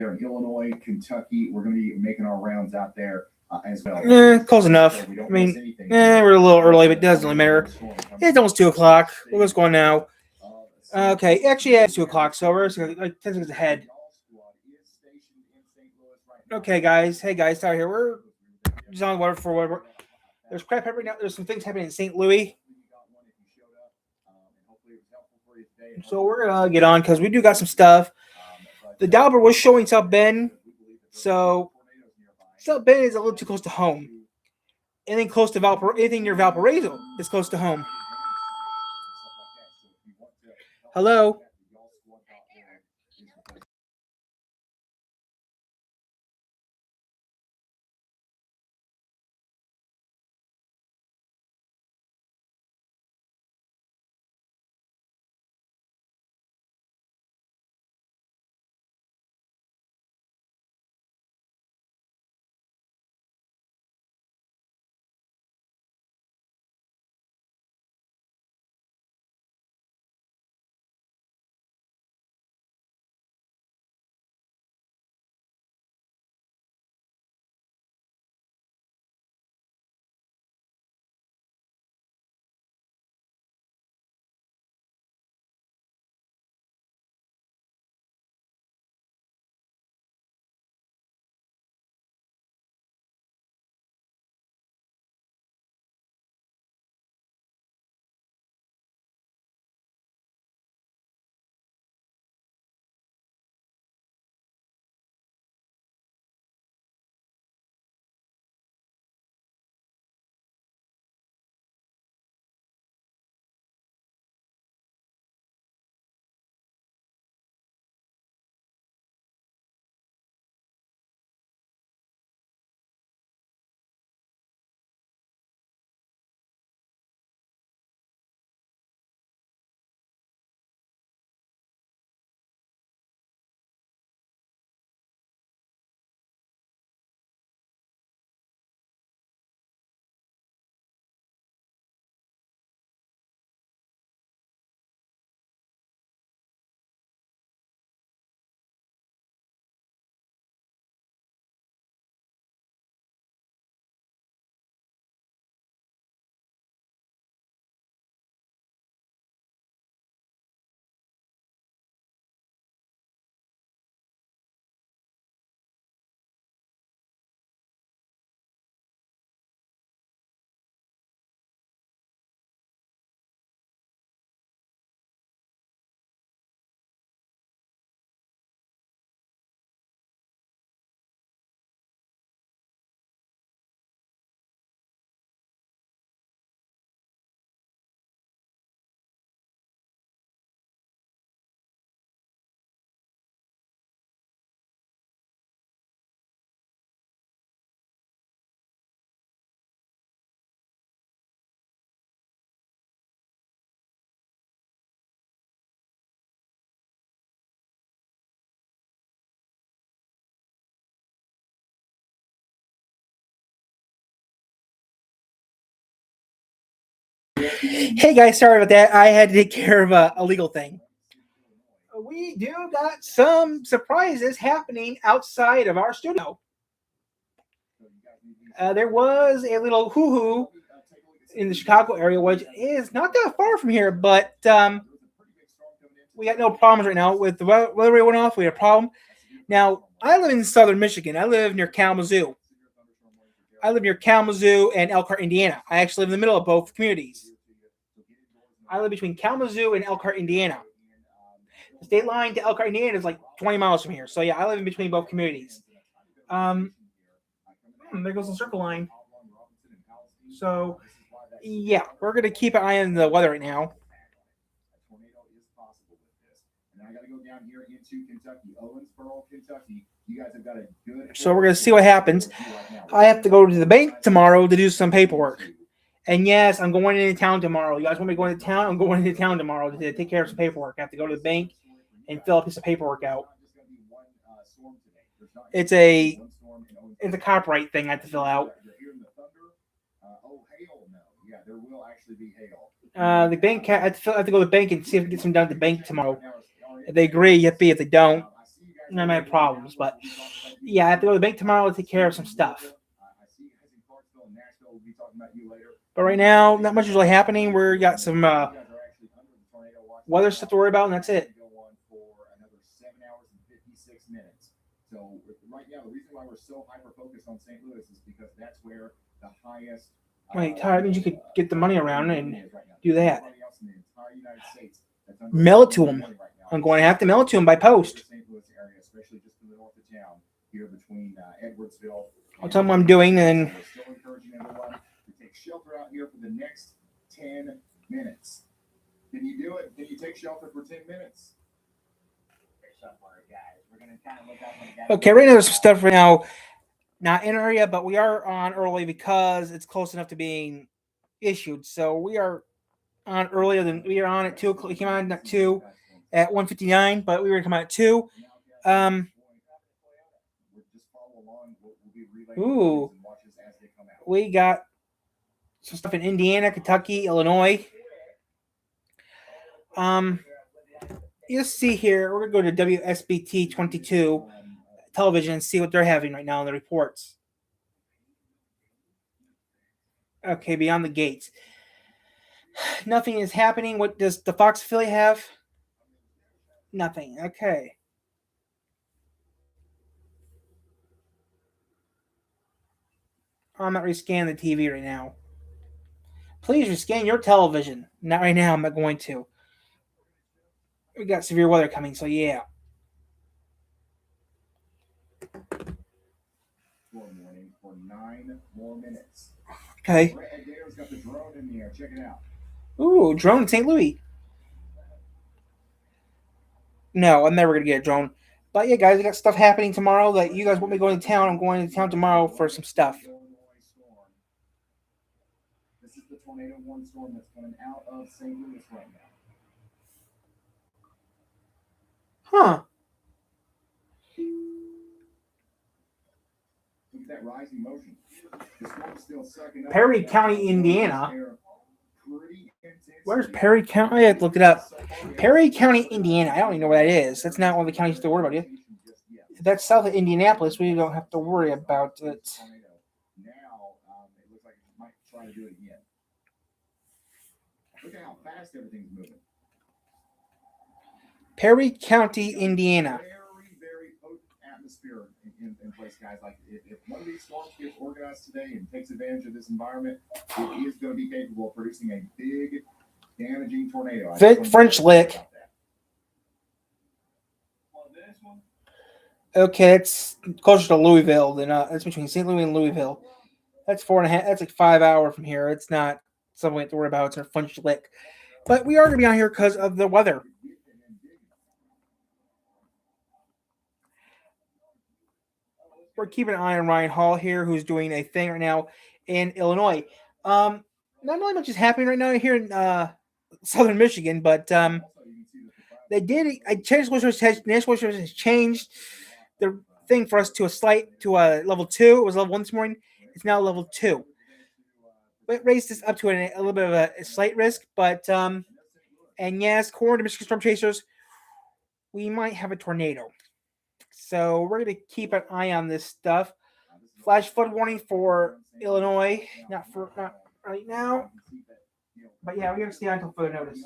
there in Illinois, Kentucky. We're going to be making our rounds out there as well. Close enough. I mean, we're a little early, but it doesn't really matter. It's almost 2 o'clock. What's going now? Okay, actually, yeah, it's 2 o'clock, so we're like 10 seconds ahead. Okay, guys. Hey, guys, out here. We're just on water for whatever. There's crap happening now. There's some things happening in St. Louis. So we're going to get on because we do got some stuff. The Dauber was showing South Bend. So South Bend is a little too close to home. Anything close to anything near Valparaiso is close to home. Hello? Hey, guys, sorry about that. I had to take care of a legal thing. We do got some surprises happening outside of our studio. There was a little hoo-hoo in the Chicago area, which is not that far from here, but we got no problems right now with the weather we went off. We had a problem. Now, I live in southern Michigan. I live near Kalamazoo. I live near Kalamazoo and Elkhart, Indiana. I actually live in the middle of both communities. I live between Kalamazoo and Elkhart, Indiana. The state line to Elkhart, Indiana is like 20 miles from here. So, yeah, I live in between both communities. There goes the circle line. So, yeah, we're going to keep an eye on the weather right now. So we're going to see what happens. I have to go to the bank tomorrow to do some paperwork. And yes, I'm going into town tomorrow. You guys want me going to town? I'm going into town tomorrow to take care of some paperwork. I have to go to the bank and fill a piece of paperwork out. It's a copyright thing I have to fill out. The bank, I have to go to the bank and see if I can get some done at the bank tomorrow. If they agree, yippee. If they don't, none of my problems. But yeah, I have to go to the bank tomorrow to take care of some stuff. But right now, not much is really happening. We got some weather stuff to worry about, and that's it. So right now, the reason why we're so hyper focused on St. Louis is because that's where the highest. Wait, Tyler, means you could get the money around and do that. Mail it to him. I'm going to have to mail it to him by post. I'll tell him what I'm doing, and we're still encouraging everyone to take shelter out here for the next 10 minutes. Can you do it? Can you take shelter for 10 minutes? Okay, right now there's some stuff right now, not in area, but we are on early because it's close enough to being issued. So we are on earlier than we are on at 2 o'clock. We came on at 2 at 1:59, but we were coming out at 2. Ooh, we got some stuff in Indiana, Kentucky, Illinois. You'll see here, we're going to go to WSBT 22 television and see what they're having right now in the reports. Okay, beyond the gates. Nothing is happening. What does the Fox affiliate have? Nothing. Okay. I'm not rescanning the TV right now. Please rescan your television. Not right now. I'm not going to. We got severe weather coming, so yeah. Morning for 9 more minutes. Okay. Brett Adair's got the drone in the air. Check it out. Ooh, drone in St. Louis. No, I'm never going to get a drone. But yeah, guys, I got stuff happening tomorrow that you guys want me going to town. I'm going to town tomorrow for some stuff. This is the tornado warning storm that's coming out of St. Louis right now. Huh. Look at that rising motion. The storm's still sucking up. Perry County, Indiana. Where's Perry County? I have to look it up. Perry County, Indiana. I don't even know where that is. That's not one of the counties to worry about. If that's south of Indianapolis, we don't have to worry about it. Now, it looks like it might try to do it again. Look at how fast everything's moving. Perry County, Indiana. Very potent atmosphere in place, guys. Like if one of these storms gets organized today and takes advantage of this environment, it is going to be capable of producing a big, damaging tornado. French Lick. Okay, it's closer to Louisville than it's between St. Louis and Louisville. That's 4.5. That's like 5 hours from here. It's not something we have to worry about. It's a French Lick, but we are going to be on here because of the weather. We're keeping an eye on Ryan Hall here, who's doing a thing right now in Illinois. Not really much is happening right now here in southern Michigan, but they did. National Weather has changed the thing for us to a level 2. It was level 1 this morning. It's now level 2. But it raised this up to a little bit of a slight risk, but and yes, according to Michigan Storm Chasers, we might have a tornado. So we're going to keep an eye on this stuff. Flash flood warning for Illinois, not right now. But yeah, we're going to stay on until further notice.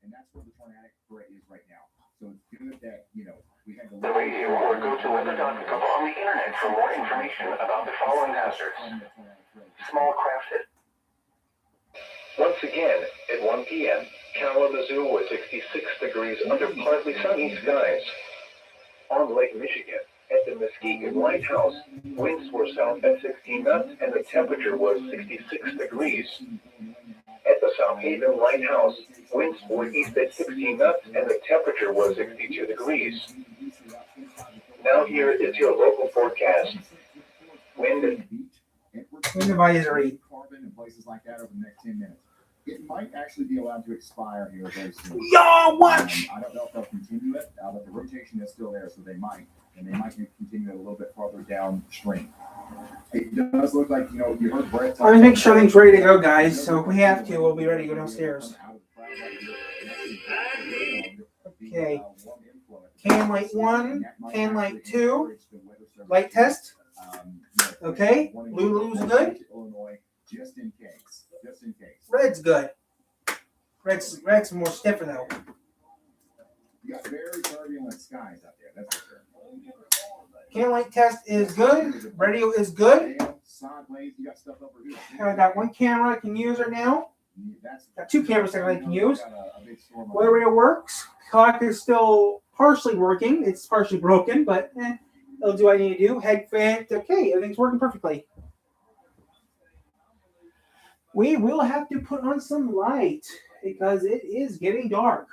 And that's where the tornadic threat is right now. So it's good that, we had the radio or go to weather.com on the internet for more information about the following hazards. Small craft hit. Once again, at 1 p.m., Kalamazoo was 66 degrees under partly sunny skies. On Lake Michigan, at the Muskegon Lighthouse, winds were south at 16 knots and the temperature was 66 degrees. At the South Haven Lighthouse, winds were east at 16 knots and the temperature was 62 degrees. Now here is your local forecast. Wind advisory. Carbon and places like that over the next 10 minutes. It might actually be allowed to expire here very soon. Yo, watch! I don't know if they'll continue it, but the rotation is still there, so they might. And they might continue it a little bit farther downstream. It does look like, you heard Brett talk. Let me make sure everything's ready to go, guys. So if we have to, we'll be ready to go downstairs. Okay. Can light 1, can light 2, light test. Okay, Lulu's good. Illinois, just in case. Just in case. Red's good. Red's more stiffer though. You got very turbulent skies out there, that's for sure. Can light test is good. Radio is good. Sideways, you got stuff over here. I got one camera I can use right now. Got 2 cameras that I can use. Weather radio works. Clock is still partially working. It's partially broken, but it'll do what I need to do. Head fan, okay, everything's working perfectly. We will have to put on some light because it is getting dark.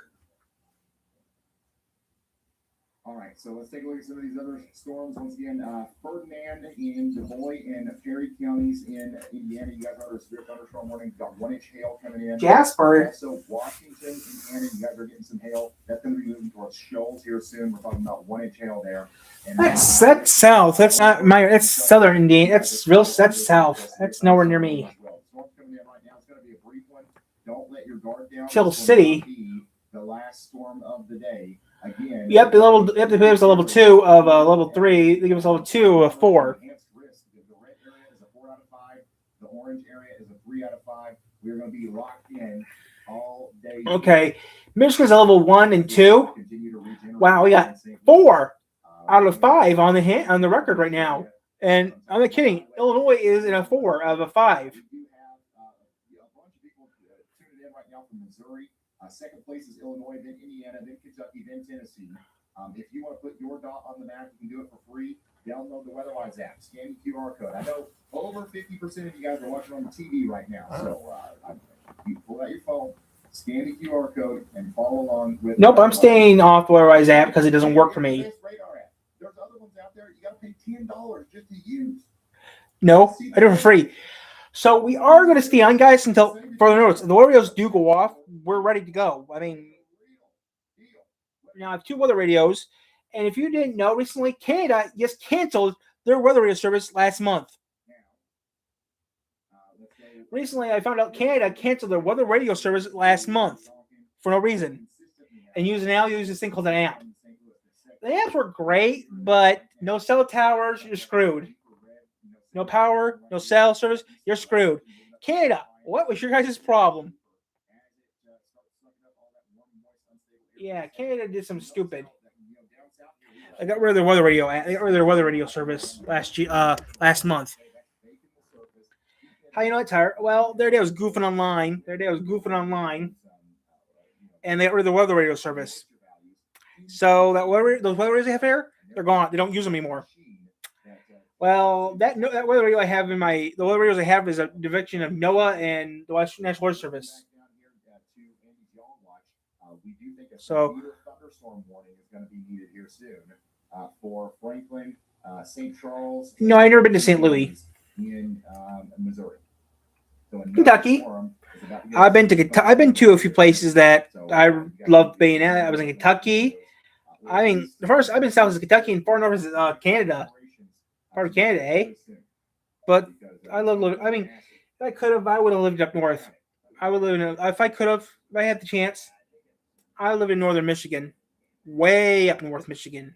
All right, so let's take a look at some of these other storms. Once again, Ferdinand in Du Bois and Perry counties in Indiana. You guys are under a severe thunderstorm warning. Got 1-inch hail coming in. Jasper. Also, Washington, Indiana, you guys are getting some hail. That's going to be moving towards Shoals here soon. We're talking about 1-inch hail there. And That's south. That's not my. That's southern Indiana. That's real. That's south. That's nowhere near me. Storm coming in right now. It's going to be a brief one. Don't let your guard down. Hill City. The last storm of the day. Again, Yep, the level. Yep, they gave us a level 2 of level 3. They give us a level 2 of 4. The red area is a 4 out of 5. The orange area is a 3 out of 5. We're going to be locked in all day. Okay, Michigan's a level 1 and 2. Wow, we got 4 out of 5 on the record right now, and I'm not kidding. Illinois is in a 4 out of a 5. We do have a bunch of people tuning in right now from Missouri. Second place is Illinois, then Indiana, then Kentucky, then Tennessee. If you want to put your dot on the map, you can do it for free. Download the WeatherWise app, scan the QR code. I know over 50% of you guys are watching on the TV right now, so you pull out your phone, scan the QR code, and follow along with. Nope, I'm staying off the WeatherWise app because it doesn't work for me. There's other ones out there. You got to pay $10 just to use. No, I do it for free. So we are going to stay on, guys, until further notice. The Warriors do go off. We're ready to go. I mean, now I have 2 weather radios, and if you didn't know, recently Canada just canceled their weather radio service last month. Recently, I found out Canada canceled their weather radio service last month for no reason, and use this thing called an app. The apps were great, but no cell towers, you're screwed. No power, no cell service, you're screwed. Canada, what was your guys' problem? Yeah, Canada did some stupid. I got rid of their weather radio. They got rid of their weather radio service last month. How you know it, Tyre? Well, their day was goofing online. And they got rid of the weather radio service. So those weather radios they have here, they're gone. They don't use them anymore. Well, that weather radio I have the weather radios I have is a division of NOAA and the National Weather Service. We do think a So thunderstorm warning is going to be needed here soon for Franklin, St. Charles. No, I've never been to St. Louis. In Missouri. So Kentucky. I've been to a few places that I love being at. I was in Kentucky. I mean, the first I've been south is Kentucky and far north is Canada. Part of Canada, eh? But I love. I mean, if I could have, I would have lived up north. I would live in. If I could have, if I had the chance, I live in northern Michigan, way up north Michigan.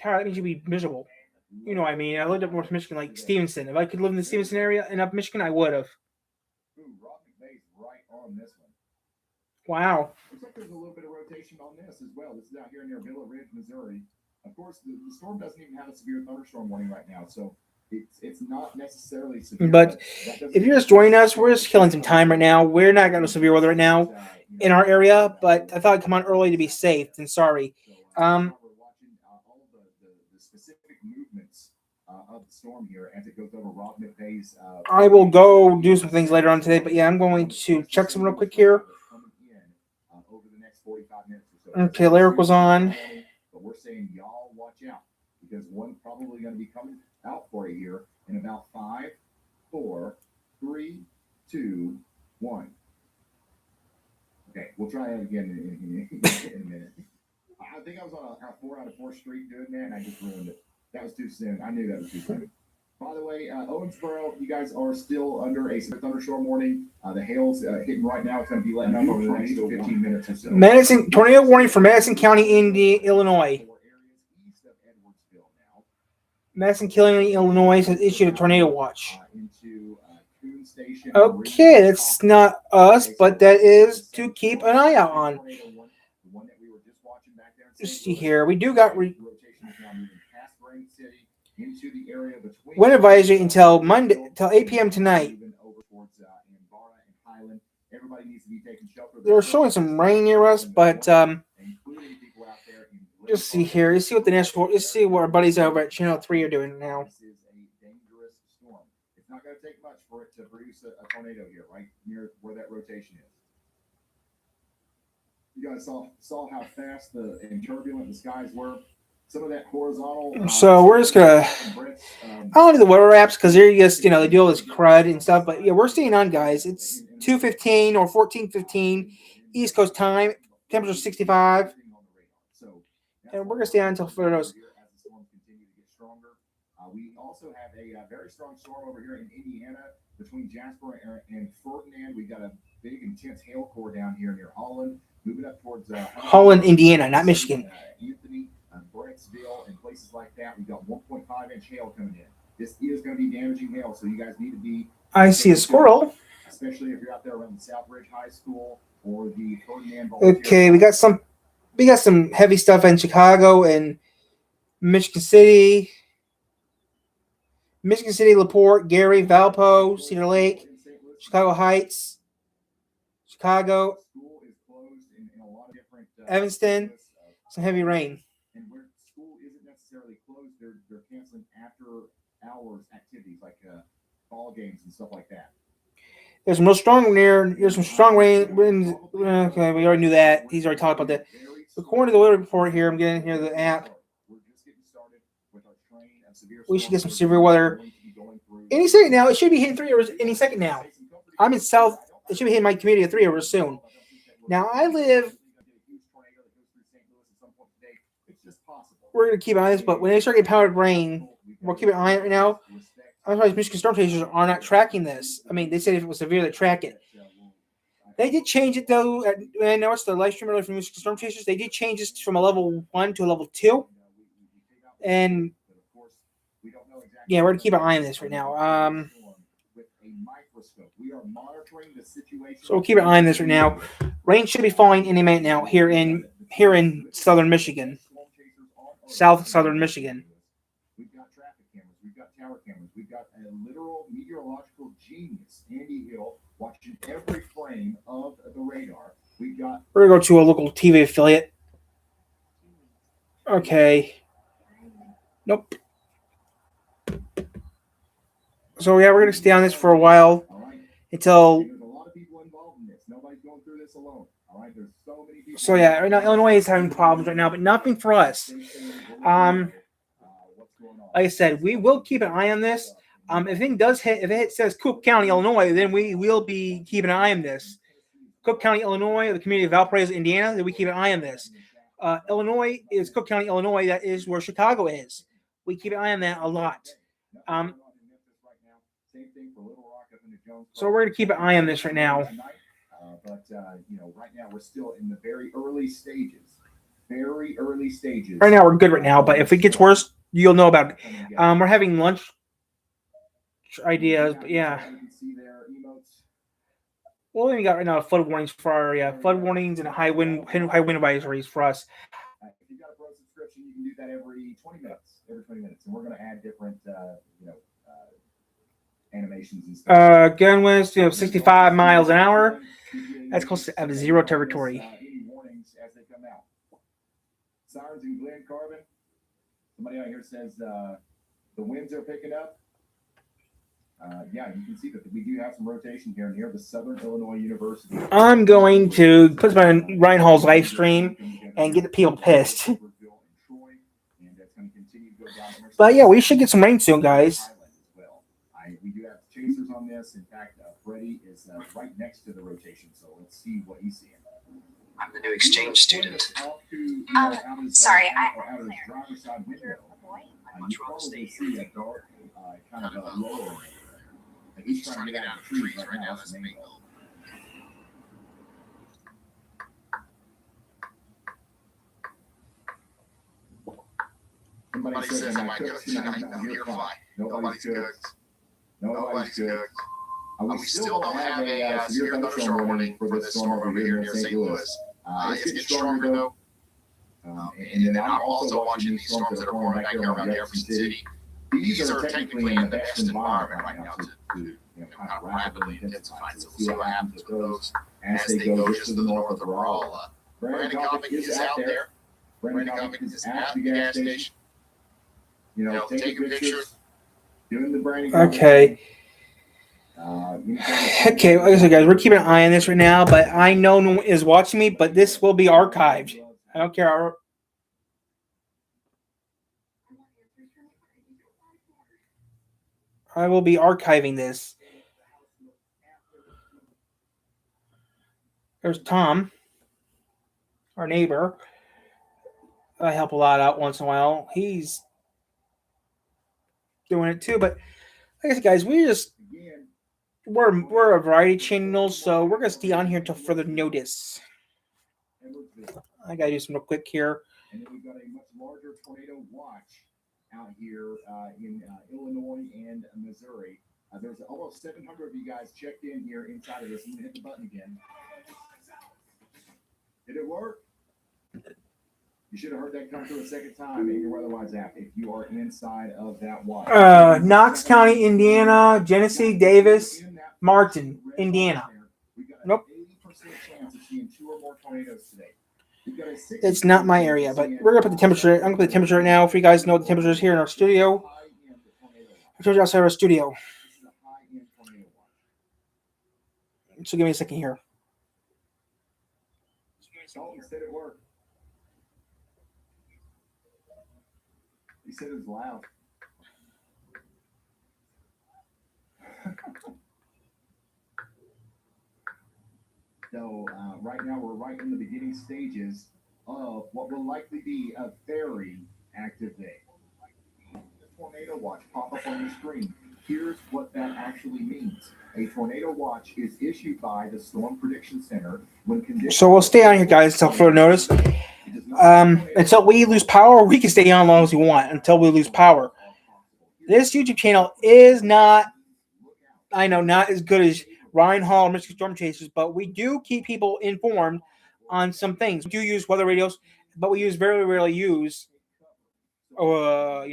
Tyler, that means you'd be miserable. You know what I mean? I lived up north Michigan, like Stevenson. If I could live in the Stevenson area and up Michigan, I would have. Right on this one. Wow. Looks like there's a little bit of rotation on this as well. This is out here near Villa Ridge, Missouri. Of course, the storm doesn't even have a severe thunderstorm warning right now, so it's not necessarily severe. But if you're just joining us, we're just killing some time right now. We're not going to severe weather right now in our area, but I thought I'd come on early to be safe. And sorry. We're watching all of the specific movements of the storm here as it goes over Rob McVay's. I will go do some things later on today, but yeah, I'm going to check some real quick here. Okay, Lyric was on. But we're saying y'all watch out because one's probably going to be coming out for you here in about 5, 4, 3, 2, 1. Okay, we'll try it again in a minute. I think I was on a 4 out of 4 streak doing that, and I just ruined it. That was too soon. I knew that was too soon. By the way, Owensboro, you guys are still under a thunderstorm warning. The hail's hitting right now. It's going to be letting up over the next 15 minutes or so. Madison tornado warning for Madison County, Illinois. Madison County, Illinois has issued a tornado watch. Okay, that's not us, but that is to keep an eye out on. Just see here, we do got wind advisory until Monday, till 8 p.m. tonight. They're showing some rain near us, but just see here. Let's see what the national. Let's see what our buddies over at Channel 3 are doing now. It's not going to take much for it to produce a tornado here, right near where that rotation is. You guys saw how fast and turbulent the skies were. Some of that horizontal. So we're just gonna. I don't do the weather apps because they're just they do all this crud and stuff. But yeah, we're staying on, guys. It's 2:15 or 14:15 East Coast time. Temperature 65, and we're gonna stay on until further notice. We also have a very strong storm over here in Indiana between Jasper and Ferdinand. We got a big, intense hail core down here near Holland, moving up towards Holland, Indiana, not Michigan. Anthony, Brecksville, and places like that. We've got 1.5-inch hail coming in. This is going to be damaging hail, so you guys need to be. I see a squirrel. Especially if you're out there around the Southridge High School or the Ferdinand. Okay, we got some heavy stuff in Chicago and Michigan City. Michigan City, LaPorte, Gary, Valpo, Cedar Lake, Chicago Heights, Chicago, Evanston, some heavy rain. And where school isn't necessarily closed, they're canceling after hours activities like ball games and stuff like that. There's some strong rain. Okay, we already knew that. He's already talked about that. According to the weather report here, I'm getting here the app. We should get some severe weather any second now. It should be hitting 3 hours any second now. I'm in South. It should be hitting my community at 3 hours soon. Now I live. We're gonna keep an eye on this, but when they start getting powdered rain, we're keeping an eye on it right now. I'm surprised Michigan storm chasers are not tracking this. I mean, they said if it was severe, they track it. They did change it though. I know it's the live stream earlier from Michigan storm chasers. They did change this from a level 1 to a level 2, and yeah, we're gonna keep an eye on this right now. So we'll keep an eye on this right now. Rain should be falling any minute now here in southern Michigan, southern Michigan. We've got traffic cameras. We've got tower cameras. We've got a literal meteorological genius, Andy Hill, watching every frame of the radar. We're gonna go to a local TV affiliate. Okay. Nope. So yeah, we're gonna stay on this for a while until. There's a lot of people involved in this. Nobody's going through this alone. All right. There's so many people. So yeah, right now Illinois is having problems right now, but nothing for us. Like I said, we will keep an eye on this. If it does hit, if it says Cook County, Illinois, then we will be keeping an eye on this. Cook County, Illinois, the community of Valparaiso, Indiana, then we keep an eye on this. Illinois is Cook County, Illinois. That is where Chicago is. We keep an eye on that a lot. So we're going to keep an eye on this right now. But right now we're still in the very early stages. Very early stages. Right now we're good right now, but if it gets worse, you'll know about it. We're having lunch ideas, but yeah. Well, we got right now flood warnings for our flood warnings and high wind advisories for us. If you've got a pro subscription, you can do that every 20 minutes. And we're going to add different, animations and stuff. Gun winds, 65 miles an hour. That's close to zero territory. Any warnings as they come out. Sirens in Glen Carbon. Somebody out here says the winds are picking up. Yeah, you can see that we do have some rotation here near the Southern Illinois University. I'm going to put this on Ryan Hall's live stream and get the people pissed. But yeah, we should get some rain soon, guys. We do have chasers on this. In fact, Freddie is right next to the rotation, so let's see what he's seeing. I'm the new exchange student. Sorry, out of his driver's side window. You probably see a dark kind of lower. Like he's trying to get out of the trees right now. That's the main goal. Somebody says, "Am I cooked tonight?" No, you're fine. Nobody's cooked. Nobody's cooked. We still don't have a severe thunderstorm warning for this storm over here near St. Louis. It's getting stronger though. And then I'm also watching these storms that are forming back here around Jefferson City. These are technically in the best environment right now to kind of rapidly intensify. So we'll see what happens with those as they go just to the north of Raleigh. Brandon Copic is out there. Brandon Copic is at the gas station. Taking pictures, doing the Brandon Copic. Okay. Okay, like I said, guys, we're keeping an eye on this right now, but I know no one is watching me, but this will be archived. I don't care. I will be archiving this. There's Tom, our neighbor. I help a lot out once in a while. He's doing it too, but like I said, guys, we're a variety channel, so we're gonna stay on here until further notice. I gotta do some real quick here. And then we've got a much larger tornado watch out here in Illinois and Missouri. There's almost 700 of you guys checked in here inside of this. I'm gonna hit the button again. Did it work? You should have heard that come through a second time in your weatherwise app if you are inside of that watch. Knox County, Indiana, Genesee, Davis, Martin, Indiana. Nope. 80% chance of seeing 2 or more tornadoes today. It's not my area, but we're gonna put the temperature. I'm gonna put the temperature right now. If you guys know what the temperature is here in our studio, I told you outside our studio. So give me a second here. Dalton said it worked. He said it was loud. So right now we're right in the beginning stages of what will likely be a very active day. The tornado watch pop up on your screen. Here's what that actually means. A tornado watch is issued by the Storm Prediction Center when conditions. So we'll stay on here, guys, until further notice. Until we lose power, we can stay on as long as we want until we lose power. This YouTube channel is not, I know, not as good as Ryan Hall, Michigan Storm Chasers, but we do keep people informed on some things. We do use weather radios, but we very rarely use, like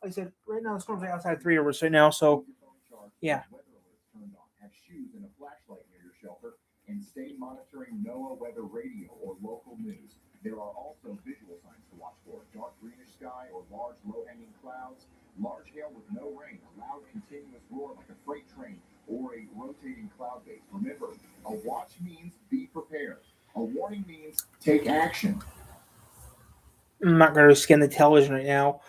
I said, right now the storm's outside 3 hours right now, so yeah. Have shoes and a flashlight near your shelter and stay monitoring NOAA weather radio or local news. There are also visual signs to watch for: dark greenish sky or large low-hanging clouds, large hail with no rain, a loud continuous roar like a freight train, or a rotating cloud base. Remember, a watch means be prepared. A warning means take action. I'm not going to scan the television right now.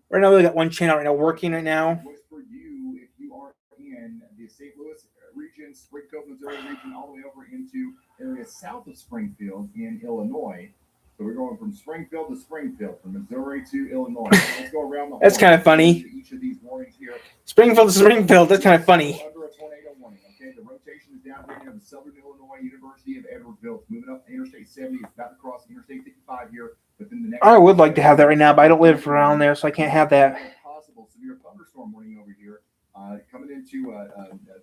Right now, we got one channel right now working right now. What's for you if you are in the St. Louis region, Springfield, Missouri region, all the way over into areas south of Springfield in Illinois. So we're going from Springfield to Springfield, from Missouri to Illinois. Let's go around the That's kind of funny. Each of these warnings here. Springfield to Springfield. That's kind of funny. Under a tornado warning. Okay, the rotation is down here in the Southern Illinois University of Edwardsville. It's moving up Interstate 70. It's about to cross Interstate 55 here. Within the next I would like to have that right now, but I don't live around there, so I can't have that. Possible severe thunderstorm warning over here, coming into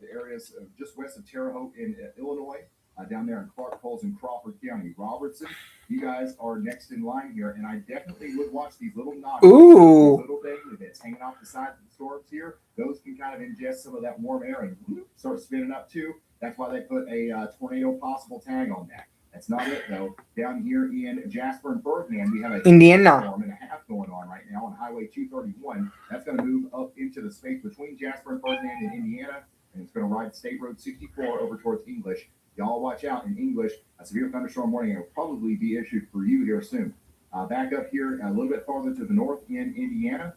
the areas just west of Terre Haute in Illinois, down there in Clark, Coles, and Crawford County. Robertson, you guys are next in line here, and I definitely would watch these little knots, Ooh. little dangly bits hanging off the side of the storms here. Those can kind of ingest some of that warm air and start spinning up too. That's why they put a tornado possible tag on that. That's not it, though. Down here in Jasper and Ferdinand, we have a Indiana storm and a half going on right now on Highway 231. That's going to move up into the space between Jasper and Ferdinand and Indiana, and it's going to ride State Road 64 over towards English. Y'all watch out in English. A severe thunderstorm warning will probably be issued for you here soon. Back up here a little bit farther to the north in Indiana,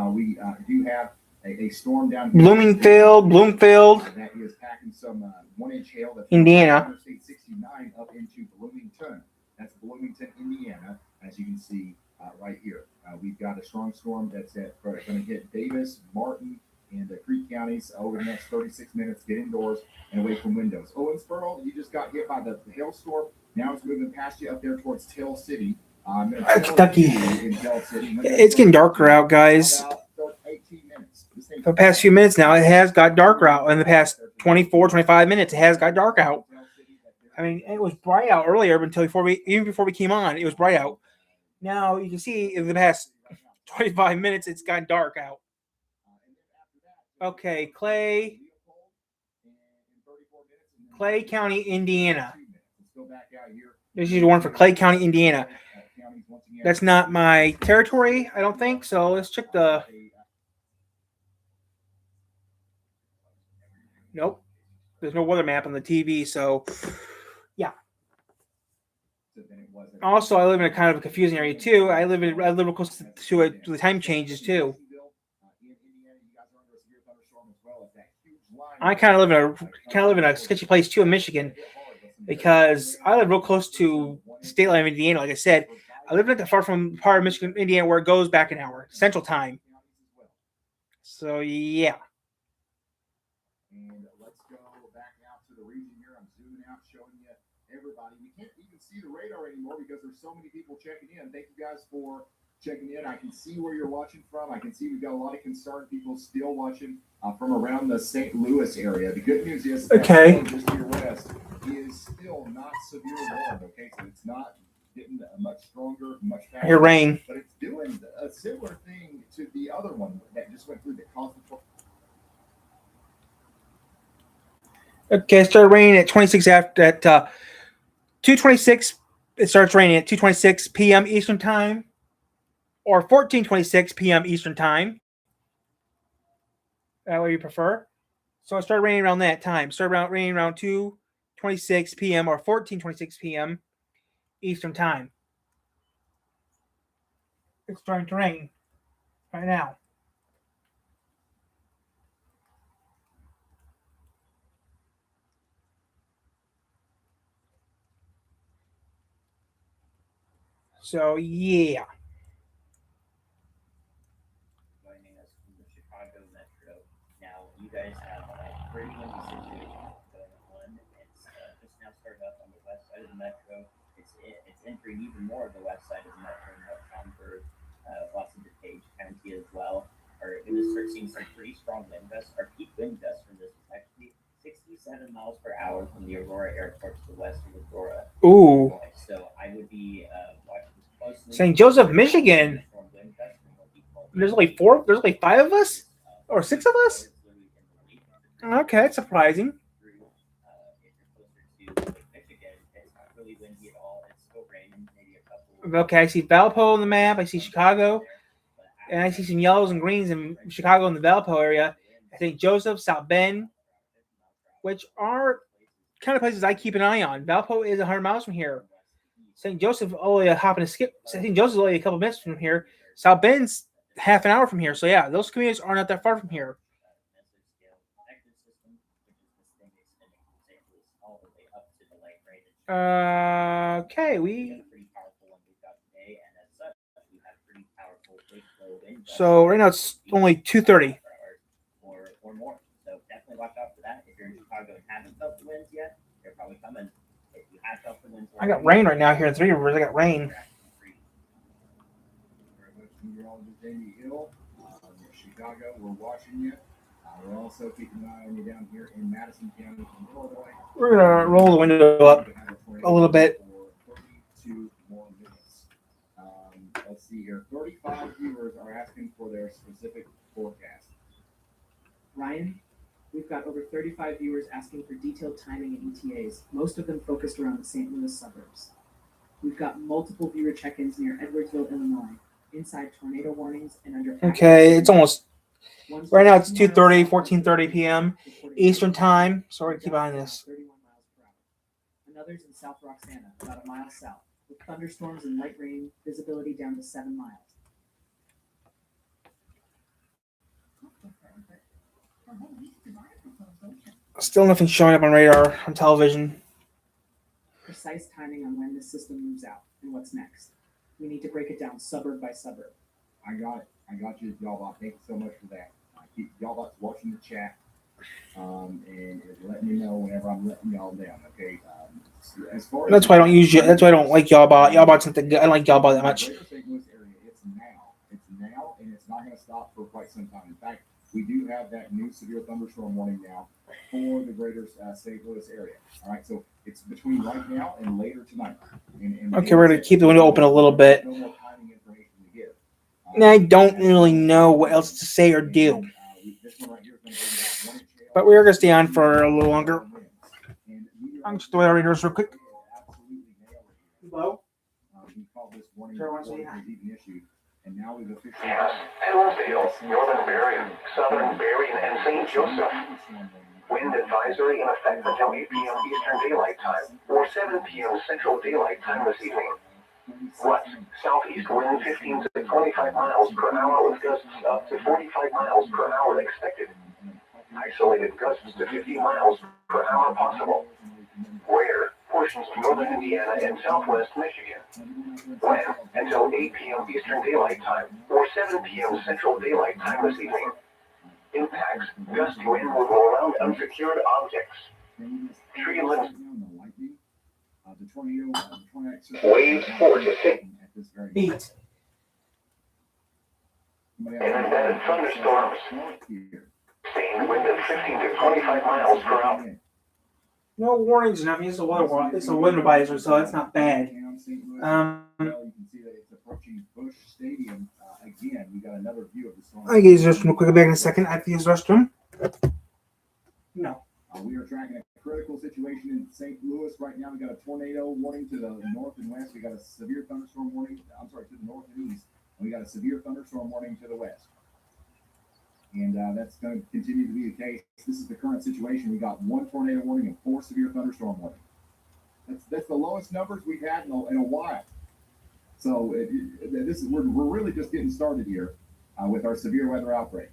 we do have a storm down here. Bloomfield. That is packing some 1-inch hail. That's Indiana. Interstate 69 up into Bloomington. That's Bloomington, Indiana, as you can see right here. We've got a strong storm that's going to hit Davis, Martin, and the Creek counties over the next 36 minutes. Get indoors and away from windows. Owensboro, you just got hit by the hailstorm. Now it's moving past you up there towards Tell City. Kentucky. In Tell City. It's getting darker out, guys. 18 minutes. For the past few minutes now, it has got darker out. In the past 24, 25 minutes, it has got dark out. I mean, it was bright out earlier even before we came on. It was bright out. Now you can see in the past 25 minutes, it's gotten dark out. Okay, Clay County, Indiana. This is the one for Clay County, Indiana. That's not my territory, I don't think. So let's check the. Nope. There's no weather map on the TV, so yeah. Also, I live in a kind of a confusing area too. I live real close to the time changes too. I kind of live in a sketchy place too in Michigan because I live real close to the state line of Indiana. Like I said, I live not that far from part of Michigan, Indiana, where it goes back an hour, Central Time. So yeah. And let's go back out to the region here. I'm zooming out, showing you everybody. We can't even see the radar anymore because there's so many people checking in. Thank you guys for checking in. I can see where you're watching from. I can see we've got a lot of concerned people still watching from around the St. Louis area. The good news is that just to your west is still not severe warm. Okay, so it's not getting much stronger, much faster. Here, rain. But it's doing a similar thing to the other one that just went through the constant. Okay, it started raining at 26 at 2:26. It starts raining at 2:26 p.m. Eastern Time, or 14:26 p.m. Eastern Time. That way you prefer. So it started raining around that time. Started raining around 2:26 p.m. or 14:26 p.m. Eastern Time. It's starting to rain right now. So yeah. Joining us from the Chicago Metro. Now you guys have a pretty windy situation going on. It's just now started up on the west side of the Metro. It's entering even more of the west side of the Metro now. Schaumburg, lots of DuPage County as well. Are going to start seeing some pretty strong wind gusts. Our peak wind gust from this was actually 67 miles per hour from the Aurora Airport to the west of Aurora. Ooh. So I would be watching this closely. St. Joseph, Michigan. There's only 5 of us? Or 6 of us? Okay, that's surprising. Okay, I see Valpo on the map. I see Chicago. And I see some yellows and greens in Chicago in the Valpo area. I think Joseph, South Bend, which are kind of places I keep an eye on. Valpo is 100 miles from here. St. Joseph only a hop and a skip. St. Joseph is only a couple minutes from here. South Bend's half an hour from here. So yeah, those communities are not that far from here. Okay, so right now it's only 2:30. Or more. So definitely watch out for that. If you're in Chicago and haven't felt the winds yet, they're probably coming. If you have felt the winds, I got rain right now here in Three Rivers. I got rain. Chicago, we're watching you. We're also keeping an eye on you down here in Madison County, Illinois. We're gonna roll the window up a little bit. 32 more minutes. Let's see here. 35 viewers are asking for their specific forecast. Ryan, we've got over 35 viewers asking for detailed timing and ETAs, most of them focused around the St. Louis suburbs. We've got multiple viewer check-ins near Edwardsville, Illinois, inside tornado warnings and under. Okay, it's almost. Right now it's 2:30, 14:30 p.m. Eastern Time. So we're gonna keep on this. 31 miles per hour. Another's in South Roxana, about a mile south, with thunderstorms and light rain, visibility down to 7 miles. Still nothing showing up on radar on television. Precise timing on when this system moves out and what's next. We need to break it down suburb by suburb. I got it. I got you, y'all. Thank you so much for that. Keep y'all watching the chat, and let me know whenever I'm letting y'all down. Okay. As far as That's why I don't use you. That's why I don't like y'all bot. Y'all bot's something good. I don't like y'all bot that much. Greater St. Louis area, it's now, and it's not going to stop for quite some time. In fact, we do have that new severe thunderstorm warning now for the greater St. Louis area. All right, so it's between right now and later tonight. Okay, we're gonna keep the window open a little bit. No more timing information to give. And I don't really know what else to say or do. This one right here is going to bring about 1 inch hail. But we're gonna stay on for a little longer. I'm just doing our readers real quick. Hello? He called this warning Sure, before once it was even issued, and now we've officially. Yes, Hillsdale, Northern Berrien, Southern Berrien, and St. Joseph. Wind advisory in effect until 8 p.m. Eastern Daylight Time or 7 p.m. Central Daylight Time this evening. West, southeast wind 15 to 25 miles per hour with gusts up to 45 miles per hour expected. Isolated gusts to 50 miles per hour possible. Rare, portions of northern Indiana and southwest Michigan. Wind until 8 p.m. Eastern Daylight Time or 7 p.m. Central Daylight Time this evening. Impacts, gust wind will go around unsecured objects. Tree limbs. Waves 4 to 6. 8. Embedded thunderstorms. Sustained wind of 15 to 25 miles per hour. No warnings or nothing. It's a weather. It's a weather advisor, so that's not bad. You can see that it's approaching Busch Stadium. Again, we got another view of the storm. I use this real quick back in a second. I have to use the restroom. No. We are tracking a critical situation in St. Louis right now. We got a tornado warning to the north and west. We got a severe thunderstorm warning. I'm sorry, to the north and east. And we got a severe thunderstorm warning to the west. And that's going to continue to be the case. This is the current situation. We got 1 tornado warning and 4 severe thunderstorm warnings. That's the lowest numbers we've had in a while. So this is we're really just getting started here with our severe weather outbreak.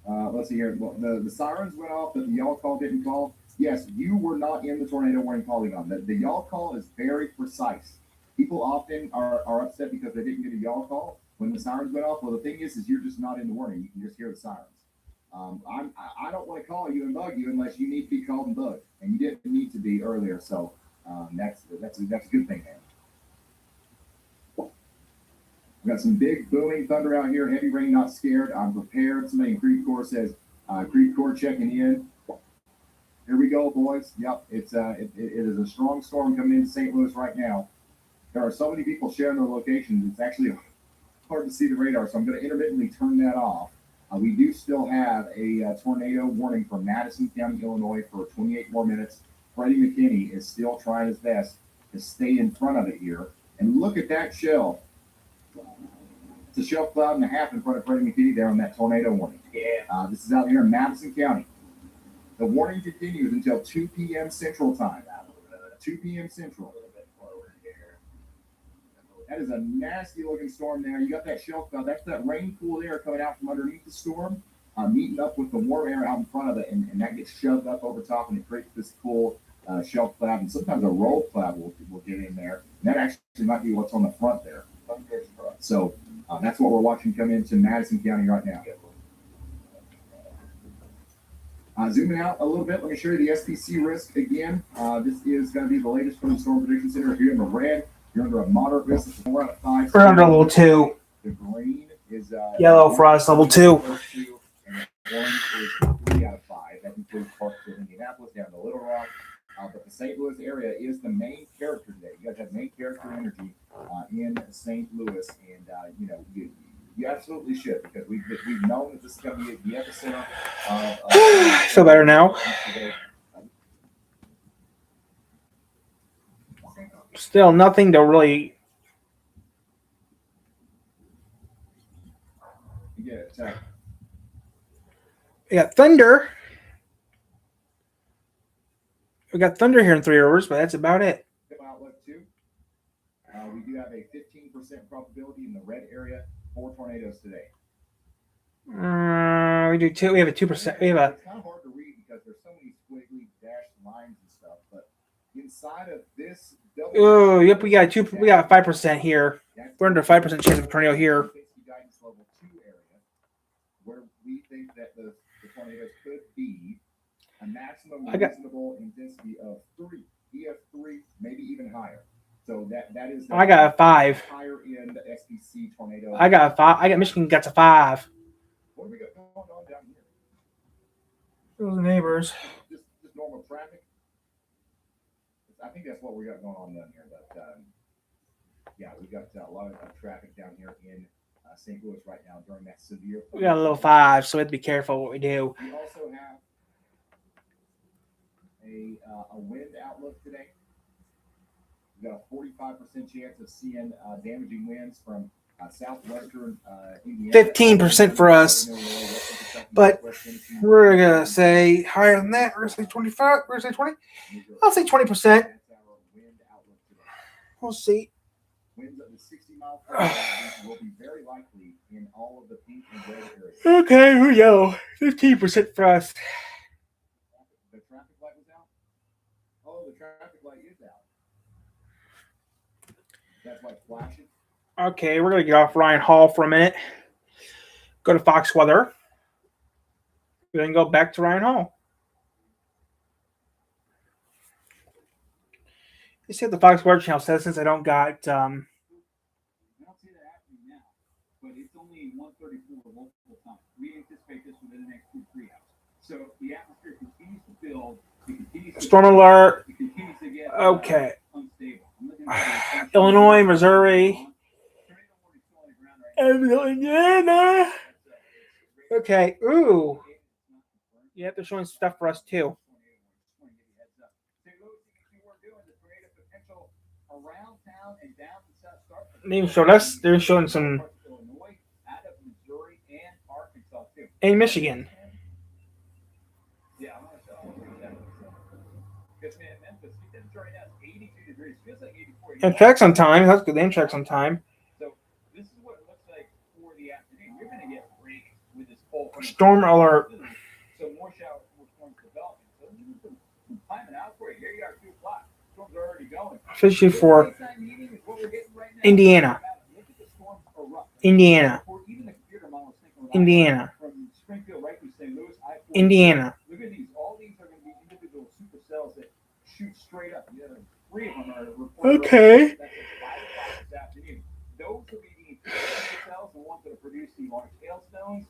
Let's see here. Well, the sirens went off, but the y'all call didn't call. Yes, you were not in the tornado warning polygon. The y'all call is very precise. People often are upset because they didn't get a y'all call when the sirens went off. Well, the thing is you're just not in the warning. You can just hear the sirens. I don't want to call you and bug you unless you need to be called and bugged, and you didn't need to be earlier. So that's a good thing, man. We got some big booming thunder out here. Heavy rain, not scared. I'm prepared. Somebody in Creve Coeur says, Creve Coeur checking in. Here we go, boys. Yep, it is a strong storm coming into St. Louis right now. There are so many people sharing their locations. It's actually hard to see the radar, so I'm going to intermittently turn that off. We do still have a tornado warning for Madison County, Illinois for 28 more minutes. Freddie McKinney is still trying his best to stay in front of it here. And look at that shell. It's a shelf cloud and a half in front of Freddie McKinney there on that tornado warning. Yeah. This is out here in Madison County. The warning continues until 2 p.m. Central Time. 2 p.m. Central. That is a nasty looking storm there. You got that shelf cloud. That's that rain pool there coming out from underneath the storm, meeting up with the warm air out in front of it, and that gets shoved up over top, and it creates this cool shelf cloud. And sometimes a roll cloud will get in there. And that actually might be what's on the front there. So that's what we're watching come into Madison County right now. Zooming out a little bit, let me show you the SPC risk again. This is going to be the latest from the Storm Prediction Center. If you're in the red, you're under a moderate risk. It's 4 out of 5. We're under level 2. The green is Yellow for us, level 2. And the orange is 3 out of 5. That includes parts of Indianapolis down to Little Rock. But the St. Louis area is the main character today. You guys have main character energy in St. Louis, and you absolutely should, because we've known that this is going to be the epicenter of Feel better now. Still nothing to really. Yeah, We got thunder. We got thunder here in 3 Rivers, but that's about it. Outlook 2. We do have a 15% probability in the red area for tornadoes today. We do 2. We have a 2%. We have a. It's kind of hard to read because there's so many squiggly dashed lines and stuff, but inside of this. Oh, yep, we got 5% here. We're under 5% chance of a tornado here. Guidance level 2 area, where we think that the tornadoes could be a maximum reasonable intensity of 3, EF3, maybe even higher. So that is. I got a 5. Higher end SPC tornado. I got a 5. I got Michigan got a 5. What do we got going on down here? Those neighbors. Just normal traffic. I think that's what we got going on down here. But yeah, we got a lot of traffic down here in St. Louis right now during that severe. We got a little 5, so we have to be careful what we do. We also have a wind outlook today. We've got a 45% chance of seeing damaging winds from southwestern Indiana. 15% for us, but we're gonna say higher than that. We're gonna say 25. We're gonna say 20. I'll say 20%. We'll see. Winds of the 60-mile per hour will be very likely in all of the pink and red areas. Okay, here we go. 15% for us. The traffic light was out? Oh, the traffic light is out. That's why it's flashing. Okay, we're going to get off Ryan Hall for a minute. Go to Fox Weather. Then go back to Ryan Hall. You see what the Fox Weather Channel says since I don't got. I don't see that happening now, but it's only 1:34 local time. We anticipate this within the next 2-3 hours. So the atmosphere continues to build. It continues to Storm alert. It continues to get Okay. Unstable. I'm looking at Illinois, Missouri, and Indiana. Okay. Ooh. Yeah, they're showing stuff for us too. They even showed us. They're showing some in Michigan. Yeah, I'm gonna tell you that. Because man, Memphis, it's right now 82 degrees. Feels like 84. And tracks on time. That's good. They tracks on time. So this is what it looks like for the afternoon. You're gonna get raked with this cold front. Storm alert. So more showers, more storms developing. So this is some timing out for you. Here you are, 2 o'clock. Storms are already going. Especially for Indiana. Look at the storms erupt. Indiana. Or even the computer model is thinking about Indiana. from Springfield right through St. Louis. Indiana. Look at these. All these are going to be individual supercells that shoot straight up. The other 3 of them are reported. Okay. That's at 5 o'clock this afternoon. Those will be the supercells, the ones that will produce the large hailstones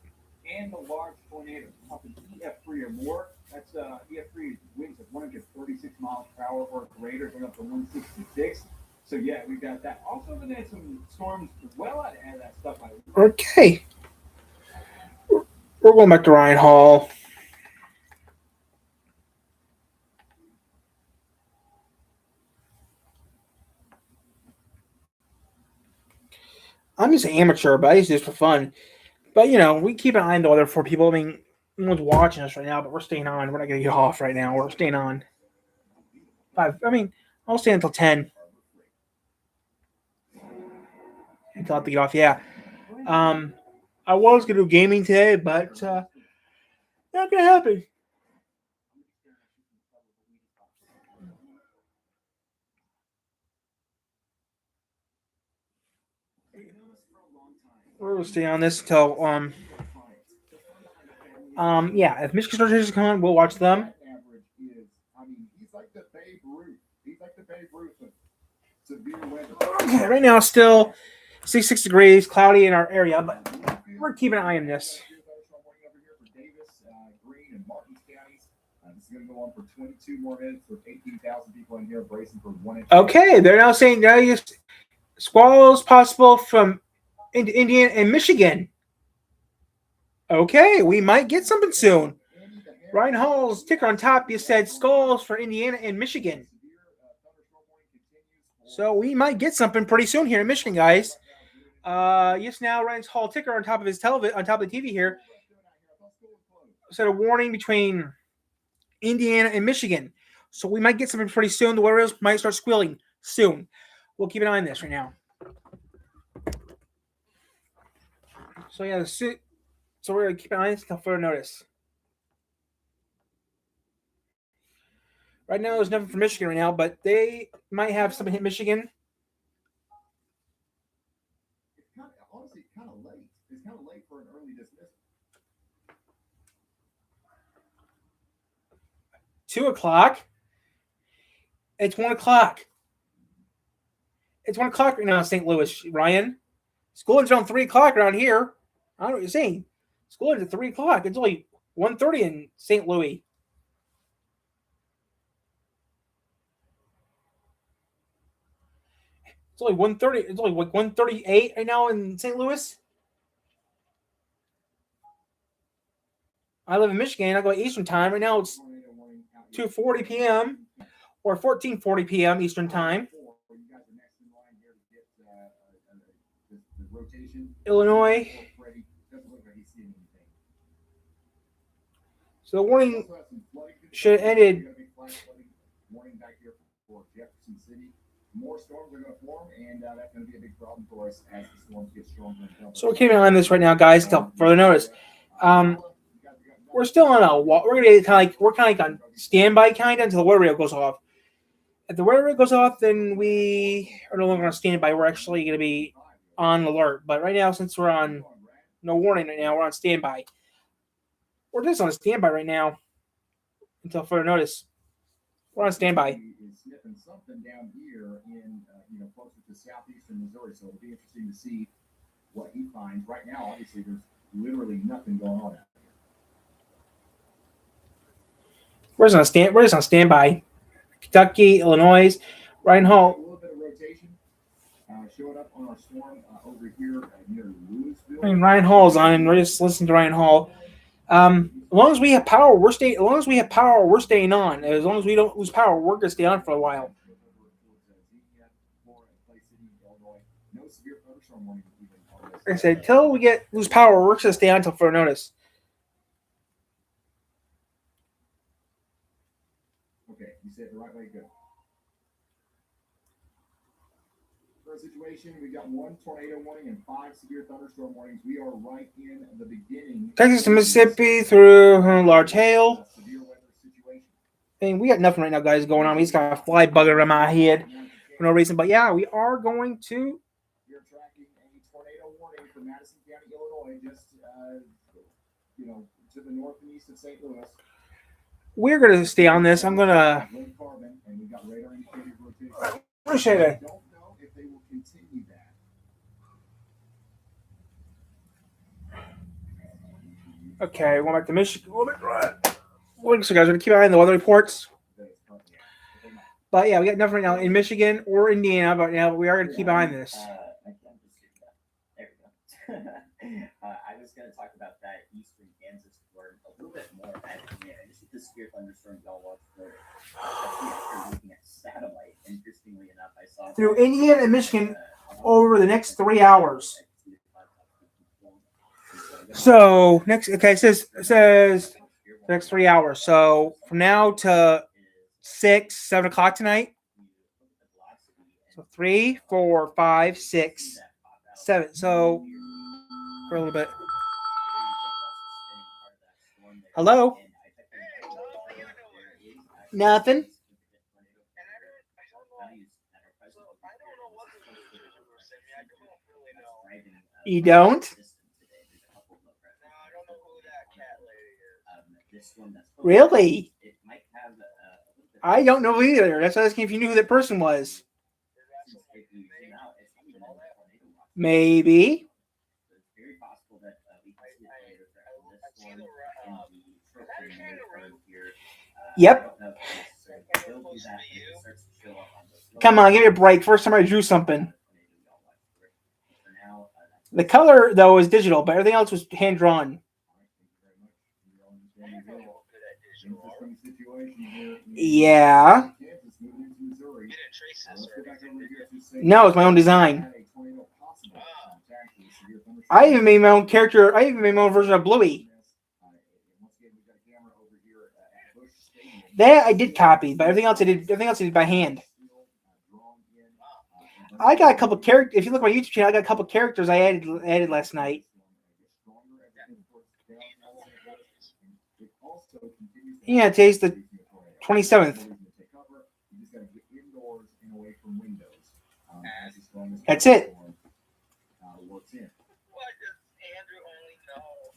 and the large tornadoes. Up to EF3 or more. That's EF3 is winds of 136 miles per hour or greater, going up to 166. So yeah, we've got that. Also, we're gonna have some storms well out of that stuff. Okay. We're going back to Ryan Hall. I'm just an amateur, but I used to do this for fun. But, you know, we keep an eye on the weather for people. I mean, no one's watching us right now, but we're staying on. We're not going to get off right now. We're staying on. I'll stay until 10. Until I have to get off, yeah. I was going to do gaming today, but not going to happen. We're going to stay on this until, yeah, if Michigan Star come on, we'll watch them. He's like the Babe Ruth. He's like the Babe Ruth of severe weather. Okay, right now, still 66 degrees, cloudy in our area, but we're keeping an eye on this. This is going to go on for 22 more minutes with 18,000 people in here bracing for 1 inch. Okay, they're now saying now squalls possible from Indiana and Michigan. Okay, we might get something soon. Ryan Hall's ticker on top, you said squalls for Indiana and Michigan. So we might get something pretty soon here in Michigan, guys. Yes, now Ryan's Hall ticker on top of his television, on top of the TV here, said a warning between Indiana and Michigan. So we might get something pretty soon. The weather might start squealing soon. We'll keep an eye on this right now. So yeah, so we're gonna keep an eye on this until further notice. Right now, there's nothing for Michigan right now, but they might have something hit Michigan. It's kind of, honestly, kind of late. It's kind of late for an early dismissal. 2 o'clock. It's 1 o'clock. It's 1 o'clock right now in St. Louis, Ryan. School ends around 3 o'clock around here. I don't know what you're saying. School ends at 3 o'clock. It's only 1:30 in St. Louis. It's only 1:30. It's only like 1:38 right now in St. Louis. I live in Michigan. I go Eastern time. Right now it's 2:40 p.m. or 14:40 p.m. Eastern time. Illinois. So the warning should have ended. More storms are going to form, and that's going to be a big problem for us as the storms get stronger. So we're keeping an eye on this right now, guys. Until further notice. We're still on a. We're going to be kind of like on standby until the weather radar goes off. If the weather radar goes off, then we are no longer on standby. We're actually going to be on alert. But right now, since we're on no warning right now, we're on standby. We're just on standby right now until further notice. We're on standby. Sniffing something down here in closer to southeastern Missouri, so it'll be interesting to see what he finds. Right now, obviously, there's literally nothing going on out here. We're just on standby. Kentucky, Illinois, Ryan Hall. A little bit of rotation showing up on our storm over here near Louisville. I mean, Ryan Hall's on, and we're just listening to Ryan Hall. As long as we have power, we're staying. As long as we have power, we're staying on. As long as we don't lose power, we're gonna stay on for a while. Like I said, until we lose power, we're gonna stay on until further notice. Okay, you said the right way. Good. Current situation: we got 1 tornado warning and 5 severe thunderstorm warnings. We are right in the beginning. Texas to Mississippi through large hail. I mean, we got nothing right now, guys, going on. We just got a fly bugging around my head for no reason. But yeah, we are going to. We're tracking a tornado warning for Madison County, Illinois, just to the north and east of St. Louis. We're gonna stay on this. I'm gonna. Carbon, and we got radar indicated rotation. I'm gonna show you that. I don't know if they will continue that. Okay, going back to Michigan. So, guys, we're gonna keep an eye on the weather reports. But yeah, we got nothing right now in Michigan or Indiana. But now we are gonna keep an eye on this. There we go. I was going to talk about that eastern Kansas storm a little bit more. Just with the severe thunderstorm y'all watched earlier. After looking at satellite, interestingly enough, I saw Through Indiana and Michigan over the next 3 hours. So next, okay, it says next 3 hours. So from now to 7 o'clock tonight. So 3, 4, 5, 6, 7. So for a little bit. Hello? Nothing. You don't? Really? I don't know either. That's why I was asking if you knew who that person was. Maybe. Yep. Come on, give me a break. First time I drew something. The color, though, is digital, but everything else was hand-drawn. Yeah. No, it's my own design. I even made my own character. I even made my own version of Bluey. That I did copy, but everything else I did by hand. I got a couple characters. If you look at my YouTube channel, I got a couple characters I added last night. Yeah, today's the 27th. storm this That's it. storm, works in. What does Andrew only know?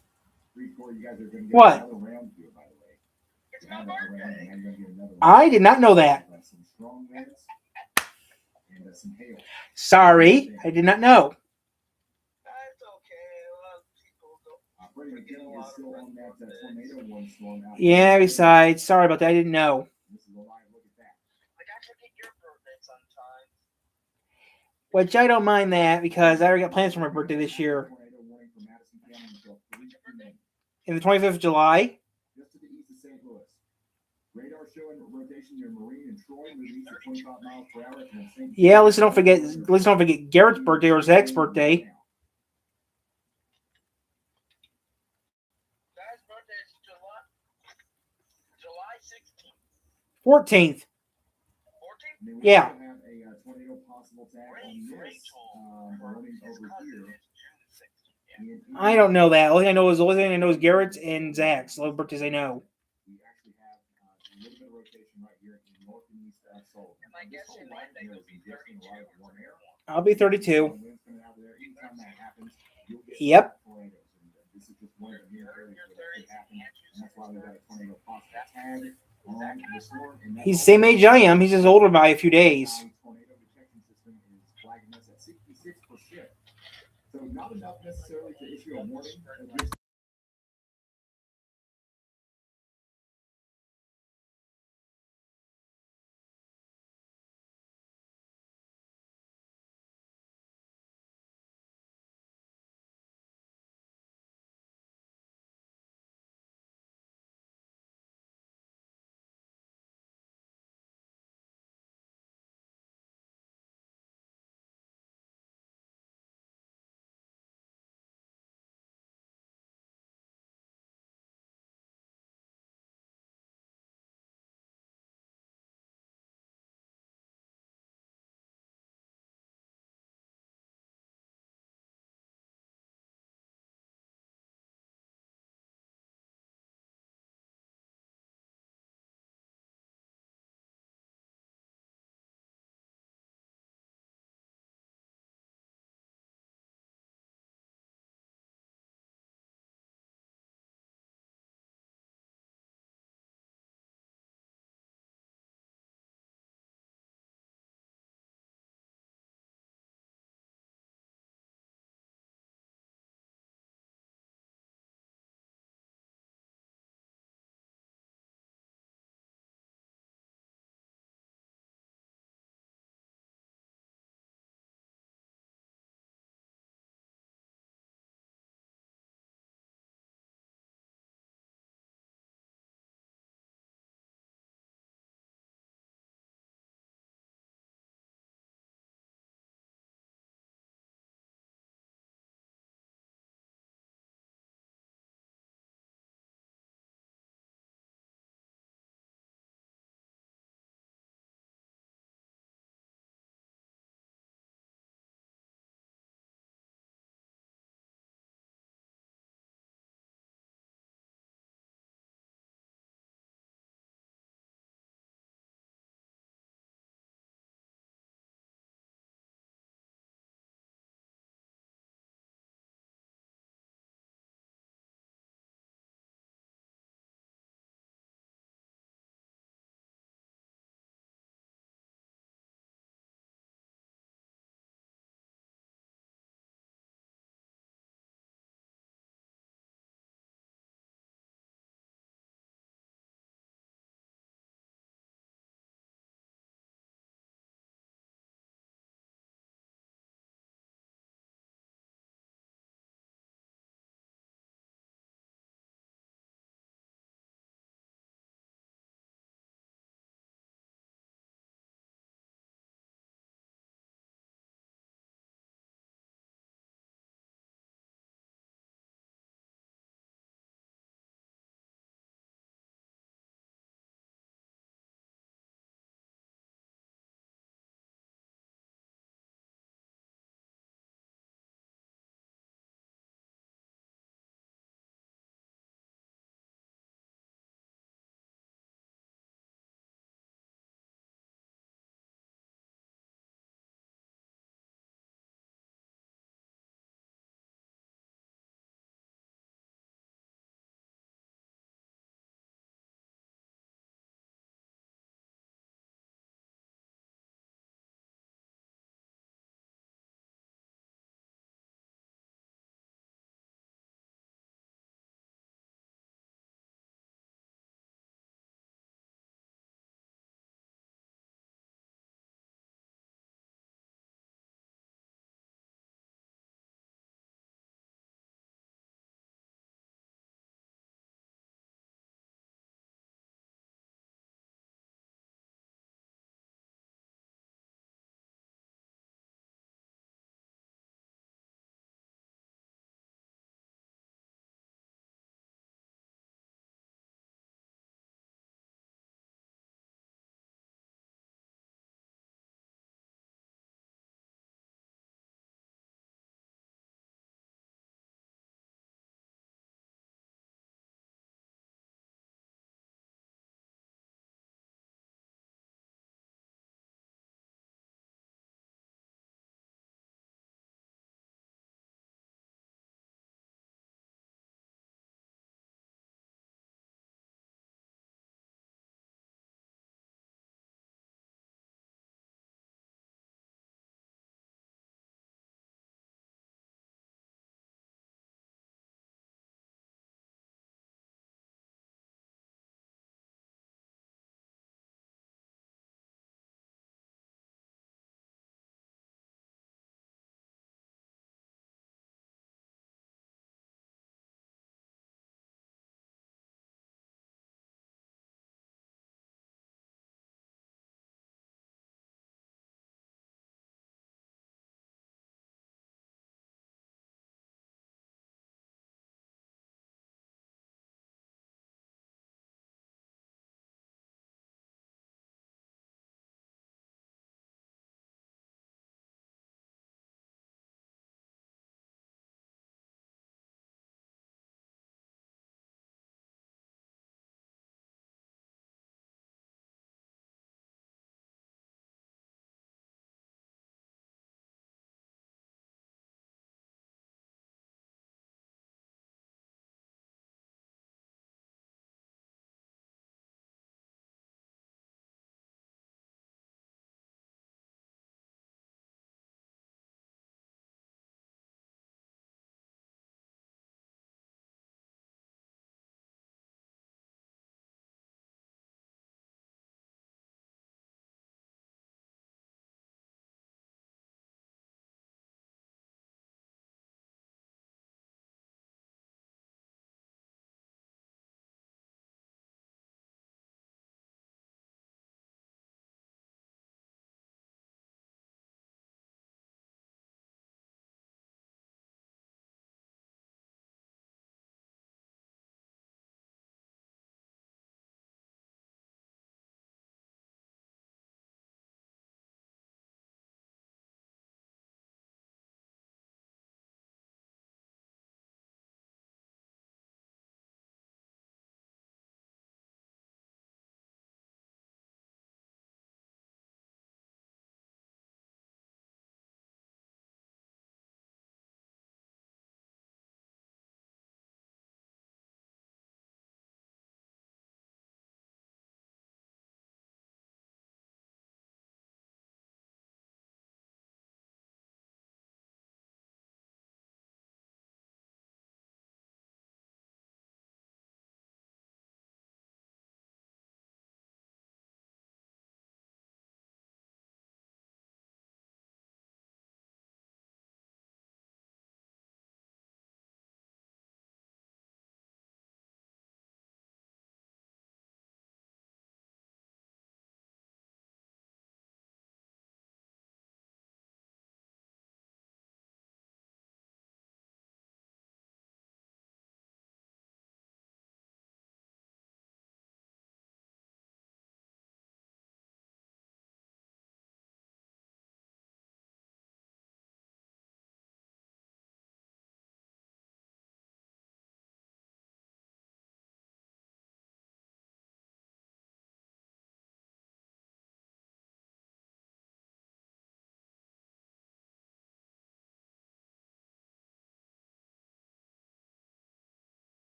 3-4, you guys are going to get What? another round here, by the way. It's You my had a round, birthday. and now you're going to get another round. I did not know that. Some strong winds and some hail. Sorry, I did not know. That's okay. A lot of people don't. Freddie McKinney is still on that tornado warning storm out. Yeah, besides, sorry about that. I didn't know. This is a live look at that. Like, I forget your birthday sometimes. Which I don't mind that because I already got plans for my birthday this year. Tornado warning for Madison County until 3 p.m. In the 25th of July. Just to the east of St. Louis. Radar showing rotation near Marine and Troy with east of 25 miles per hour. And St. Yeah, let's don't forget Garrett's birthday or Zach's birthday. Guy's birthday is July 16th. 14th. 14th? Yeah. We also have a tornado possible tag on this warning over here. I don't know that. The only thing I know is Garrett's and Zach's. Those birthdays I know. We actually have a little bit of rotation right here in north and east of Sullivan. And I guess in Monday will be 32 or 24. I'll be 32. Winds coming out of there. Anytime that happens, you'll get Yep. tornadoes. And this is just one of the near areas where that could happen. And that's why we got a tornado possible tag on the storm. And that's He's the same age I am. He's just older by a few days. Tornado detection system is flagging us at 66%. So not enough necessarily to issue a warning. Just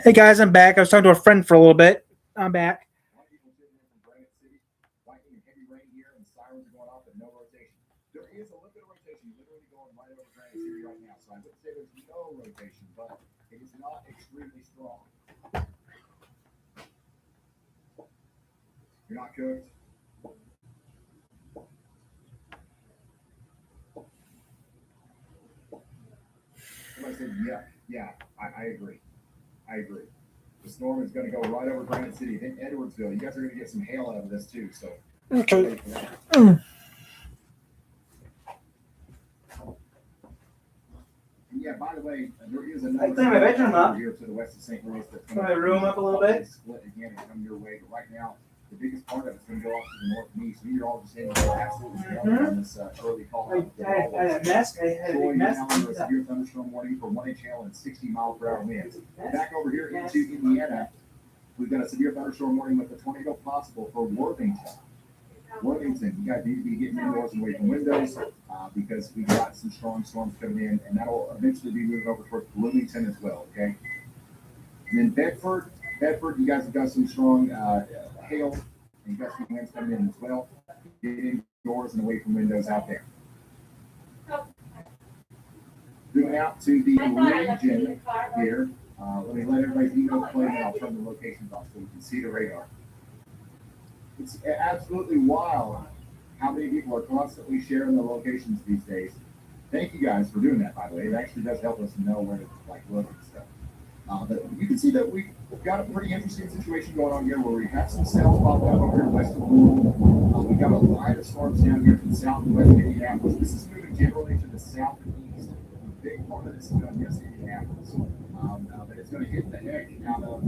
Hey guys, I'm back. I was talking to a friend for a little bit. I'm back. A lot of people sitting in from Granite City, lightning and heavy rain here, and sirens are going off, and no rotation. There is a little bit of rotation, literally going right over Granite City right now. So I wouldn't say there's no rotation, but it is not extremely strong. You're not cooked. Somebody said, yeah, I agree. I agree. The storm is going to go right over Granite City, then Edwardsville. You guys are going to get some hail out of this too. So, Okay. ready for that. And yeah, by the way, there is another clean my bedroom up. here to the west of St. Louis that's Clean my room up a little bit. Split again and come your way. But right now, the biggest part of it's going to go off to the north and east. You're all just saying absolutely on this early call. I had a mess. I had a Troy big mess. now under a severe thunderstorm warning for 1 inch hail and 60 mile per hour winds. Back over here into Indiana, we've got a severe thunderstorm warning with a tornado possible for Worthington. Worthington, you guys need to be getting indoors and away from windows because we've got some strong storms coming in, and that'll eventually be moved over towards Bloomington as well, okay? And then Bedford, you guys have got some strong hail and gusty winds coming in as well. Get indoors and away from windows out there. Moving out to the region here, let me let everybody know the plane, and I'll turn the locations off so you can see the radar. It's absolutely wild how many people are constantly sharing the locations these days. Thank you guys for doing that, by the way. It actually does help us know where to look and stuff. But you can see that we've got a pretty interesting situation going on here where we have some cells popping up over here west of Louisville. We've got a line of storms down here from south and west of Indianapolis. This is moving generally to the south and east. A big part of this is going just Indianapolis. But it's going to hit the heck out of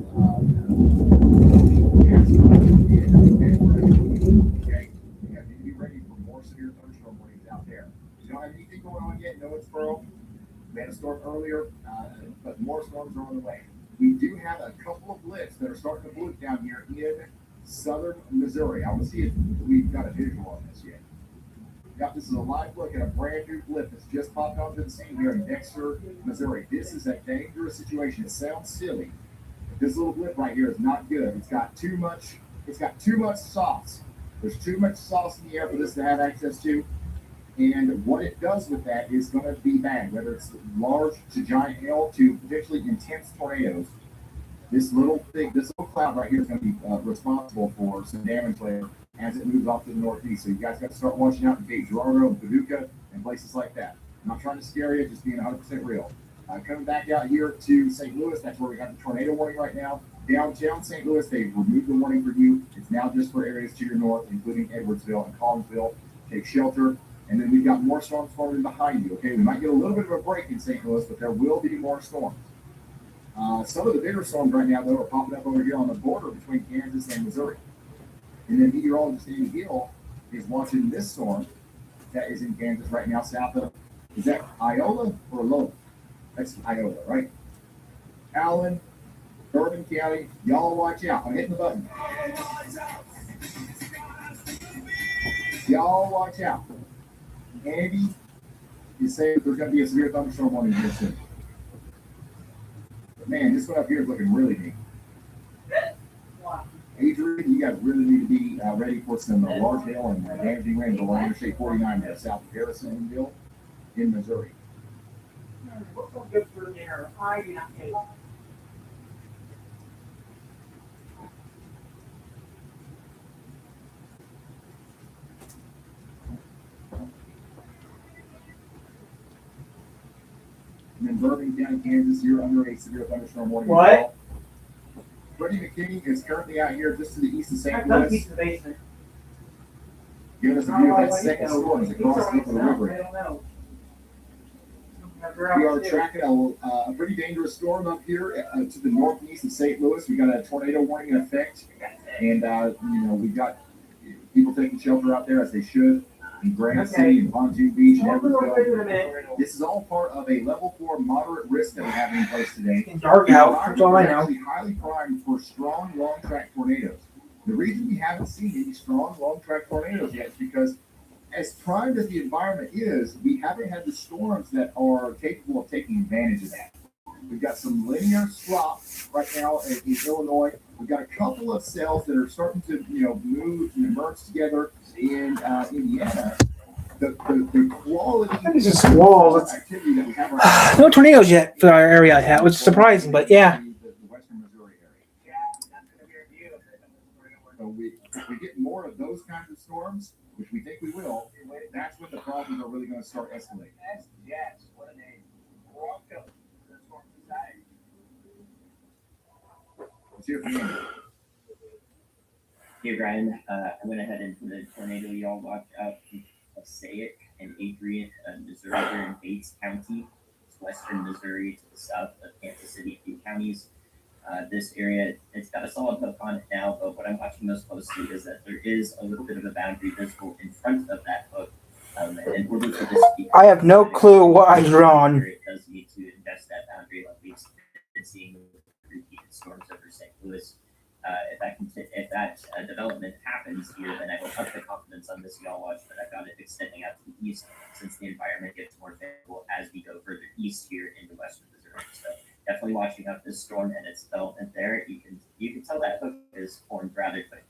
okay, you guys need to be ready for more severe thunderstorm warnings out there. You don't have anything going on yet, Noadsboro. We had a storm earlier, but more storms are on the way. We do have a couple of blips that are starting to bloop down here in southern Missouri. I want to see if we've got a visual on this yet. This is a live look at a brand new blip that's just popped onto the scene here in Dexter, Missouri. This is a dangerous situation. It sounds silly. This little blip right here is not good. It's got too much sauce. There's too much sauce in the air for this to have access to. And what it does with that is going to be bad, whether it's large to giant hail to potentially intense tornadoes. This little cloud right here is going to be responsible for some damage later as it moves off to the northeast. So you guys got to start watching out in Cape Girardeau and Paducah and places like that. I'm not trying to scare you, just being 100% real. Coming back out here to St. Louis, that's where we have the tornado warning right now. Downtown St. Louis, they've removed the warning for you. It's now just for areas to your north, including Edwardsville and Collinsville. Take shelter. And then we've got more storms forming behind you, okay? We might get a little bit of a break in St. Louis, but there will be more storms. Some of the bigger storms right now, though, are popping up over here on the border between Kansas and Missouri. And then meteorologist Amy Gill is watching this storm that is in Kansas right now, south of, is that Iola or Lola? That's Iola, right? Allen, Bourbon County, y'all watch out. I'm hitting the button. Y'all watch out. Andy is saying there's going to be a severe thunderstorm warning here soon. But man, this one up here is looking really neat. Adrian, you guys really need to be ready for some large hail and damaging rain along Interstate 49 there, south of Harrisonville in Missouri. And then Bourbon County, Kansas, you're under a severe thunderstorm warning. What? Freddie McKinney is currently out here just to the east of St. Louis. Giving us a view of that second storm as it crosses over the river. We are tracking a pretty dangerous storm up here to the northeast of St. Louis. We got a tornado warning in effect, and we've got people taking shelter out there as they should in Granite City and Pontoon Beach and Edwardsville. This is all part of a level 4 moderate risk that we have in place today. It's dark out. That's all I know. Actually highly primed for strong long track tornadoes. The reason we haven't seen any strong long track tornadoes yet is because as primed as the environment is, we haven't had the storms that are capable of taking advantage of that. We've got some linear swap right now in Illinois. We've got a couple of cells that are starting to, move and merge together in Indiana. The quality It's just walls. It's- activity that we have right now. No tornadoes yet for our area yet, which is surprising, but yeah. The western Missouri area. So if we get more of those kinds of storms, which we think we will, that's when the problems are really going to start escalating. Yes, what a name. Bronco. That's what I'm saying. Let's hear from you. Hey Brian, I went ahead and put a tornado y'all watch out in Passaic and Adrian, Missouri here in Bates County. It's western Missouri to the south of Kansas City, a few counties. This area, it's got a solid hook on it now, but what I'm watching most closely is that there is a little bit of a boundary visible in front of that hook. In order for this to be I have no clue what I've drawn. It does need to invest that boundary like we've been seeing with repeated storms over St. Louis. If that development happens here, then I will up the confidence on this y'all watch that I've got it extending out to the east, since the environment gets more favorable as we go further east here into western Missouri. So definitely watching out this storm and its development there. You can tell that hook is formed rather quickly.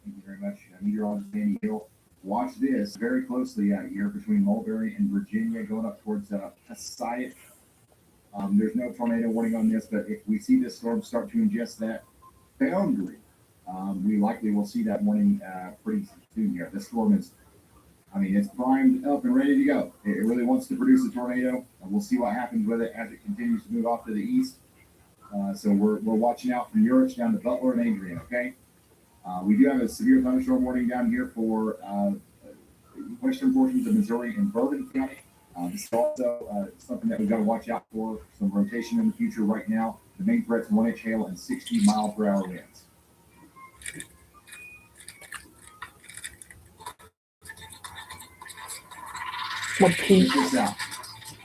Thank you very much, meteorologist Andy Hill. Watch this very closely out here between Mulberry and Virginia, going up towards Passaic. There's no tornado warning on this, but if we see this storm start to ingest that boundary, we likely will see that warning pretty soon here. This storm is, it's primed up and ready to go. It really wants to produce a tornado, and we'll see what happens with it as it continues to move off to the east. So we're watching out from Urich down to Butler and Adrian, okay? We do have a severe thunderstorm warning down here for western portions of Missouri and Bourbon County. This is also something that we've got to watch out for, some rotation in the future right now. The main threat's 1-inch hail and 60-mile-per-hour winds. Check this out.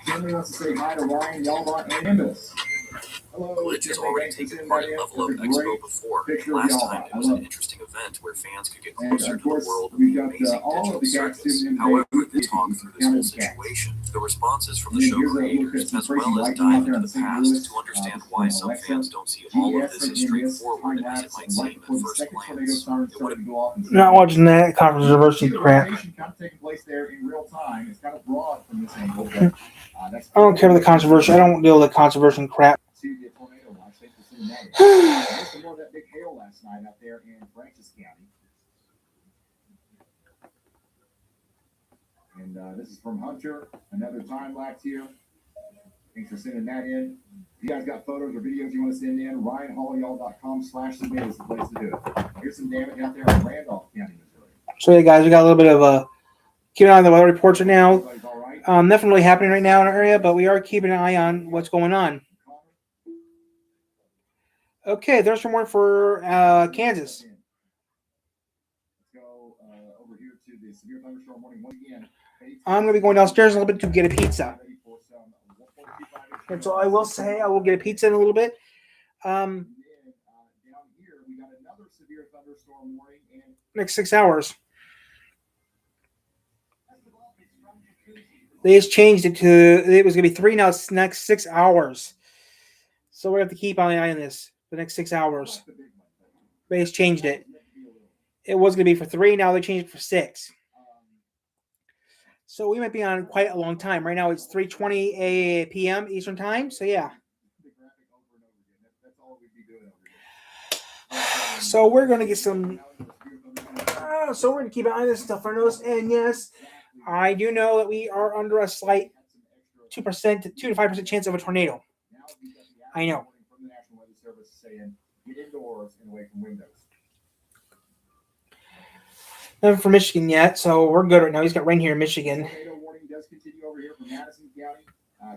Somebody wants to say hi to Ryan, Yalbot, and Nimbus. Hello. Village has already taken part in Level Up Expo before. Last time, it was an interesting event where fans could get closer to the world of the amazing digital circus. However, they talked through this whole situation, the responses from the show creators, as well as dive into the past to understand why some fans don't see all of this as straightforward as it might seem at first glance. It would have Not watching that controversy crap. Kind of taking place there in real time. It's kind of broad from this angle, but that's. I don't care for the controversy. I don't deal with the controversy crap. See the tornado watch. Thanks for seeing that. There's some more of that big hail last night out there in Francis County. And this is from Hunter. Another time lapse here. Thanks for sending that in. If you guys got photos or videos you want to send in, RyanHallYall.com/submit is the place to do it. Here's some damage out there in Randolph County, Missouri. So, yeah, guys, we got a little bit of keeping an eye on the weather reports right now. Everybody's all right? Nothing really happening right now in our area, but we are keeping an eye on what's going on. Okay, there's some more for Kansas. Let's go over here to the severe thunderstorm warning once again. I'm going to be going downstairs a little bit to get a pizza. That's all I will say. I will get a pizza in a little bit. Down here, we got another severe thunderstorm warning and Next 6 hours. They just changed it to, it was going to be 3 now. It's next 6 hours. So we have to keep an eye on this the next 6 hours. They just changed it. It was going to be for 3. Now they changed it for 6. So we might be on quite a long time. Right now it's 3:20 p.m. Eastern time. So yeah. So we're going to get some. So we're going to keep an eye on this stuff for us. And yes, I do know that we are under a slight 2% to 2 to 5% chance of a tornado. I know. From the National Weather Service saying get indoors and away from windows. Nothing for Michigan yet, so we're good right now. He's got rain here in Michigan. Tornado warning does continue over here from Madison County.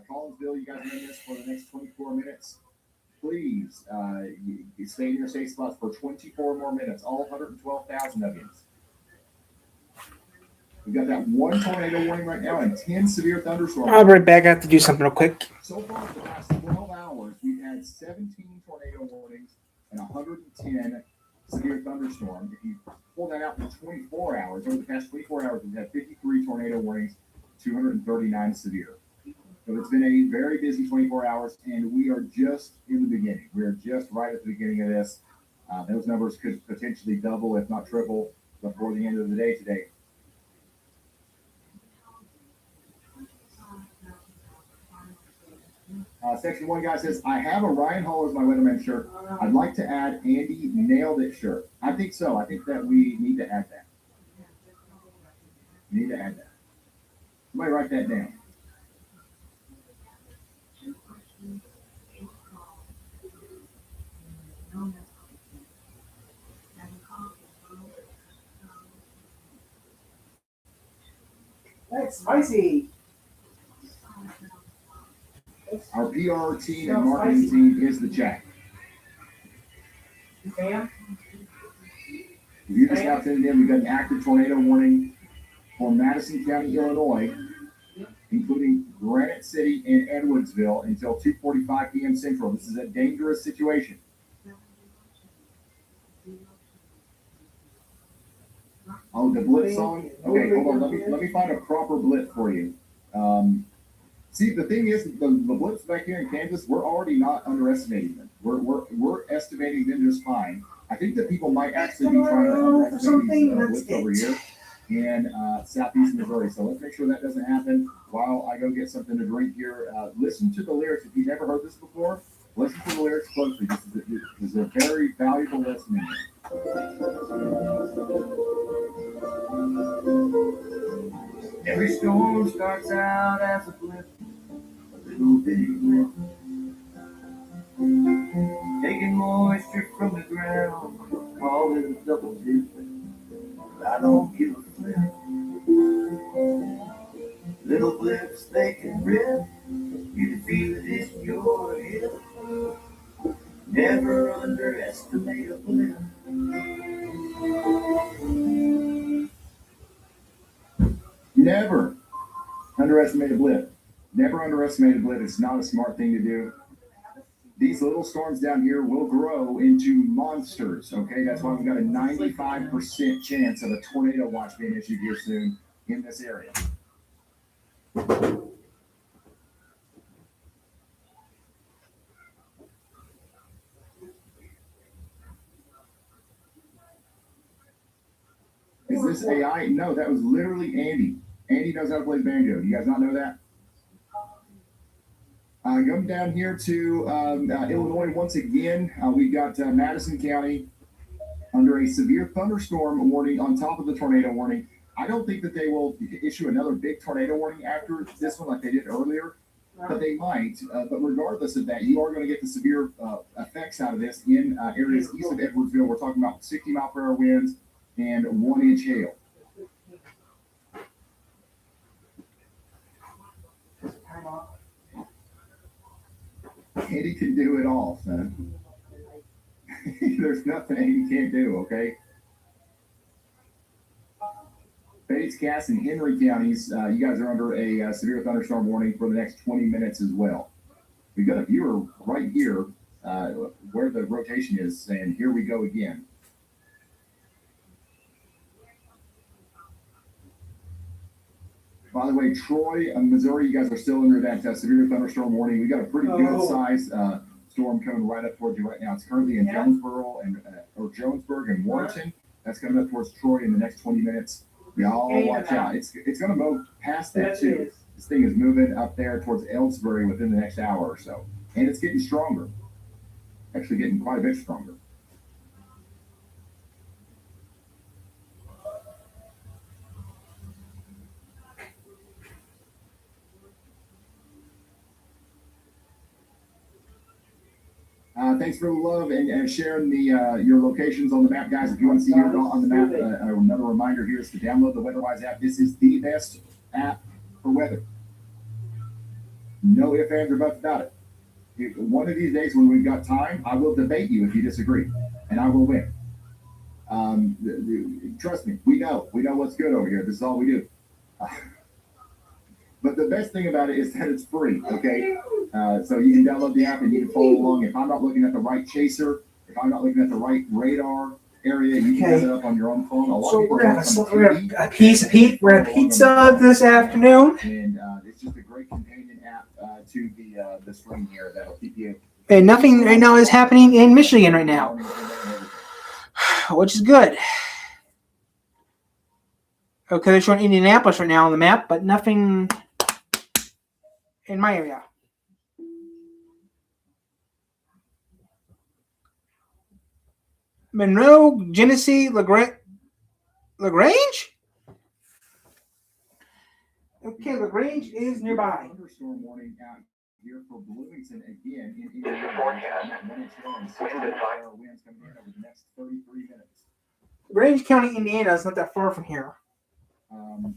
Collinsville, you guys are in this for the next 24 minutes. Please you stay in your safe spots for 24 more minutes, all 112,000 of you. We've got that one tornado warning right now and 10 severe thunderstorms. I'll be right back. I have to do something real quick. So far, for the past 12 hours, we've had 17 tornado warnings and 110 severe thunderstorms. If you pull that out for 24 hours, over the past 24 hours, we've had 53 tornado warnings, 239 severe. So it's been a very busy 24 hours, and we are just in the beginning. We're just right at the beginning of this. Those numbers could potentially double, if not triple, before the end of the day today. Section 1 guy says, I have a Ryan Hall as my weatherman shirt. I'd like to add Andy Nailed It shirt. I think so. I think that we need to add that. We need to add that. Somebody write that down. That's spicy. Our PR team and marketing team is the chat. Sam? If you just now tuned in, we've got an active tornado warning for Madison County, Illinois, including Granite City and Edwardsville until 2:45 p.m. Central. This is a dangerous situation. Oh, the blitz song? Okay, hold on. Let me find a proper blitz for you. See, the thing is, the blitz back here in Kansas, we're already not underestimating them. We're estimating them just fine. I think that people might actually be trying to underestimate these blitz over here in southeast Missouri. So let's make sure that doesn't happen while I go get something to drink here. Listen to the lyrics. If you've never heard this before, listen to the lyrics closely. This is a very valuable listening. Every storm starts out as a blip, a little bitty blip, taking moisture from the ground, call it a double dip, but I don't give a flip. Little blips they can rip, you can feel it in your hip. Never underestimate a blip. Never underestimate a blip. Never underestimate a blip. It's not a smart thing to do. These little storms down here will grow into monsters, okay? That's why we've got a 95% chance of a tornado watch being issued here soon in this area. Is this AI? No, that was literally Andy. Andy knows how to play banjo. Do you guys not know that? Going down here to Illinois once again. We've got Madison County under a severe thunderstorm warning on top of the tornado warning. I don't think that they will issue another big tornado warning after this one like they did earlier, but they might. But regardless of that, you are going to get the severe effects out of this in areas east of Edwardsville. We're talking about 60-mile-per-hour winds and 1-inch hail. Andy can do it all, son. There's nothing Andy can't do, okay? Bates, Cass, and Henry counties, you guys are under a severe thunderstorm warning for the next 20 minutes as well. We've got a viewer right here where the rotation is saying, here we go again. By the way, Troy, Missouri, you guys are still under that severe thunderstorm warning. We got a pretty good size storm coming right up towards you right now. It's currently in Jonesboro or Jonesburg and Warrenton. That's coming up towards Troy in the next 20 minutes. Y'all watch out. It's going to move past that too. This thing is moving up there towards Ellsbury within the next hour or so. And it's getting stronger. Actually getting quite a bit stronger. Thanks for the love and sharing the your locations on the map, guys. If you want to see your on the map, another reminder here is to download the WeatherWise app. This is the best app for weather. No ifs, ands, or buts about it. One of these days when we've got time, I will debate you if you disagree, and I will win. Trust me, we know what's good over here. This is all we do. But the best thing about it is that it's free, okay? So you can download the app and you can follow along. If I'm not looking at the right chaser, if I'm not looking at the right radar area, you can set it up on your own phone. So we're gonna have a pizza this afternoon. And it's just a great companion app into the stream here that'll keep you. And nothing right now is happening in Michigan right now, which is good. Okay, they're showing Indianapolis right now on the map, but nothing in my area. Monroe, Genesee, LaGrange? Okay, LaGrange is nearby. Thunderstorm warning out here for Bloomington again. In This is forecast. Wind advisory. Winds coming in over the next 33 minutes. LaGrange County, Indiana is not that far from here.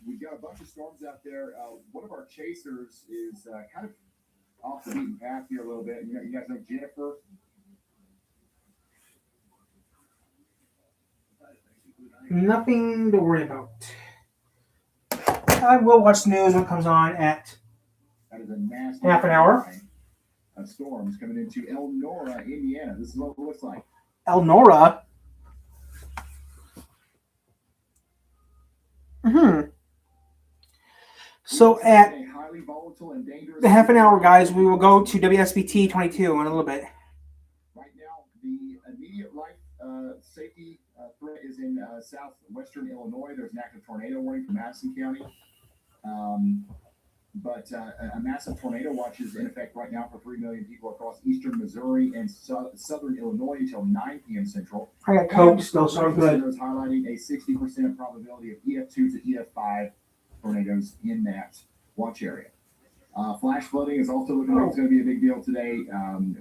We've got a bunch of storms out there. One of our chasers is kind of off the beaten path here a little bit. You guys know Jennifer? Nothing to worry about. I will watch the news when it comes on at That is a nasty half an hour. line of storms coming into Elnora, Indiana. This is what it looks like. Elnora. So at A highly volatile and dangerous the half an hour, guys, we will go to WSBT 22 in a little bit. Right now, the immediate life safety threat is in southwestern Illinois. There's an active tornado warning for Madison County. But a massive tornado watch is in effect right now for 3 million people across eastern Missouri and southern Illinois until 9 p.m. Central. I got Coke still, so I'm good. Tornadoes highlighting a 60% probability of EF2 to EF5 tornadoes in that watch area. Flash flooding is also looking like it's going to be a big deal today.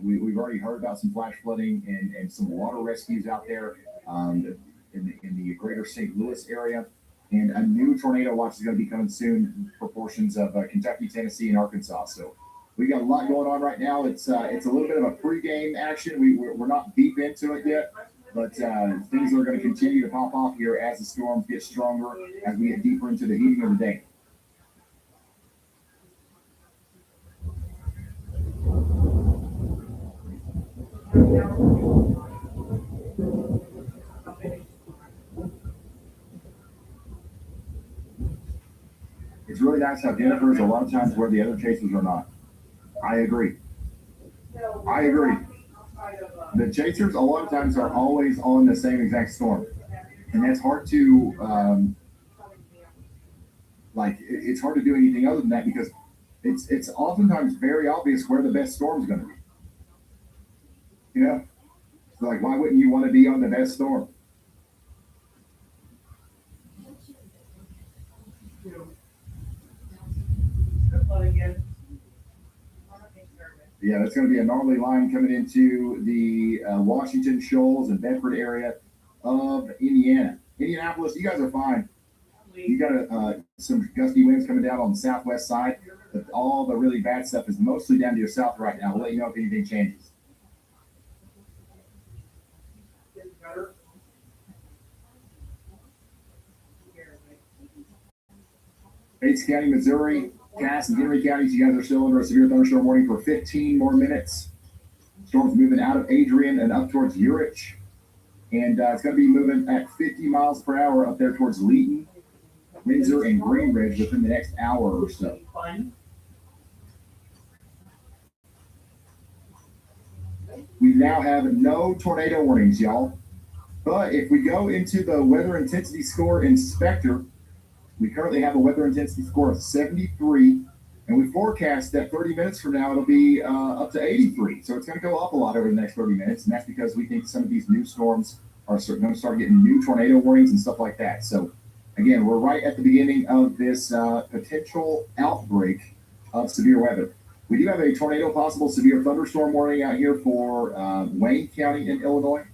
We've already heard about some flash flooding and some water rescues out there in the greater St. Louis area. And a new tornado watch is going to be coming soon for portions of Kentucky, Tennessee, and Arkansas. So we got a lot going on right now. It's a little bit of a pregame action. We're not deep into it yet, but things are going to continue to pop off here as the storms get stronger, as we get deeper into the heating of the day. It's really nice how Jennifer is a lot of times where the other chasers are not. I agree. The chasers a lot of times are always on the same exact storm. And that's hard to, it's hard to do anything other than that because it's oftentimes very obvious where the best storm is going to be. You know? So like, why wouldn't you want to be on the best storm? Yeah, that's going to be a gnarly line coming into the Washington Shoals and Bedford area of Indiana. Indianapolis, you guys are fine. You got some gusty winds coming down on the southwest side, but all the really bad stuff is mostly down to your south right now. We'll let you know if anything changes. Bates County, Missouri, Cass and Henry counties, you guys are still under a severe thunderstorm warning for 15 more minutes. Storm's moving out of Adrian and up towards Urich. And it's going to be moving at 50 miles per hour up there towards Leeton, Windsor, and Greenridge within the next hour or so. We now have no tornado warnings, y'all. But if we go into the weather intensity score inspector, we currently have a weather intensity score of 73, and we forecast that 30 minutes from now it'll be up to 83. So it's going to go up a lot over the next 30 minutes, and that's because we think some of these new storms are going to start getting new tornado warnings and stuff like that. So again, we're right at the beginning of this potential outbreak of severe weather. We do have a tornado possible severe thunderstorm warning out here for Wayne County in Illinois.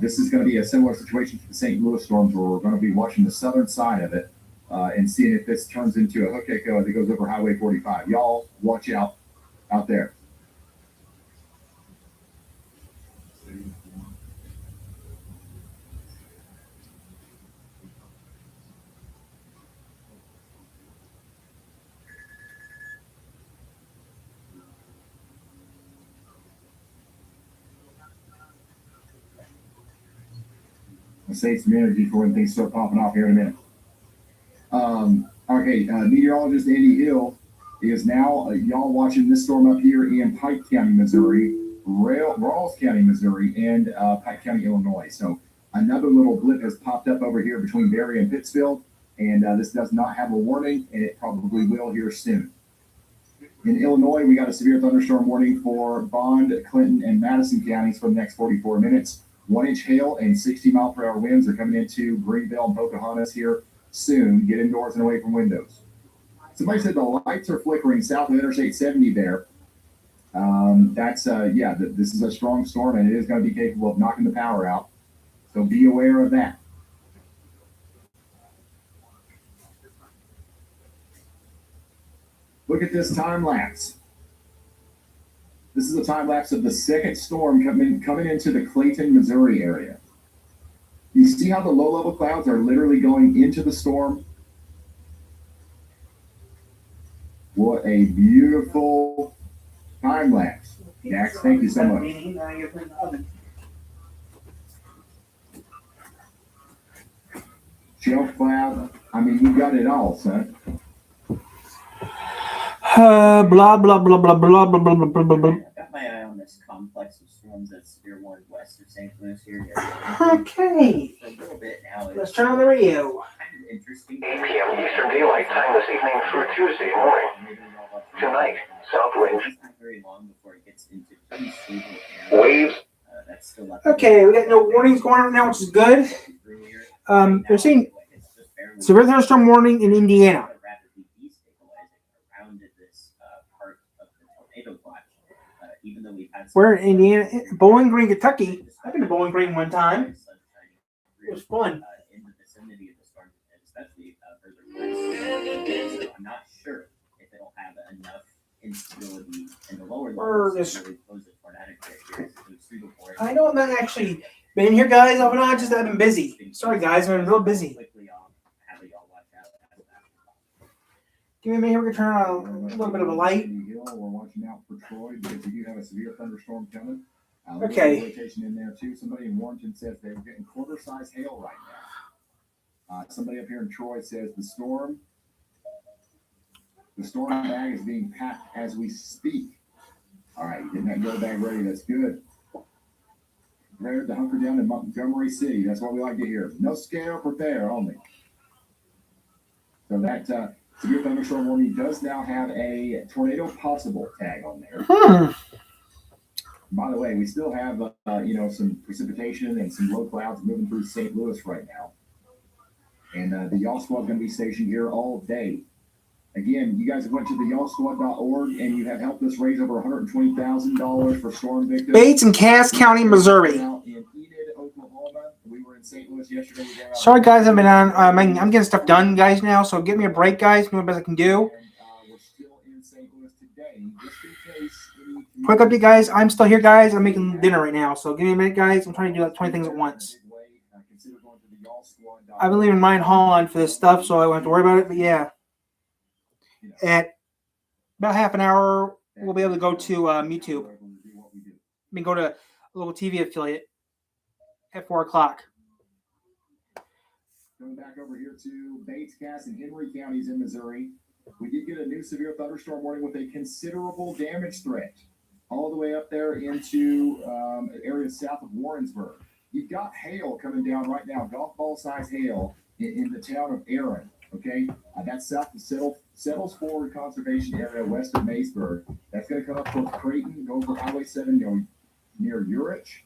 This is going to be a similar situation to the St. Louis storms where we're going to be watching the southern side of it. And seeing if this turns into a hook echo that goes over Highway 45. Y'all watch out there. I'll save some energy for when things start popping off here in a minute. Okay, meteorologist Andy Hill is now y'all watching this storm up here in Pike County, Missouri, Rawls County, Missouri, and Pike County, Illinois. So another little blip has popped up over here between Berry and Pittsfield, and this does not have a warning, and it probably will here soon. In Illinois, we got a severe thunderstorm warning for Bond, Clinton, and Madison counties for the next 44 minutes. 1-inch hail and 60-mile-per-hour winds are coming into Greenville and Pocahontas here soon. Get indoors and away from windows. Somebody said the lights are flickering south of Interstate 70 there. This is a strong storm, and it is going to be capable of knocking the power out. So be aware of that. Look at this time lapse. This is a time lapse of the second storm coming into the Clayton, Missouri area. You see how the low-level clouds are literally going into the storm? What a beautiful time lapse. Dax, thank you so much. Shelf cloud. I mean, you got it all, son. Blah blah blah blah blah blah blah blah blah blah. I've got my eye on this complex of storms that's severe warned west of St. Louis here. Okay. For a little bit now. Let's turn on the radio. Kind of interesting. 8 p.m. Eastern Daylight Time this evening through Tuesday morning. Tonight, south winds. It's not very long before it gets into pretty stable air. Waves. That's still up. Okay, we got no warnings going on right now, which is good. They're saying severe thunderstorm warning in Indiana. Rapidly destabilizing around this part of the tornado watch. Even though we've had We're in Indiana, Bowling Green, Kentucky. I've been to Bowling Green one time. It was fun. In the vicinity of the storm, and especially further west. So I'm not sure if it'll have enough instability in the lower levels to really close the tornadic barriers to suitable for it. I know I'm not actually been in here, guys. I've not just I've been busy. Sorry, guys, I've been real busy. Quickly, have y'all watch out. Give me a minute. We're gonna turn on a little bit of a light. We're watching out for Troy because we do have a severe thunderstorm coming. Okay. Rotation in there too. Somebody in Warrenton says they're getting quarter-size hail right now. Somebody up here in Troy says the storm bag is being packed as we speak. All right, getting that go bag ready. That's good. Prepared to hunker down in Montgomery City. That's what we like to hear. No scare, prepare only. So that severe thunderstorm warning does now have a tornado possible tag on there. By the way, we still have some precipitation and some low clouds moving through St. Louis right now. And the Y'all Squad is going to be stationed here all day. Again, you guys went to the y'allsquad.org and you have helped us raise over $120,000 for storm victims. Bates and Cass County, Missouri. In Enid, Oklahoma. We were in St. Louis yesterday. Sorry, guys, I've been on. I'm getting stuff done, guys, now. So give me a break, guys. Do the best I can do. We're still in St. Louis today, just in case. Quick update, guys. I'm still here, guys. I'm making dinner right now. So give me a minute, guys. I'm trying to do like 20 things at once. I've been leaving mine on for this stuff, so I won't have to worry about it. But yeah, at about half an hour, we'll be able to go to YouTube. I mean, go to a local TV affiliate at 4 o'clock. Going back over here to Bates, Cass, and Henry counties in Missouri, we did get a new severe thunderstorm warning with a considerable damage threat all the way up there into areas south of Warrensburg. You've got hail coming down right now, golf ball size hail in the town of Aaron. Okay, that's south of Settles Forward Conservation Area west of Maysburg. That's going to come up towards Creighton, go over Highway 7 near Urich,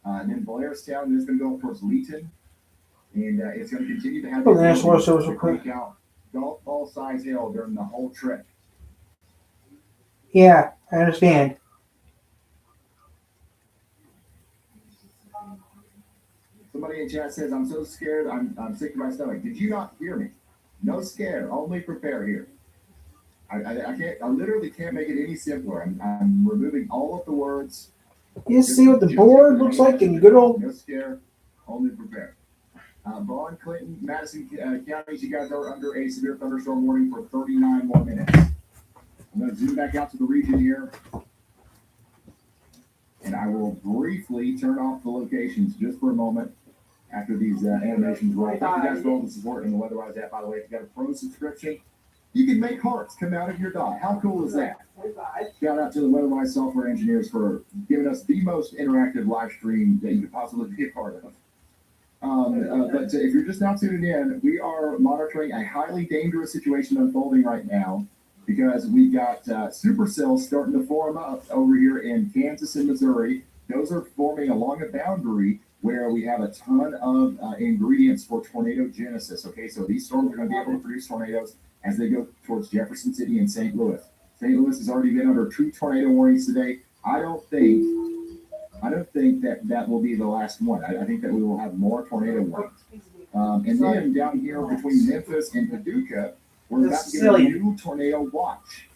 and then Blairstown, and it's going to go up towards Leeton. And it's going to continue to have golf ball size hail during the whole trip. Yeah, I understand. Somebody in chat says, I'm so scared, I'm sick to my stomach. Did you not hear me? No scare, only prepare here. I literally can't make it any simpler. I'm removing all of the words. You see what the board looks like in good old... No scare, only prepare. Bond, Clinton, Madison counties, you guys are under a severe thunderstorm warning for 39 more minutes. I'm going to zoom back out to the region here. And I will briefly turn off the locations just for a moment after these animations roll. Thank you guys for all the support in the WeatherWise app, by the way. If you got a pro subscription, You can make hearts come out of your dot. How cool is that? Shout out to the Weatherwise software engineers for giving us the most interactive live stream that you could possibly be a part of. But if you're just now tuning in, we are monitoring a highly dangerous situation unfolding right now because we've got supercells starting to form up over here in Kansas and Missouri. Those are forming along a boundary where we have a ton of ingredients for tornado genesis. Okay, so these storms are going to be able to produce tornadoes as they go towards Jefferson City and St. Louis. St. Louis has already been under 2 tornado warnings today. I don't think that will be the last one. I think that we will have more tornado warnings. And then down here between Memphis and Paducah, we're about to get a new tornado watch.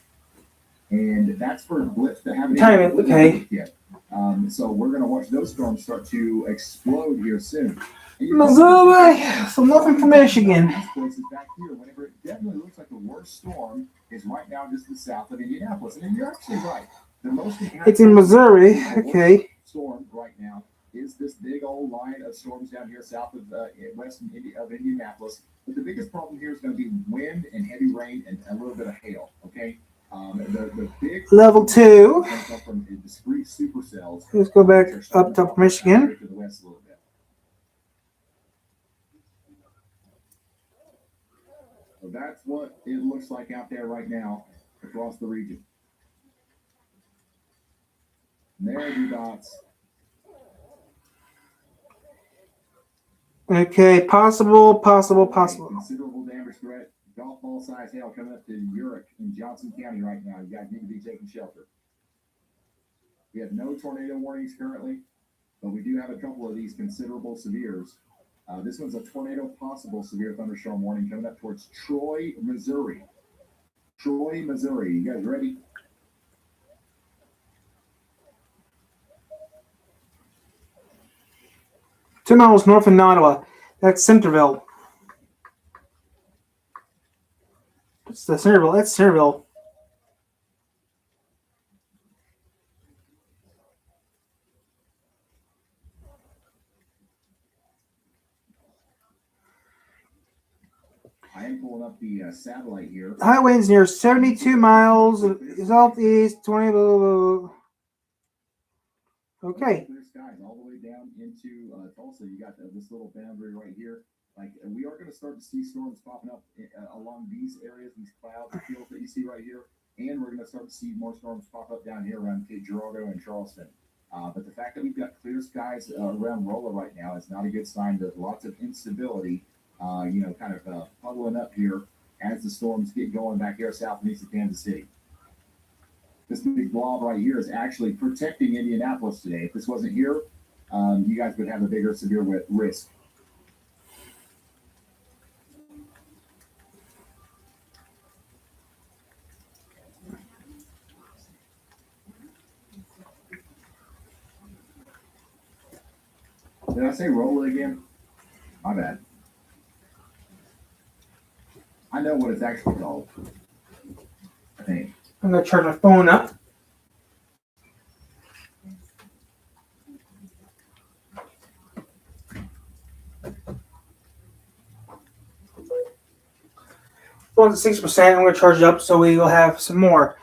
And that's for blips that haven't even okay. yet. So we're going to watch those storms start to explode here soon. Missouri, so nothing from Michigan. These places back here, whenever it definitely looks like the worst storm is right now just the south of Indianapolis. And you're actually right. The most It's in Missouri. Okay. Storm right now is this big old line of storms down here south of west of Indianapolis. But the biggest problem here is going to be wind and heavy rain and a little bit of hail. Okay. The big Level 2. come from discrete supercells. Let's go back up to Michigan. To the west a little bit. So that's what it looks like out there right now across the region. And there are your dots. Okay, possible. Considerable damage threat. Golf ball size hail coming up to Urick in Johnson County right now. You guys need to be taking shelter. We have no tornado warnings currently, but we do have a couple of these considerable severes. This one's a tornado possible severe thunderstorm warning coming up towards Troy, Missouri. Troy, Missouri. You guys ready? Two miles north of Ottawa. That's Centerville. What's the Centerville? That's Centerville. I am pulling up the satellite here. High winds near 72 miles southeast, 20. Blah, blah, blah. Okay. Clear skies all the way down into Tulsa. You got this little boundary right here. Like we are going to start to see storms popping up along these areas, these clouds and fields that you see right here, and we're going to start to see more storms pop up down here around Cape Girardeau and Charleston. But the fact that we've got clear skies around Rolla right now is not a good sign. There's lots of instability, kind of puddling up here as the storms get going back here south and east of Kansas City. This big blob right here is actually protecting Indianapolis today. If this wasn't here, you guys would have a bigger severe risk. Did I say Rolla again? My bad. I know what it's actually called. I think. I'm going to charge my phone up. Phone's at 6%. I'm going to charge it up so we will have some more.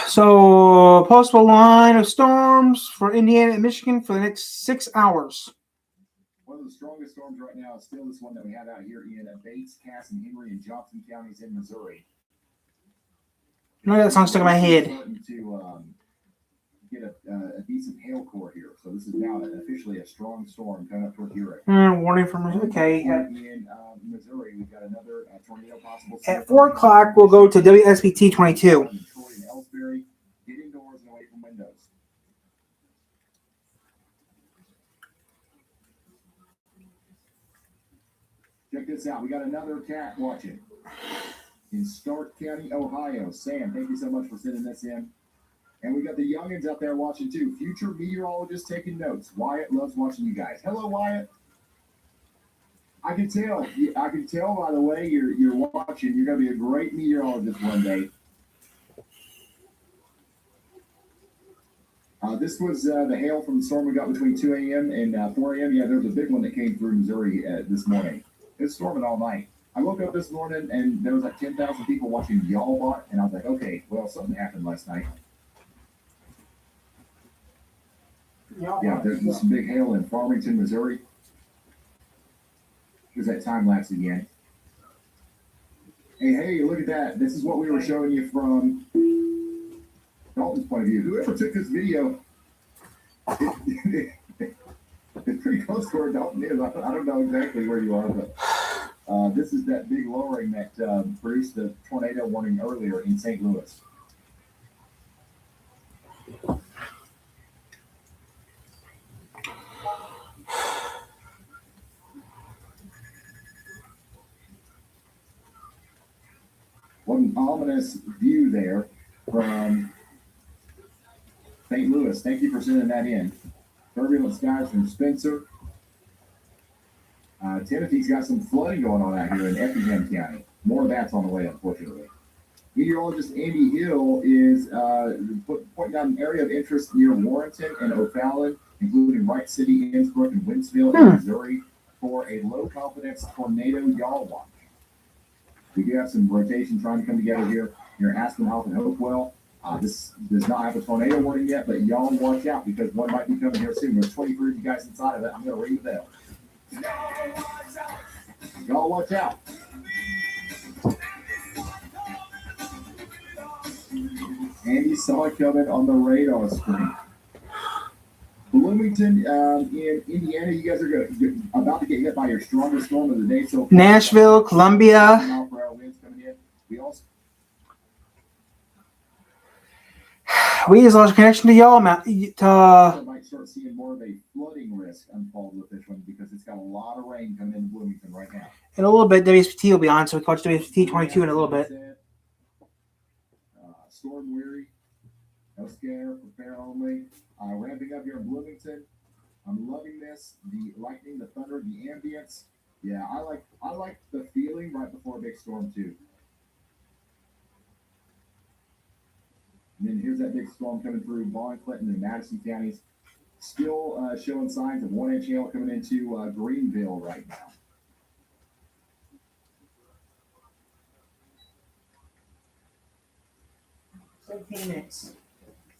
So, possible line of storms for Indiana and Michigan for the next 6 hours. One of the strongest storms right now is still this one that we have out here in Bates, Cass, and Henry and Johnson counties in Missouri. You know that song stuck in my head. Starting to get a decent hail core here. So this is now officially a strong storm coming up toward Urick. Warning from okay. In Missouri, we've got another tornado possible. At 4 o'clock, we'll go to WSBT 22. Troy and Ellsbury. Get indoors and away from windows. Check this out. We got another cat watching in Stark County, Ohio. Sam, thank you so much for sending this in. And we got the youngins out there watching too. Future meteorologists taking notes. Wyatt loves watching you guys. Hello, Wyatt. I can tell. I can tell by the way you're watching. You're going to be a great meteorologist one day. This was the hail from the storm we got between 2 a.m. and 4 a.m. Yeah, there was a big one that came through Missouri this morning. It's storming all night. I woke up this morning and there was like 10,000 people watching Y'all, and I was like, okay, well, something happened last night. Yeah, there's some big hail in Farmington, Missouri. There's that time lapse again. Hey, look at that. This is what we were showing you from Dalton's point of view. Whoever took this video, it's pretty close to where Dalton is. I don't know exactly where you are, but this is that big lowering that produced the tornado warning earlier in St. Louis. What an ominous view there from St. Louis. Thank you for sending that in. Turbulent skies from Spencer. Tennessee's got some flooding going on out here in Effingham County. More of that's on the way, unfortunately. Meteorologist Andy Hill is pointing out an area of interest near Warrenton and O'Fallon, including Wright City, Innsbruck, and Wentzville in Missouri, for a low-confidence tornado Y'all watch. We do have some rotation trying to come together here near Aspenhoff and Hopewell. This does not have a tornado warning yet, but y'all watch out because one might be coming here soon. There's 23 of you guys inside of it. I'm going to ring the bell. Y'all watch out. And you saw it coming on the radar screen. Bloomington in Indiana, you guys are about to get hit by your strongest storm of the day. So Nashville, Columbia. We just lost connection to y'all. Might start seeing more of a flooding risk unfold with this one because it's got a lot of rain coming in Bloomington right now. In a little bit, WSPT will be on, so we watch WSPT 22 in a little bit. Storm weary, no scare, prepare only. Ramping up here in Bloomington. I'm loving this. The lightning, the thunder, the ambience. Yeah, I like the feeling right before a big storm too. And then here's that big storm coming through Vaughn, Clinton, and Madison counties. Still showing signs of 1-inch hail coming into Greenville right now.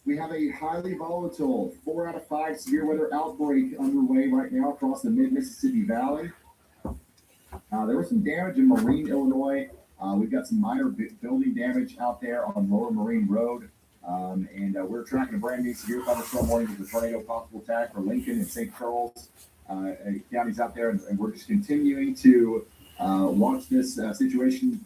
We have a highly volatile 4 out of 5 severe weather outbreak underway right now across the mid-Mississippi Valley. There was some damage in Marine, Illinois. We've got some minor building damage out there on Lower Marine Road. And we're tracking a brand new severe thunderstorm warning with a tornado possible attack for Lincoln and St. Charles counties out there. And we're just continuing to watch this situation,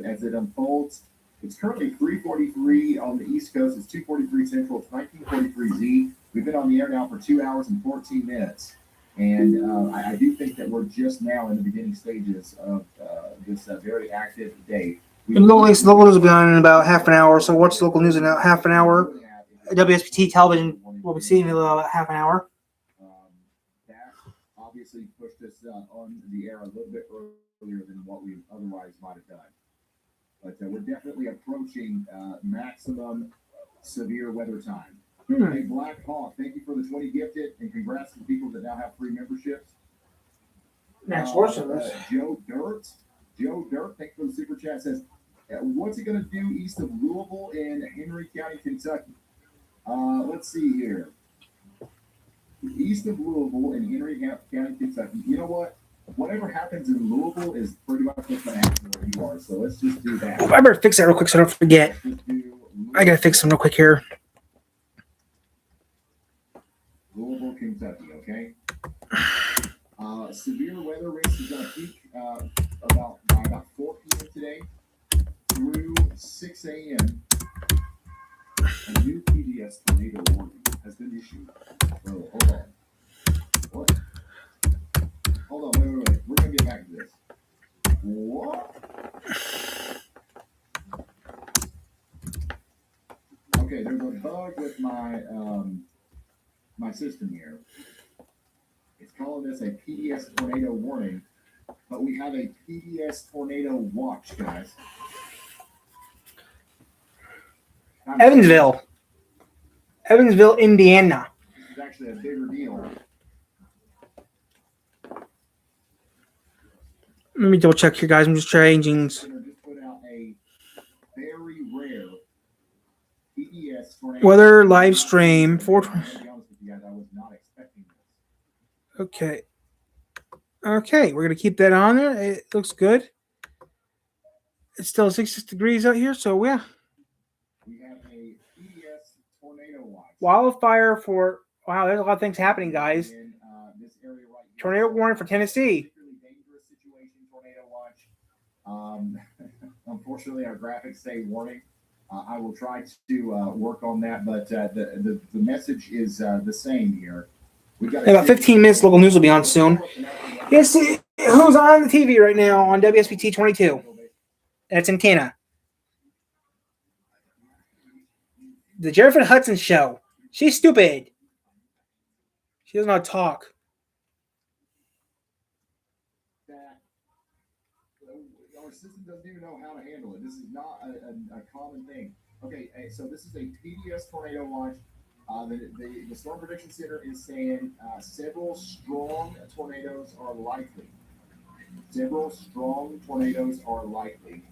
as it unfolds. It's currently 3:43 on the East Coast. It's 2:43 Central. It's 19:43 Z. We've been on the air now for 2 hours and 14 minutes. And I do think that we're just now in the beginning stages of this very active day. Local news will be on in about half an hour, so watch the local news in about half an hour. WSPT television will be seeing in about half an hour. That obviously pushed us on the air a little bit earlier than what we otherwise might have done. But we're definitely approaching maximum severe weather time. Hey, Black Hawk, thank you for the 20 gifted, and congrats to the people that now have free memberships. Next portion of this. Joe Dirt, thank you for the super chat, says, what's it going to do east of Louisville in Henry County, Kentucky? Let's see here. East of Louisville in Henry County, Kentucky. You know what? Whatever happens in Louisville is pretty much what's going to happen where you are. So let's just do that. I better fix that real quick so I don't forget. I got to fix them real quick here. Louisville, Kentucky, okay? Severe weather risk is going to peak by about 4 p.m. today through 6 a.m. A new PDS tornado warning has been issued. Oh, hold on. What? Hold on, wait. We're going to get back to this. What? Okay, there's a bug with my my system here. It's calling this a PDS tornado warning, but we have a PDS tornado watch, guys. Evansville, Indiana. This is actually a bigger deal. Let me double check here, guys. I'm just changing. Just put out a very rare PES tornado. Weather live stream. 420. To be honest with you guys, I was not expecting this. Okay. Okay, we're going to keep that on there. It looks good. It's still 66 degrees out here, so yeah. We have a PES tornado watch. Wildfire for, wow, there's a lot of things happening, guys. In this area right here. Tornado warning for Tennessee. Particularly dangerous situation tornado watch. Unfortunately, our graphics say warning. I will try to work on that, but the message is the same here. We've got In about 15 minutes, local news will be on soon. Yes, who's on the TV right now on WSBT 22? That's in Tana. The Jennifer Hudson Show. She's stupid. She doesn't know how to talk. That our system doesn't even know how to handle it. This is not a common thing. Okay, so this is a PDS tornado watch. The Storm Prediction Center is saying several strong tornadoes are likely. Several strong tornadoes are likely.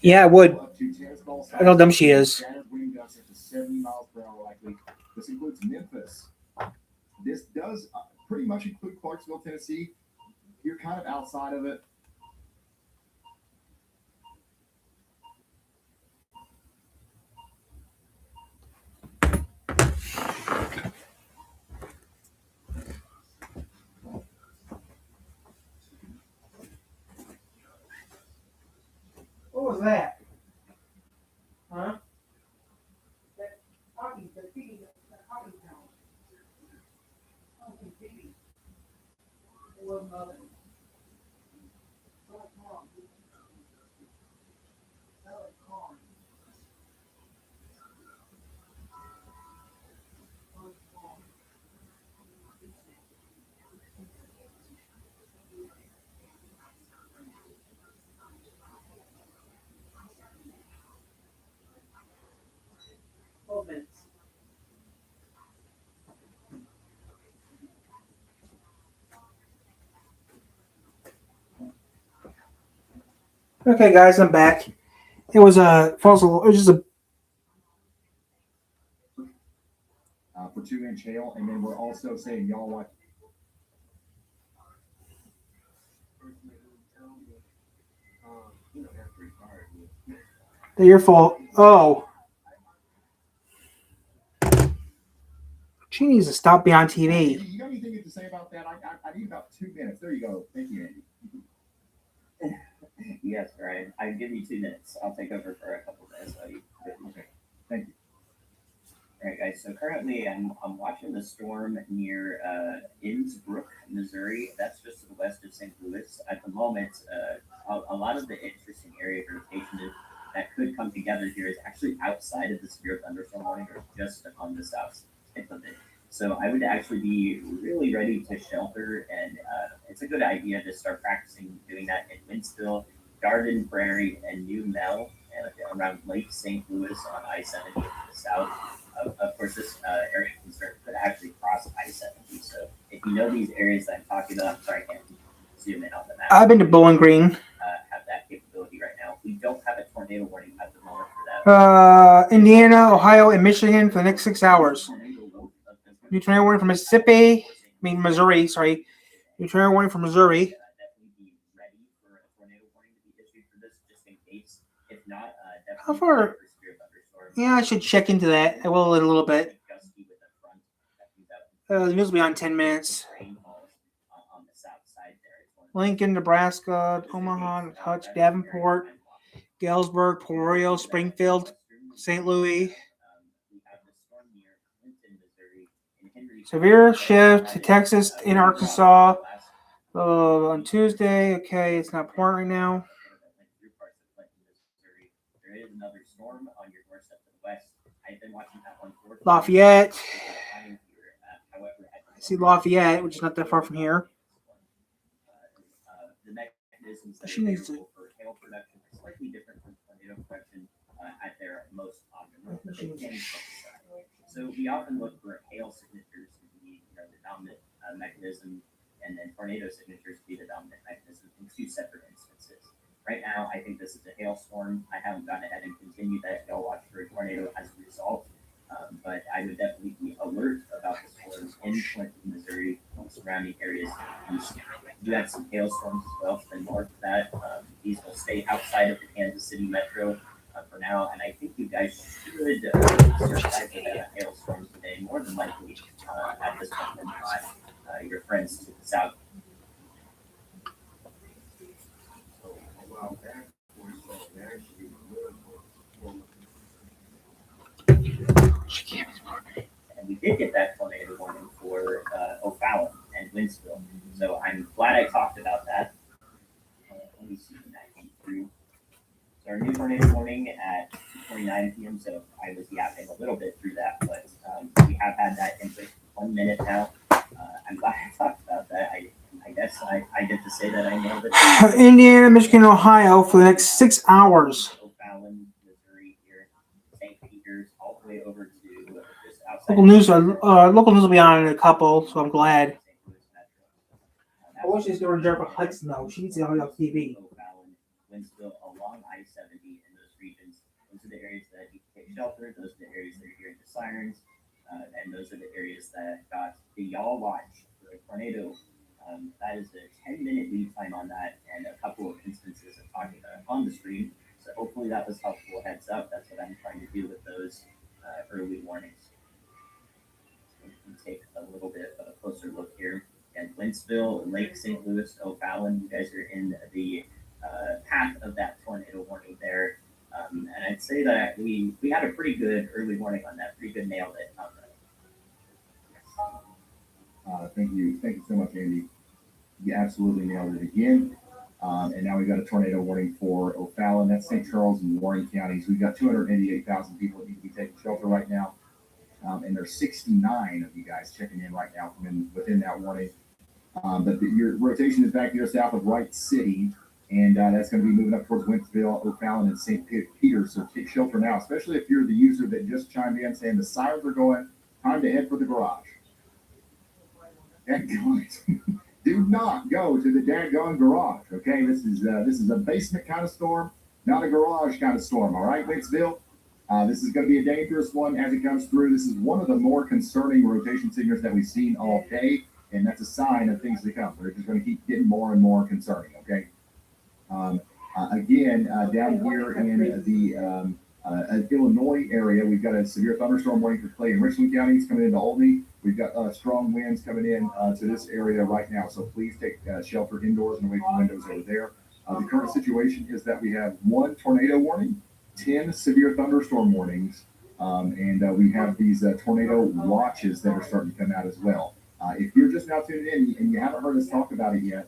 Yeah, I would. Up to 10 small size. I know how dumb she is. Scattered wind gusts up to 70 miles per hour likely. This includes Memphis. This does pretty much include Clarksville, Tennessee. You're kind of outside of it. What was that? Huh? Okay, guys, I'm back. It was a fossil. It was just a. For 2-inch hail, and then we're also saying y'all watch. They're your fault. Oh. She needs to stop being on TV. You got anything to say about that? I need about 2 minutes. There you go. Thank you, Andy. Yes, Ryan. I give you 2 minutes. I'll take over for a couple minutes. Okay. Thank you. All right, guys. So currently, I'm watching the storm near Innsbruck, Missouri. That's just to the west of St. Louis. At the moment, a lot of the interesting area of rotation that could come together here is actually outside of the severe thunderstorm warning, or just on the south tip of it. So I would actually be really ready to shelter, and it's a good idea to start practicing doing that in Winsville, Garden Prairie, and New Mel, around Lake St. Louis on I-70 to the south. Of course, this area of concern could actually cross I-70. So if you know these areas that I'm talking about, I'm sorry, I can't zoom in on the map. I've been to Bowling Green. Have that capability right now. We don't have a tornado warning at the moment for that. Indiana, Ohio, and Michigan for the next 6 hours. New tornado warning for Mississippi. Missouri. Sorry. New tornado warning for Missouri. Definitely be ready for a tornado warning to be issued for this, just in case. If not, How definitely far? for severe thunderstorms. Yeah, I should check into that. I will in a little bit. The news will be on 10 minutes. On the south side there. Lincoln, Nebraska, Omaha, Hutch, Davenport, Galesburg, Peoria, Springfield, St. Louis. Severe shift to Texas in Arkansas on Tuesday. Okay, it's not pouring right now. There is another storm on your doorstep to the west. I've been watching that one for Lafayette. I see Lafayette, which is not that far from here. The mechanisms that She needs to. for hail production are slightly different from tornado production at their most optimal. So we often look for hail signatures to be the dominant mechanism, and then tornado signatures to be the dominant mechanism. In hailstorm. I haven't gone ahead and continued that hail watch for a tornado as a result. But I would definitely be alert about the storms in Clinton, Missouri, and surrounding areas. You had some hailstorms as well to the north of that. These will stay outside of the Kansas City metro for now, and I think you guys should survive the hailstorms today, more than likely at this point in time. Your friends to the south. And we did get that tornado warning for O'Fallon and Winsville. So I'm glad I talked about that. Let me see when that came through. So our new tornado warning at 2:29 p.m. So I was yapping a little bit through that, but we have had that in just 1 minute now. I'm glad I talked about that. I guess I get to say that I know that. Indiana, Michigan, Ohio for the next 6 hours. O'Fallon, Missouri here, St. Peters, all the way over to just outside. Local news will be on in a couple, so I'm glad. I wish this girl Jennifer Hudson though. She needs to be on TV. Winsville along I-70 in those regions. Those are the areas that you can take shelter. Those are the areas that are hearing the sirens, and those are the areas that got the y'all watch for a tornado. That is a 10-minute lead time on that, and a couple of instances of talking on the stream. So hopefully that was helpful. Heads up. That's what I'm trying to do with those early warnings. So we can take a little bit of a closer look here. And Winsville, Lake St. Louis, O'Fallon, you guys are in the path of that tornado warning there. And I'd say that we had a pretty good early warning on that, pretty good nailed it on that. Thank you so much, Andy. You absolutely nailed it again. And now we've got a tornado warning for O'Fallon. That's St. Charles and Warren counties. We've got 288,000 people that need to be taking shelter right now. And there's 69 of you guys checking in right now within that warning. But your rotation is back here south of Wright City, and that's going to be moving up towards Winsville, O'Fallon, and St. Peter. So take shelter now, especially if you're the user that just chimed in saying the sirens are going, time to head for the garage. Do not go to the daggone garage, okay? This is a basement kind of storm, not a garage kind of storm, all right, Winsville? This is going to be a dangerous one as it comes through. This is one of the more concerning rotation signals that we've seen all day, and that's a sign of things to come. They're just going to keep getting more and more concerning, okay? Again, down here in the Illinois area, we've got a severe thunderstorm warning for Clay and Richland counties coming into Albany. We've got strong winds coming in to this area right now, so please take shelter indoors and away from windows over there. The current situation is that we have 1 tornado warning, 10 severe thunderstorm warnings, and we have these tornado watches that are starting to come out as well. If you're just now tuning in and you haven't heard us talk about it yet,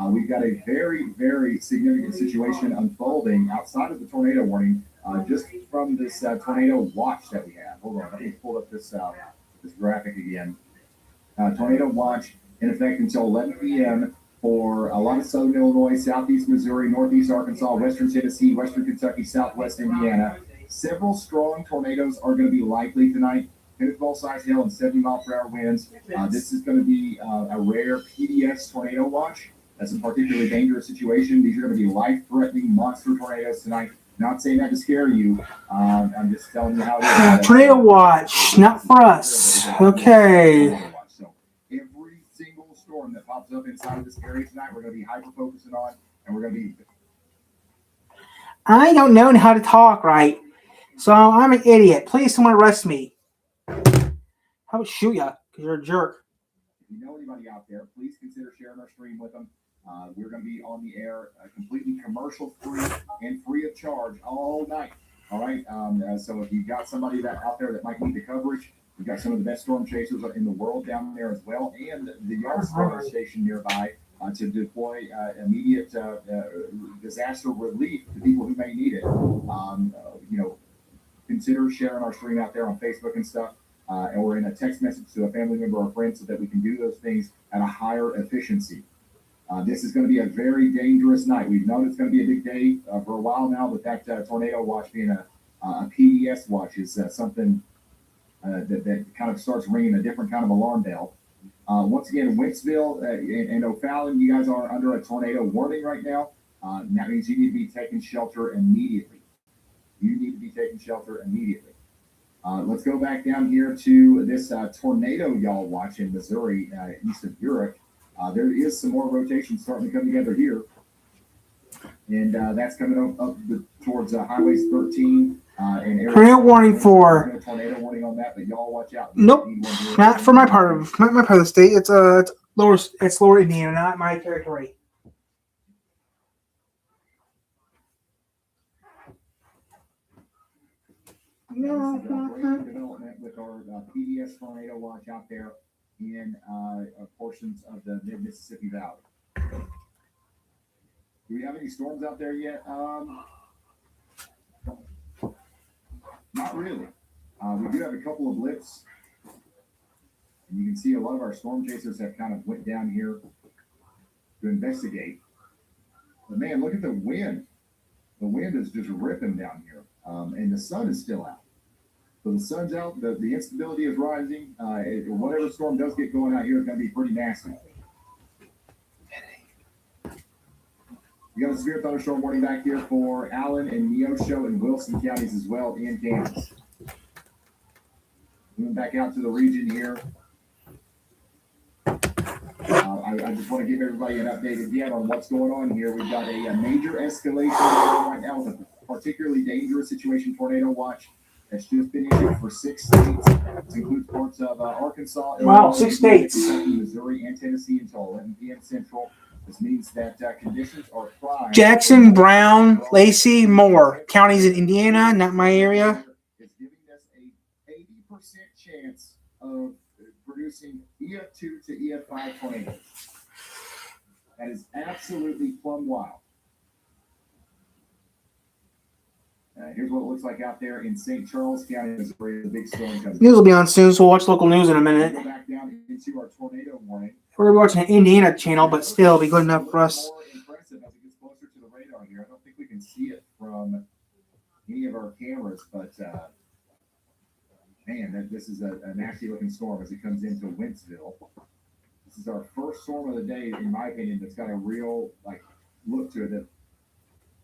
we've got a very, very significant situation unfolding outside of the tornado warning, just from this tornado watch that we have. Hold on, let me pull up this graphic again. Tornado watch in effect until 11 p.m. for a lot of southern Illinois, southeast Missouri, northeast Arkansas, western Tennessee, western Kentucky, southwest Indiana. Several strong tornadoes are going to be likely tonight. Pinball-sized hail and 70-mile-per-hour winds. This is going to be a rare PDS tornado watch. That's a particularly dangerous situation. These are going to be life-threatening monster tornadoes tonight. Not saying that to scare you. I'm just telling you how it is. Tornado watch, not for us. Okay. So every single storm that pops up inside of this area tonight, we're going to be hyper-focusing on, and we're going to be... I don't know how to talk right, so I'm an idiot. Please, someone arrest me. How about shoot ya? Because you're a jerk. If you know anybody out there, please consider sharing our stream with them. We're going to be on the air completely commercial-free and free of charge all night. All right? So if you've got somebody out there that might need the coverage, we've got some of the best storm chasers in the world down there as well, and the Yardstick station nearby to deploy immediate disaster relief to people who may need it. Consider sharing our stream out there on Facebook and stuff. Or in a text message to a family member or friend so that we can do those things at a higher efficiency. This is going to be a very dangerous night. We've known it's going to be a big day for a while now, but that tornado watch being a PDS watch is something that kind of starts ringing a different kind of alarm bell. Once again, Winsville and O'Fallon, you guys are under a tornado warning right now. that means you need to be taking shelter immediately. You need to be taking shelter immediately. Let's go back down here to this tornado y'all watch in Missouri, east of Urich. There is some more rotation starting to come together here. And that's coming up towards Highways 13. And Tornado warning for. Tornado warning on that, but y'all watch out. Nope, not for my part of the state. It's lower Indiana, not my territory. No. Development with our PDS tornado watch out there in portions of the mid-Mississippi Valley. Do we have any storms out there yet? Not really. We do have a couple of blips. And you can see a lot of our storm chasers have kind of went down here to investigate. But man, look at the wind. The wind is just ripping down here. And the sun is still out. So the sun's out, the instability is rising. Whatever storm does get going out here is going to be pretty nasty. We got a severe thunderstorm warning back here for Allen and Neosho and Wilson counties as well in Kansas. Moving back out to the region here. I just want to give everybody an update again on what's going on here. We've got a major escalation right now with a particularly dangerous situation tornado watch that's just been issued for 6 states. This includes parts of Arkansas, Wow, 6 states. Kentucky, Missouri, and Tennessee until 11 p.m. Central. This means that conditions are prime. Jackson, Brown, Lacey, Moore counties in Indiana, not my area. It's giving us a 80% chance of producing EF2 to EF5 tornadoes. That is absolutely plumb wild. Here's what it looks like out there in St. Charles County, Missouri. The big storm coming. News will be on soon, so we'll watch local news in a minute. Go back down into our tornado warning. We're watching an Indiana channel, but still it'll be good enough for us. More impressive as it gets closer to the radar here. I don't think we can see it from any of our cameras, but man, this is a nasty looking storm as it comes into Wentzville. This is our first storm of the day, in my opinion, that's got a real look to it that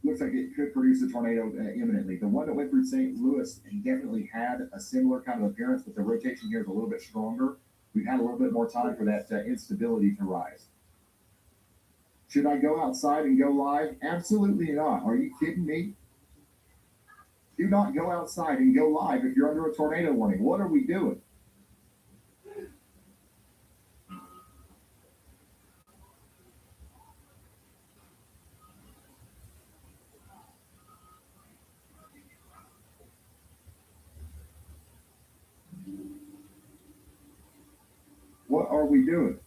looks like it could produce a tornado imminently. The one that went through St. Louis definitely had a similar kind of appearance, but the rotation here is a little bit stronger. We've had a little bit more time for that instability to rise. Should I go outside and go live? Absolutely not. Are you kidding me? Do not go outside and go live if you're under a tornado warning. What are we doing? What are we doing?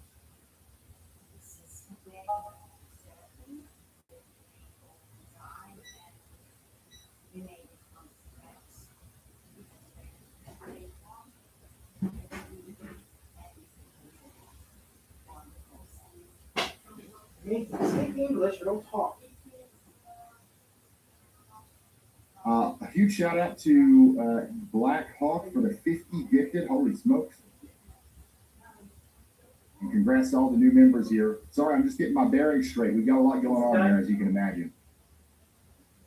Speak English or don't talk. A huge shout out to Black Hawk for the 50 gifted. Holy smokes. And congrats to all the new members here. Sorry, I'm just getting my bearings straight. We've got a lot going on there, as you can imagine.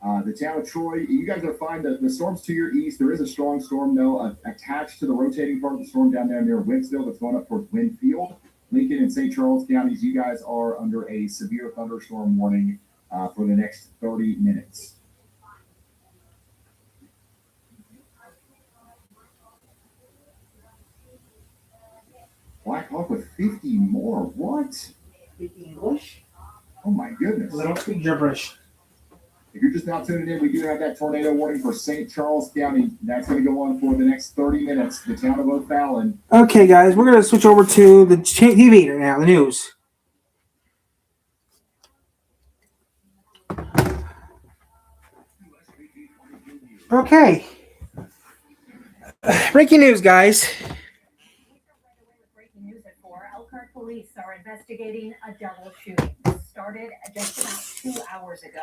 The town of Troy, you guys are fine. The storm's to your east. There is a strong storm, though, attached to the rotating part of the storm down there near Wentzville that's going up towards Winfield. Lincoln and St. Charles counties, you guys are under a severe thunderstorm warning for the next 30 minutes. Black Hawk with 50 more. What? Speak English? Oh my goodness. I don't speak gibberish. If you're just now tuning in, we do have that tornado warning for St. Charles County. That's going to go on for the next 30 minutes. The town of O'Fallon. Okay, guys, we're going to switch over to the TV right now, the news. Okay. Breaking news, guys. Breaking news at 4. Elkhart police are investigating a double shooting. This started just about 2 hours ago.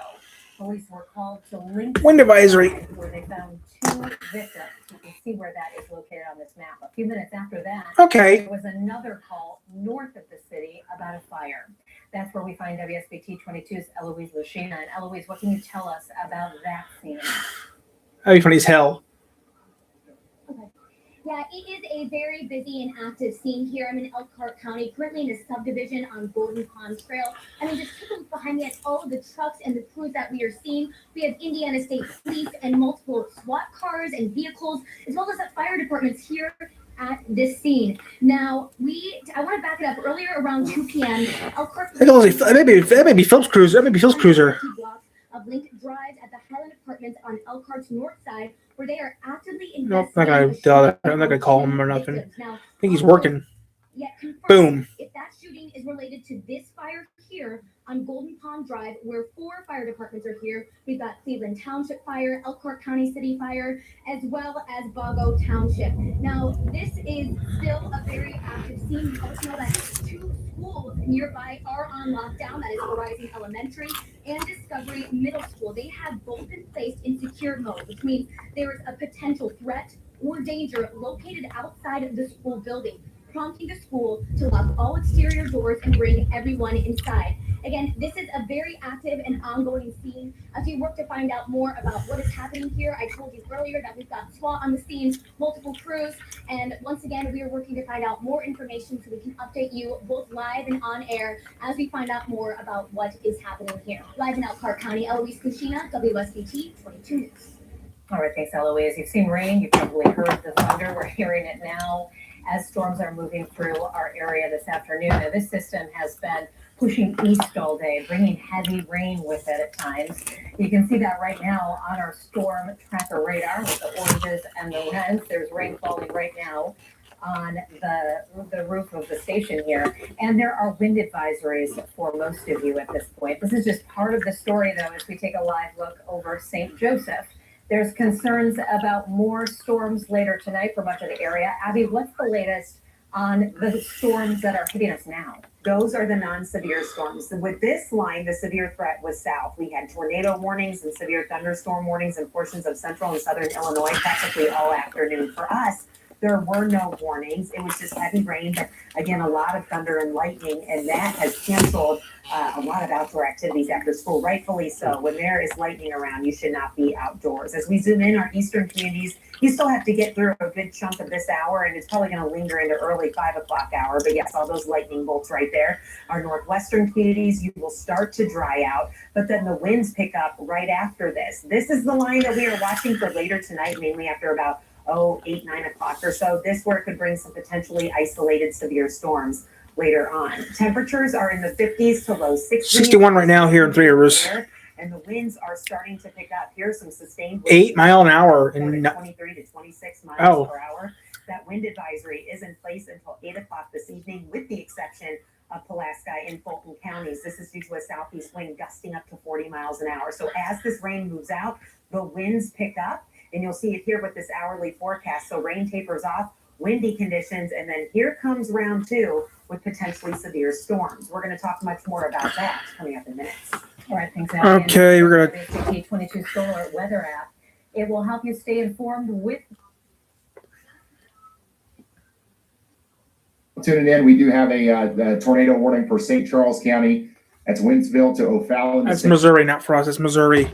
Police were called to Lynx Wind advisory. where they found 2 victims. You can see where that is located on this map. A few minutes after that, Okay. there was another call north of the city about a fire. That's where we find WSBT 22's Eloise Lucina. And Eloise, what can you tell us about that scene? That'd be funny as hell. Yeah, it is a very busy and active scene here. I'm in Elkhart County, currently in a subdivision on Golden Pond Trail. I mean, just take a look behind me at all of the trucks and the crews that we are seeing. We have Indiana State Police and multiple SWAT cars and vehicles, as well as the fire departments here at this scene. Now, I want to back it up. Earlier around 2 p.m., Elkhart That may be Phil's cruiser. That may be Phil's cruiser. Of Link Drive at the Highland Apartments on Elkhart's north side, where they are actively Nope, investigating. I'm not gonna call him or nothing. Now, I think he's working. yet confirmed Boom. if that shooting is related to this fire here on Golden Pond Drive, where 4 fire departments are here. We've got Cleveland Township Fire, Elkhart County City Fire, as well as Boggo Township. Now, this is still a very active scene. We also know that 2 schools nearby are on lockdown. That is Horizon Elementary and Discovery Middle School. They have both been placed in secure mode, which means there is a potential threat or danger located outside of the school building, prompting the school to lock all exterior doors and bring everyone inside. Again, this is a very active and ongoing scene. As we work to find out more about what is happening here, I told you earlier that we've got SWAT on the scene, multiple crews, and once again, we are working to find out more information so we can update you both live and on air as we find out more about what is happening here. Live in Elkhart County, Eloise Kushina, WSBT 22 News. All right, thanks, Eloise. You've seen rain. You've probably heard the thunder. We're hearing it now as storms are moving through our area this afternoon. Now, this system has been pushing east all day, bringing heavy rain with it at times. You can see that right now on our storm tracker radar with the oranges and the reds. There's rain falling right now on the roof of the station here. And there are wind advisories for most of you at this point. This is just part of the story, though, as we take a live look over St. Joseph. There's concerns about more storms later tonight for much of the area. Abby, what's the latest on the storms that are hitting us now? Those are the non-severe storms. With this line, the severe threat was south. We had tornado warnings and severe thunderstorm warnings in portions of central and southern Illinois practically all afternoon. For us, there were no warnings. It was just heavy rain, but again, a lot of thunder and lightning, and that has canceled a lot of outdoor activities after school, rightfully so. When there is lightning around, you should not be outdoors. As we zoom in our eastern communities, you still have to get through a good chunk of this hour, and it's probably going to linger into early 5 o'clock hour. But yes, all those lightning bolts right there. Our northwestern communities, you will start to dry out, but then the winds pick up right after this. This is the line that we are watching for later tonight, mainly after about 8, 9 o'clock or so. This where it could bring some potentially isolated severe storms later on. Temperatures are in the 50s to low 60s. 61 right now here in Three Rivers. And the winds are starting to pick up. Here's some sustained 8 mile an hour and 23 to 26 miles per hour. That wind advisory is in place until 8 o'clock this evening, with the exception of Pulaski and Fulton counties. This is due to a southeast wind gusting up to 40 miles an hour. So as this rain moves out, the winds pick up, and you'll see it here with this hourly forecast. So rain tapers off, windy conditions, and then here comes round 2 with potentially severe storms. We're going to talk much more about that coming up in minutes. All right, thanks, Abby. Okay, we're going to WSBT 22 Solar Weather app. It will help you stay informed with. Tuning in, we do have a tornado warning for St. Charles County. That's Wentzville to O'Fallon. That's Missouri, not for us. It's Missouri.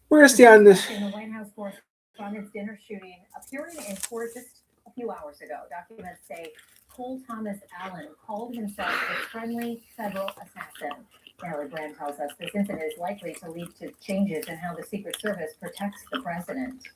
We're going to stay on this. In the White House Correspondents' Dinner shooting appearing in court just a few hours ago. Documents say Cole Thomas Allen called himself a friendly federal assassin. Natalie Brand tells us this incident is likely to lead to changes in how the Secret Service protects the president.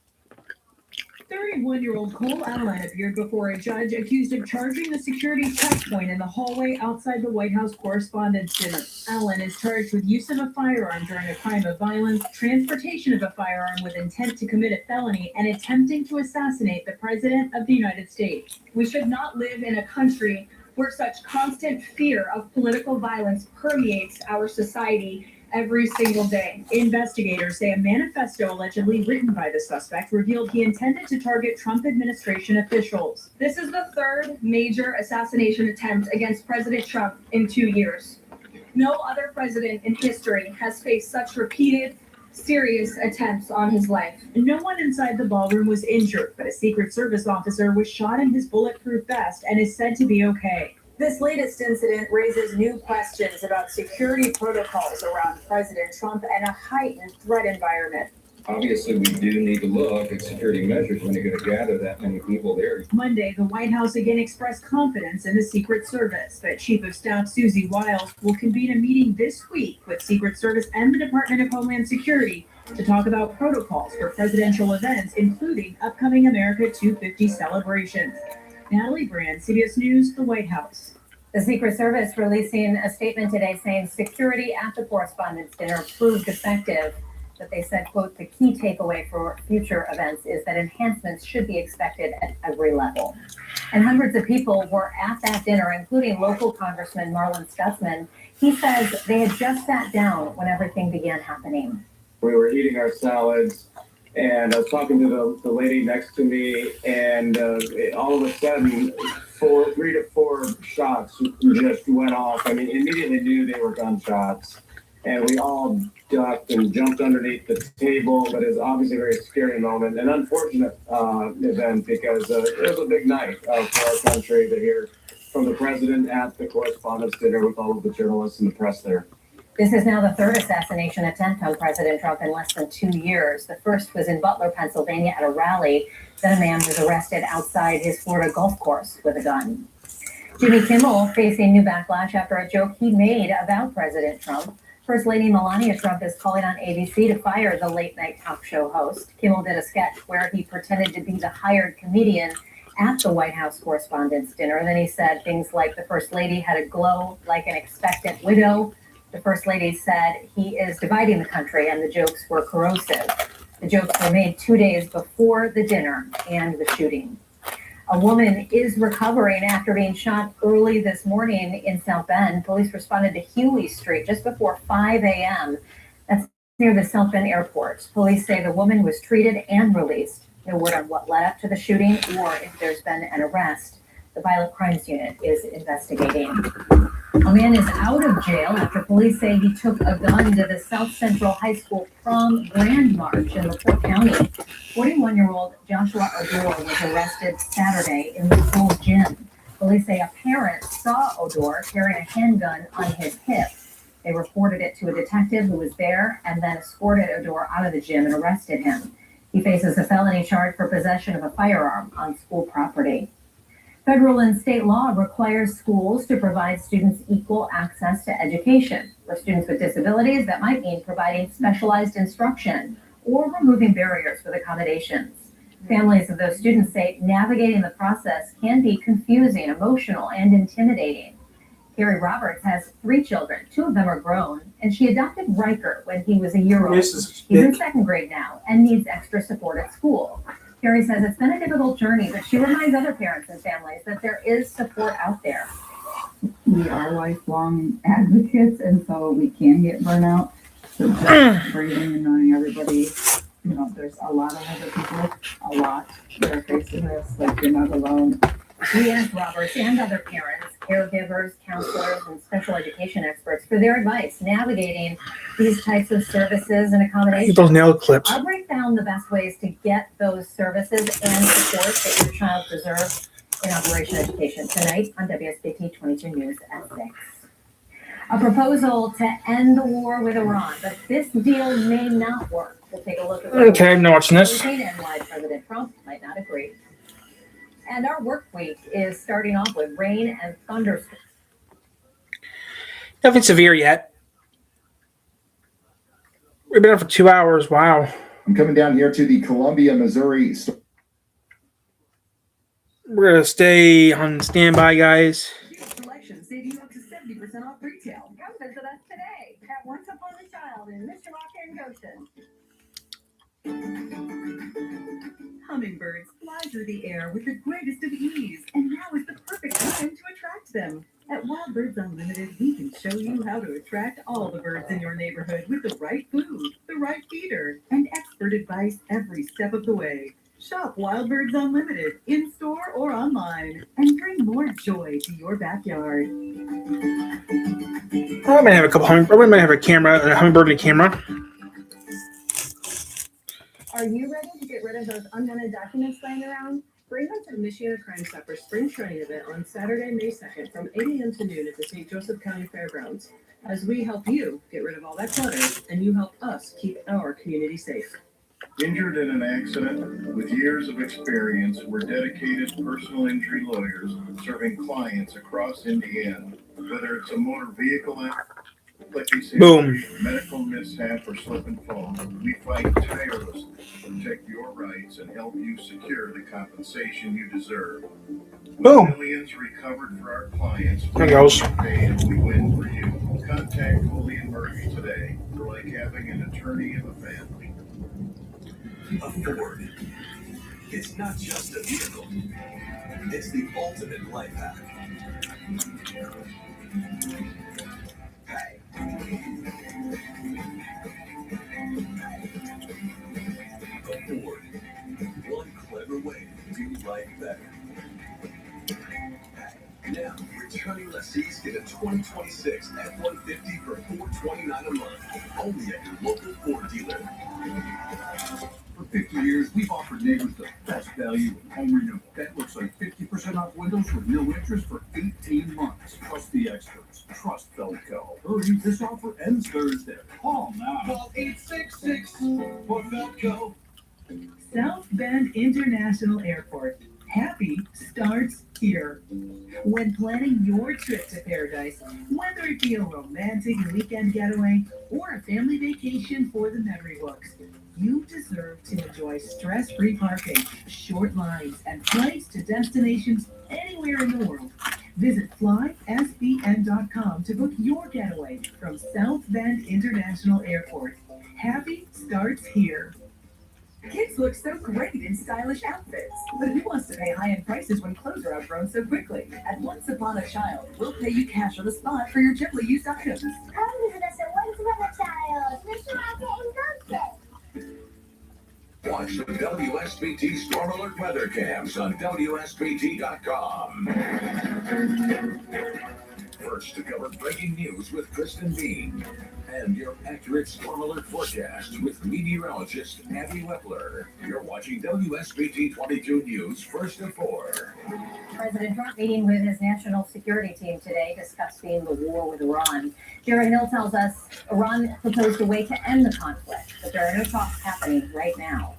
31-year-old Cole Allen appeared before a judge accused of charging the security checkpoint in the hallway outside the White House Correspondents' Dinner. Allen is charged with use of a firearm during a crime of violence, transportation of a firearm with intent to commit a felony, and attempting to assassinate the President of the United States. We should not live in a country where such constant fear of political violence permeates our society every single day. Investigators say a manifesto allegedly written by the suspect revealed he intended to target Trump administration officials. This is the 3rd major assassination attempt against President Trump in 2 years. No other president in history has faced such repeated, serious attempts on his life. No one inside the ballroom was injured, but a Secret Service officer was shot in his bulletproof vest and is said to be okay. This latest incident raises new questions about security protocols around President Trump and a heightened threat environment. Obviously, we do need to look at security measures when you're going to gather that many people there. Monday, the White House again expressed confidence in the Secret Service, but Chief of Staff Susie Wiles will convene a meeting this week with Secret Service and the Department of Homeland Security to talk about protocols for presidential events, including upcoming America 250 celebrations. Natalie Brand, CBS News, the White House. The Secret Service releasing a statement today saying security at the Correspondents' Dinner proved effective. That they said, quote, the key takeaway for future events is that enhancements should be expected at every level. And hundreds of people were at that dinner, including local Congressman Marlin Stutzman. He says they had just sat down when everything began happening. We were eating our salads, and I was talking to the lady next to me, and all of a sudden, 3 to 4 shots just went off. I mean, immediately knew they were gunshots. And we all ducked and jumped underneath the table, but it was obviously a very scary moment, an unfortunate event because it was a big night for our country to hear from the president at the Correspondents' Dinner with all of the journalists and the press there. This is now the third assassination attempt on President Trump in less than 2 years. The first was in Butler, Pennsylvania at a rally. Then a man was arrested outside his Florida golf course with a gun. Jimmy Kimmel facing new backlash after a joke he made about President Trump. First Lady Melania Trump is calling on ABC to fire the late-night talk show host. Kimmel did a sketch where he pretended to be the hired comedian at the White House Correspondents' Dinner. And then he said things like the First Lady had a glow like an expectant widow. The First Lady said he is dividing the country, and the jokes were corrosive. The jokes were made 2 days before the dinner and the shooting. A woman is recovering after being shot early this morning in South Bend. Police responded to Huey Street just before 5 a.m. That's near the South Bend airport. Police say the woman was treated and released. No word on what led up to the shooting or if there's been an arrest. The Violent Crimes Unit is investigating. A man is out of jail after police say he took a gun to the South Central High School prom grand march in LaPorte County. 41-year-old Joshua Odor was arrested Saturday in the school gym. Police say a parent saw Odor carrying a handgun on his hip. They reported it to a detective who was there and then escorted Odor out of the gym and arrested him. He faces a felony charge for possession of a firearm on school property. Federal and state law requires schools to provide students equal access to education. For students with disabilities, that might mean providing specialized instruction or removing barriers with accommodations. Families of those students say navigating the process can be confusing, emotional, and intimidating. Carrie Roberts has 3 children. 2 of them are grown, and she adopted Riker when he was a year old. He's in 2nd grade now and needs extra support at school. Carrie says it's been a difficult journey, but she reminds other parents and families that there is support out there. We are lifelong advocates, and so we can get burnout. So just breathing and knowing everybody, there's a lot of other people, that are facing this, like you're not alone. We asked Roberts and other parents, caregivers, counselors, and special education experts for their advice navigating these types of services and accommodations. Those nail clips. I'll break down the best ways to get those services and support that your child deserves in Operation Education tonight on WSBT 22 News at 6. A proposal to end the war with Iran, but this deal may not work. We'll take a look at Okay, I'm watching this. and why President Trump might not agree. And our work week is starting off with rain and thunderstorms. Nothing severe yet. We've been up for 2 hours. Wow. I'm coming down here to the Columbia, Missouri. We're going to stay on standby, guys. Selection saving you up to 70% off retail. Come visit us today at Once Upon a Child in Mishawaka and Goshen. Hummingbirds fly through the air with the greatest of ease, and now is the perfect time to attract them. At Wild Birds Unlimited, we can show you how to attract all the birds in your neighborhood with the right food, the right feeder, and expert advice every step of the way. Shop Wild Birds Unlimited in-store or online and bring more joy to your backyard. I might have a couple hummingbirds. I might have a hummingbird and a camera. Are you ready to get rid of those unwanted documents laying around? Bring us to Michiana Crime Stoppers Spring Shredding event on Saturday, May 2nd from 8 a.m. to noon at the St. Joseph County Fairgrounds as we help you get rid of all that clutter and you help us keep our community safe. Injured in an accident, with years of experience, we're dedicated personal injury lawyers serving clients across Indiana. Whether it's a motor vehicle accident, Boom. medical mishap, or slip and fall, we fight tirelessly to protect your rights and help you secure the compensation you deserve. With Boom. millions recovered for our clients, There it goes. pay and we win for you. Contact Foley and Murphy today. We're like having an attorney in the family. A Ford. It's not just a vehicle. It's the ultimate life hack. A Ford. One clever way to do life better. Now, returning lessees get a 2026 F-150 for $429 a month. Only at your local Ford dealer. For 50 years, we've offered neighbors the best value in home renewal. That looks like 50% off windows with no interest for 18 months. Trust the experts. Trust Felco. Hurry, this offer ends Thursday. Call now. Call 866 for Felco. South Bend International Airport. Happy starts here. When planning your trip to paradise, whether it be a romantic weekend getaway or a family vacation for the memory books, you deserve to enjoy stress-free parking, short lines, and flights to destinations anywhere in the world. Visit flysbn.com to book your getaway from South Bend International Airport. Happy starts here. Kids look so great in stylish outfits, but who wants to pay high-end prices when clothes are outgrown so quickly? At Once Upon a Child, we'll pay you cash on the spot for your gently used items. Come visit us at Once Upon a Child. Mr. Rocket and Gunpei. Watch the WSBT Storm Alert weather cams on WSBT.com. First to cover breaking news with Kristen Bean. And your accurate storm alert forecast with meteorologist Abby Wepler. You're watching WSBT 22 News first at 4. President Trump meeting with his national security team today discussing the war with Iran. Jared Hill tells us Iran proposed a way to end the conflict, but there are no talks happening right now.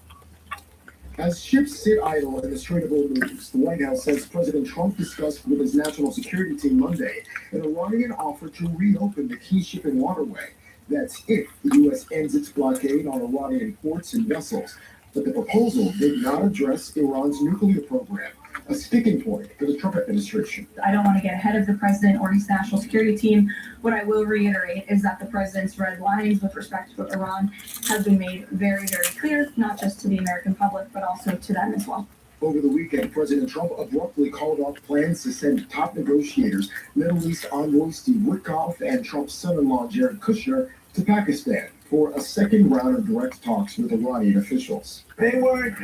As ships sit idle in the Strait of Hormuz, the White House says President Trump discussed with his national security team Monday an Iranian offer to reopen the key shipping waterway. That's if the U.S. ends its blockade on Iranian ports and vessels. But the proposal did not address Iran's nuclear program, a sticking point for the Trump administration. I don't want to get ahead of the president or his national security team. What I will reiterate is that the president's red lines with respect to Iran have been made very, very clear, not just to the American public, but also to them as well. Over the weekend, President Trump abruptly called off plans to send top negotiators, Middle East envoy Steve Witkoff and Trump's son-in-law Jared Kushner to Pakistan for a second round of direct talks with Iranian officials. They weren't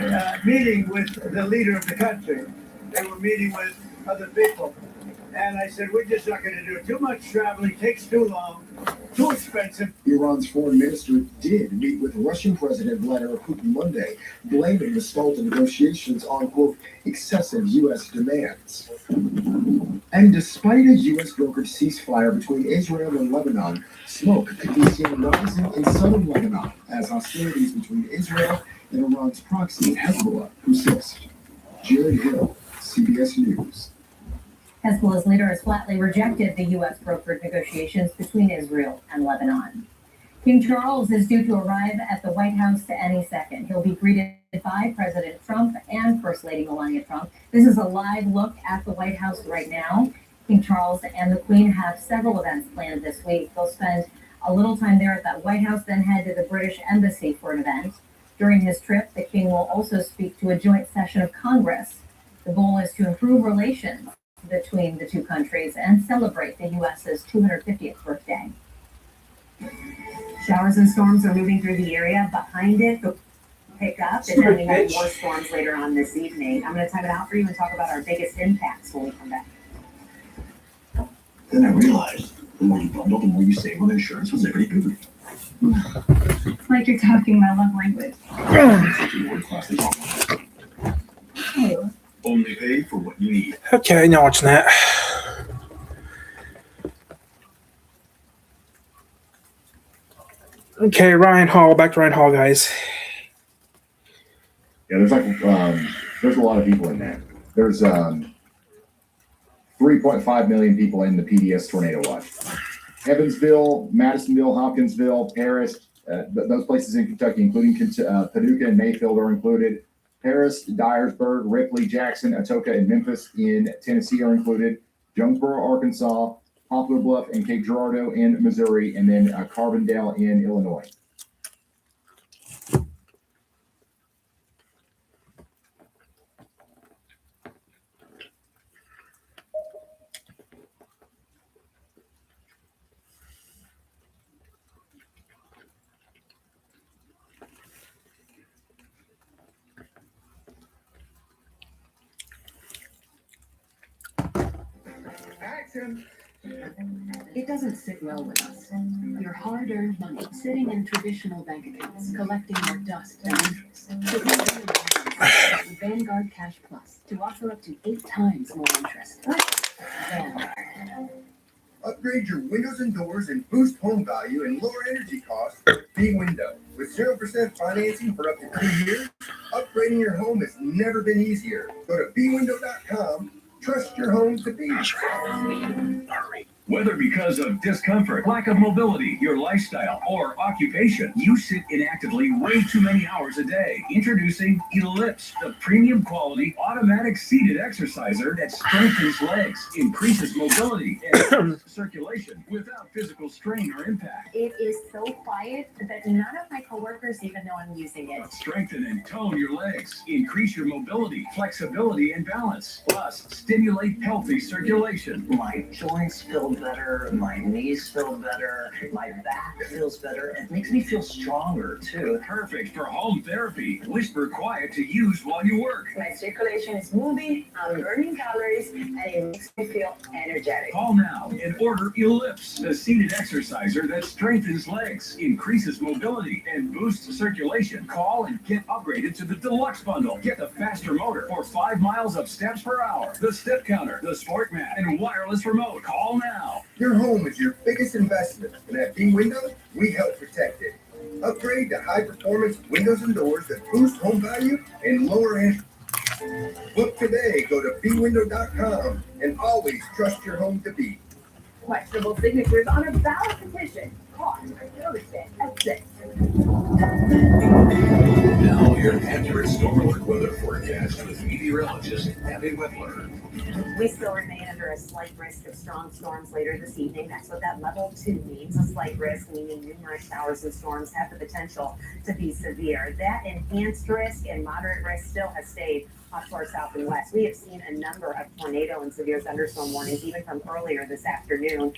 meeting with the leader of the country. They were meeting with other people. And I said, we're just not going to do it. Too much traveling, takes too long, too expensive. Iran's foreign minister did meet with Russian President Vladimir Putin Monday, blaming the stalled negotiations on, quote, excessive U.S. demands. And despite a U.S. brokered ceasefire between Israel and Lebanon, smoke could be seen rising in southern Lebanon as hostilities between Israel and Iran's proxy Hezbollah persist. Jared Hill, CBS News. Hezbollah's leader has flatly rejected the U.S. brokered negotiations between Israel and Lebanon. King Charles is due to arrive at the White House any second. He'll be greeted by President Trump and First Lady Melania Trump. This is a live look at the White House right now. King Charles and the Queen have several events planned this week. They'll spend a little time there at that White House, then head to the British Embassy for an event. During his trip, the King will also speak to a joint session of Congress. The goal is to improve relations between the two countries and celebrate the U.S.'s 250th birthday. Showers and storms are moving through the area. Behind it, they'll pick up, and then we have more storms later on this evening. I'm going to time it out for you and talk about our biggest impacts when we come back. Then I realized the more you bundle, the more you save on insurance with Liberty Booty. It's like you're talking my love language. It's such a word class. Hey, pay for what you need. Okay, now watching that. Okay, Ryan Hall. Back to Ryan Hall, guys. Yeah, there's there's a lot of people in that. There's 3.5 million people in the PDS tornado watch. Evansville, Madisonville, Hopkinsville, Paris, those places in Kentucky, including Paducah and Mayfield, are included. Paris, Dyersburg, Ripley, Jackson, Atoka, and Memphis in Tennessee are included. Jonesboro, Arkansas, Poplar Bluff, and Cape Girardeau in Missouri, and then Carbondale in Illinois. It doesn't sit well with us. Your hard-earned money sitting in traditional bank accounts, collecting more dust and interest. So with Vanguard Cash Plus to offer up to 8 times more interest. Vanguard. Upgrade your windows and doors and boost home value and lower energy costs with B-Window. With 0% financing for up to 2 years, upgrading your home has never been easier. Go to bwindow.com. Trust your home to be. Whether because of discomfort, lack of mobility, your lifestyle, or occupation, you sit inactively way too many hours a day. Introducing Ellipse, the premium quality automatic seated exerciser that strengthens legs, increases mobility, and circulation without physical strain or impact. It is so quiet that none of my coworkers even know I'm using it. Strengthen and tone your legs, increase your mobility, flexibility, and balance. Plus, stimulate healthy circulation. My joints feel better, my knees feel better, my back feels better. It makes me feel stronger too. Perfect for home therapy. Whisper quiet to use while you work. My circulation is moving, I'm burning calories, and it makes me feel energetic. Call now and order Ellipse, the seated exerciser that strengthens legs, increases mobility, and boosts circulation. Call and get upgraded to the Deluxe Bundle. Get the faster motor for 5 miles of steps per hour, the step counter, the sport mat, and wireless remote. Call now. Your home is your biggest investment, and at B-Window, we help protect it. Upgrade to high-performance windows and doors that boost home value and lower energy. Book today. Go to bwindow.com and always trust your home to be. Questionable signatures on a ballot petition. Call Thursday at 6. Now, your accurate storm alert weather forecast with meteorologist Abby Whitler. We still remain under a slight risk of strong storms later this evening. That's what that level 2 means. A slight risk, meaning numerous showers and storms have the potential to be severe. That enhanced risk and moderate risk still has stayed off to our south and west. We have seen a number of tornado and severe thunderstorm warnings, even from earlier this afternoon,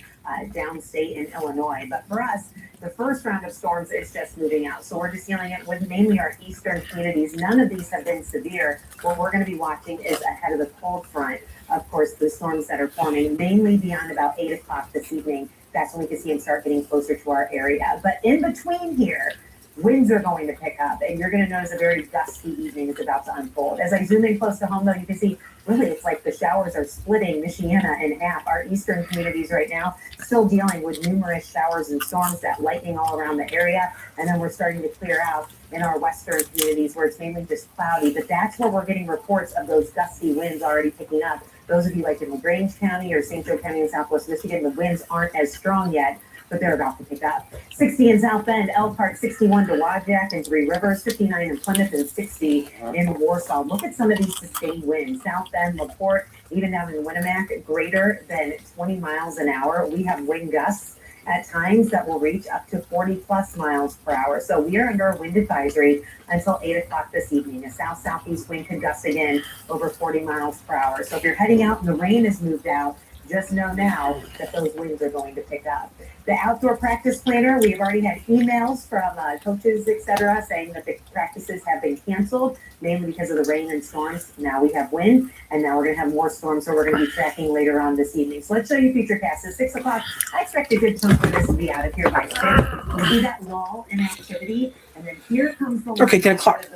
downstate in Illinois. But for us, the first round of storms is just moving out. So we're just dealing it with mainly our eastern communities. None of these have been severe. What we're going to be watching is ahead of the cold front. Of course, the storms that are forming mainly beyond about 8 o'clock this evening. That's when we can see them start getting closer to our area. But in between here, winds are going to pick up, and you're going to notice a very gusty evening is about to unfold. As I zoom in close to home, though, you can see really it's like the showers are splitting Michiana in half. Our eastern communities right now still dealing with numerous showers and storms, that lightning all around the area, and then we're starting to clear out in our western communities where it's mainly just cloudy. But that's where we're getting reports of those gusty winds already picking up. Those of you like in LaGrange County or St. Joe County in Southwest Michigan, the winds aren't as strong yet, but they're about to pick up. 60 in South Bend, Elkhart, 61 to Wajak and Three Rivers, 59 in Plymouth, and 60 in Warsaw. Look at some of these sustained winds. South Bend, LaPorte, even down in Winnemac, greater than 20 miles an hour. We have wind gusts at times that will reach up to 40 plus miles per hour. So we are under a wind advisory until 8 o'clock this evening. A south-southeast wind could gust again over 40 miles per hour. So if you're heading out and the rain has moved out, just know now that those winds are going to pick up. The outdoor practice planner, we've already had emails from coaches, etc., saying that the practices have been canceled, mainly because of the rain and storms. Now we have wind, and now we're going to have more storms, so we're going to be tracking later on this evening. So let's show you Futurecast at 6 o'clock. I expect a good chunk of this to be out of here by 6. We'll see that lull in activity, and then here comes the Okay, 10 o'clock.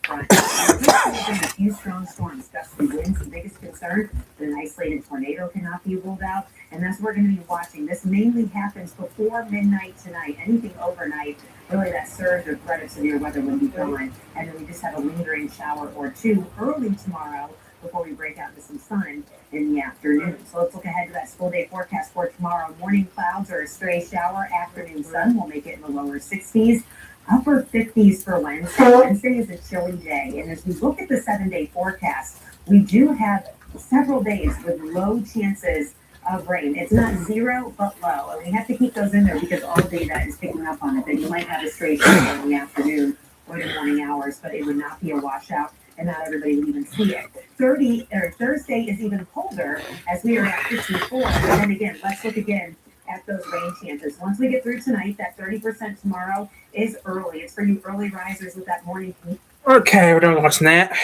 a few strong storms, gusty winds, the biggest weather, an isolated tornado cannot be ruled out, and that's what we're going to be watching. This mainly happens before midnight tonight. Anything overnight, really that surge or threat of severe weather would be gone, and then we just have a lingering shower or two early tomorrow before we break out into some sun in the afternoon. So let's look ahead to that school day forecast for tomorrow. Morning clouds or a stray shower. Afternoon sun will make it in the lower 60s. Upper 50s for Wednesday. Wednesday is a chilly day. And as we look at the 7-day forecast, we do have several days with low chances of rain. It's not zero, but low. And we have to keep those in there because all data is picking up on it. That you might have a stray shower in the afternoon or the morning hours, but it would not be a washout. And not everybody would even see it. Thursday is even colder as we are at 54. And then again, let's look again at those rain chances. Once we get through tonight, that 30% tomorrow is early. It's for you early risers with that morning heat. Okay, we're done watching that.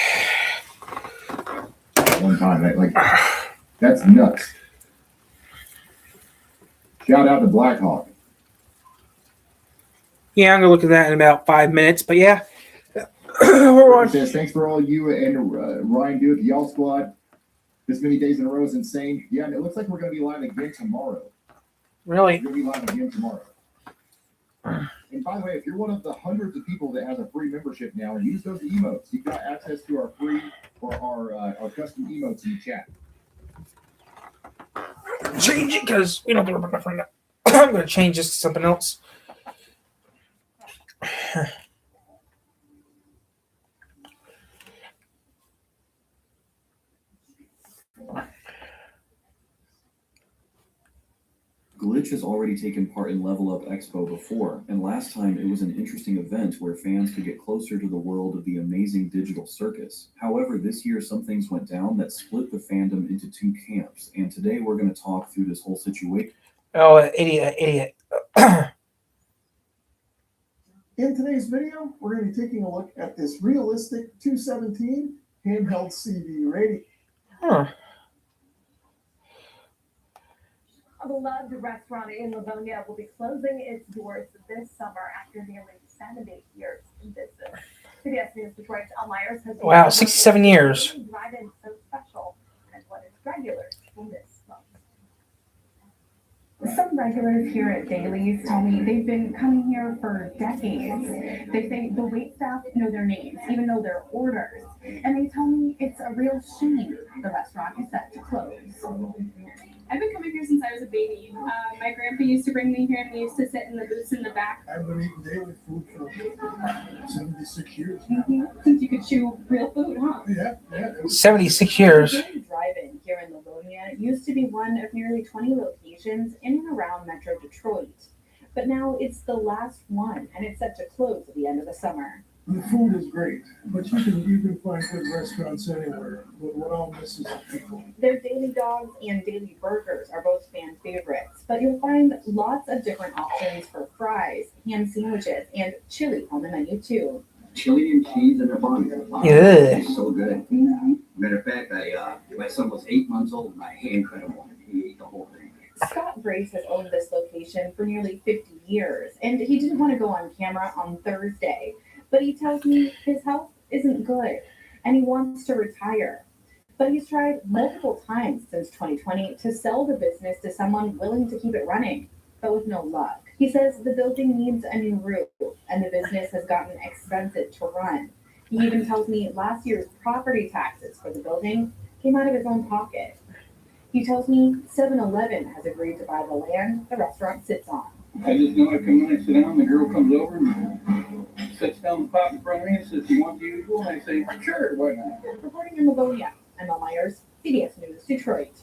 One time, that's nuts. Shout out to Blackhawk. Yeah, I'm gonna look at that in about 5 minutes. But yeah, It says, thanks for all you and Ryan do at the Y'all Squad. This many days in a row is insane. Yeah, and it looks like we're going to be live again tomorrow. Really? We're going to be live again tomorrow. And by the way, if you're one of the hundreds of people that has a free membership now, use those emotes. You've got access to our free or our custom emotes in the chat. Change it because we don't have to work right now. I'm gonna change this to something else. Glitch has already taken part in Level Up Expo before, and last time it was an interesting event where fans could get closer to the world of the amazing digital circus. However, this year some things went down that split the fandom into two camps, and today we're going to talk through this whole situation. Oh, idiot. In today's video, we're going to be taking a look at this realistic 217 handheld CD radio. Huh. A beloved restaurant in Livonia will be closing its doors this summer after nearly 70 years in business. CBS News Detroit's Al Myers has Wow, 67 years. drive-in so special and what is regular in this month. Some regulars here at Daly's tell me they've been coming here for decades. They say the waitstaff know their names, even know their orders. And they tell me it's a real shame the restaurant is set to close. I've been coming here since I was a baby. My grandpa used to bring me here and we used to sit in the booths in the back. I've been eating daily food for 76 years. Since you could chew real food, huh? Yeah. 76 years. The drive-in here in Livonia used to be one of nearly 20 locations in and around Metro Detroit. But now it's the last one, and it's set to close at the end of the summer. The food is great, but you can find good restaurants anywhere. But what I'll miss is the people. Their daily dogs and daily burgers are both fan favorites, but you'll find lots of different options for fries, ham sandwiches, and chili on the menu too. Chili and cheese in a bun. Yeah. It's so good. Matter of fact, my son was 8 months old and I hand cut him one. He ate the whole thing. Scott Grace has owned this location for nearly 50 years, and he didn't want to go on camera on Thursday. But he tells me his health isn't good and he wants to retire. But he's tried multiple times since 2020 to sell the business to someone willing to keep it running, but with no luck. He says the building needs a new roof and the business has gotten expensive to run. He even tells me last year's property taxes for the building came out of his own pocket. He tells me 7-Eleven has agreed to buy the land the restaurant sits on. I just know I come in and sit down, the girl comes over and sits down the pot in front of me and says, "Do you want the usual?" And I say, "Sure, why not?" Reporting in Livonia, I'm Al Myers, CBS News, Detroit.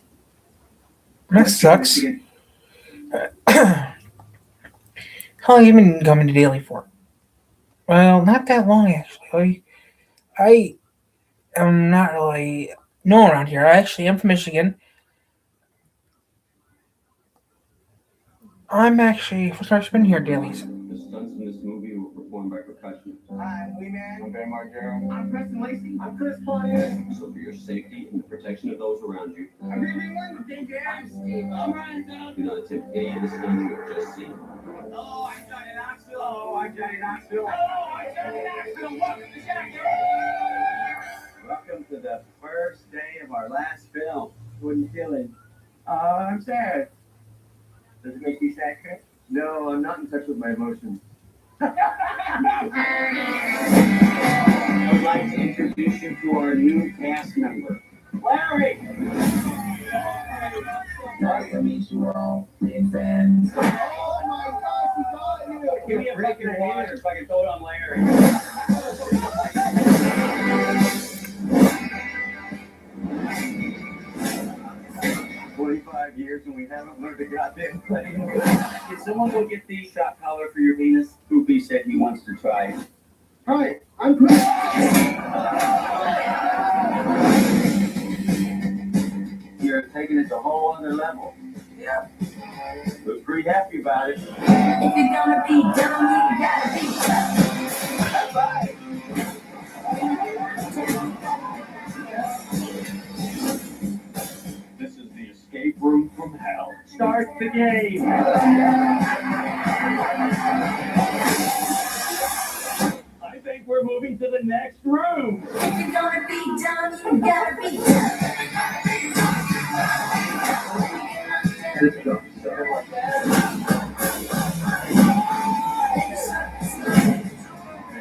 That sucks. How long have you been coming to Daily for? Well, not that long actually. I am not really known around here. I actually am from Michigan. I'm actually first been here at Dailies. The stunts in this movie were performed by percussion. I'm Lee Man. I'm Ben Margero. I'm Preston Lacey. I'm Chris Pontius. So for your safety and the protection of those around you, I'm England. Dave Gads. I'm Ryan Down. do not attempt any of the stunts you have just seen. Oh, I'm Johnny Knoxville. Oh, I'm Johnny Knoxville. Oh, I'm Johnny Knoxville. Welcome to Jack. Welcome to the first day of our last film. What are you feeling? I'm sad. Does it make you sad, Chris? No, I'm not in touch with my emotions. I would like to introduce you to our new cast member, Larry. Nice to meet you all, big fans. Oh my gosh, we got you! Give me a bucket of water so I can throw it on Larry. 45 years and we haven't learned a goddamn thing. Can someone go get the shot collar for your Venus? Poopy said he wants to try it. Hi, I'm Chris. You're taking it to a whole other level. Yeah. We're pretty happy about it. If you're gonna be down, you gotta be tough. That's right. This is the escape room from hell. Start the game. I think we're moving to the next room. If you're gonna be down, you gotta be tough. Let's go.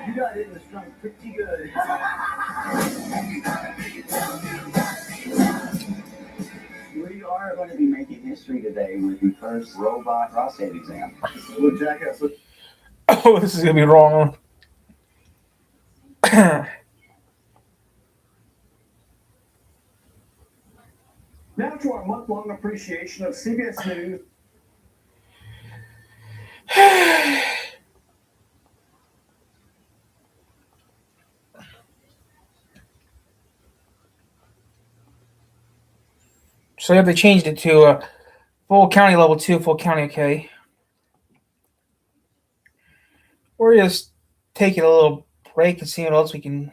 You got it in the strong pretty good. We are going to be making history today with the first robot prostate exam. Well, jackass. Oh, this is gonna be wrong. Now to our month-long appreciation of CBS News. So yeah, they changed it to full county level 2, full county okay. We're just taking a little break and seeing what else we can.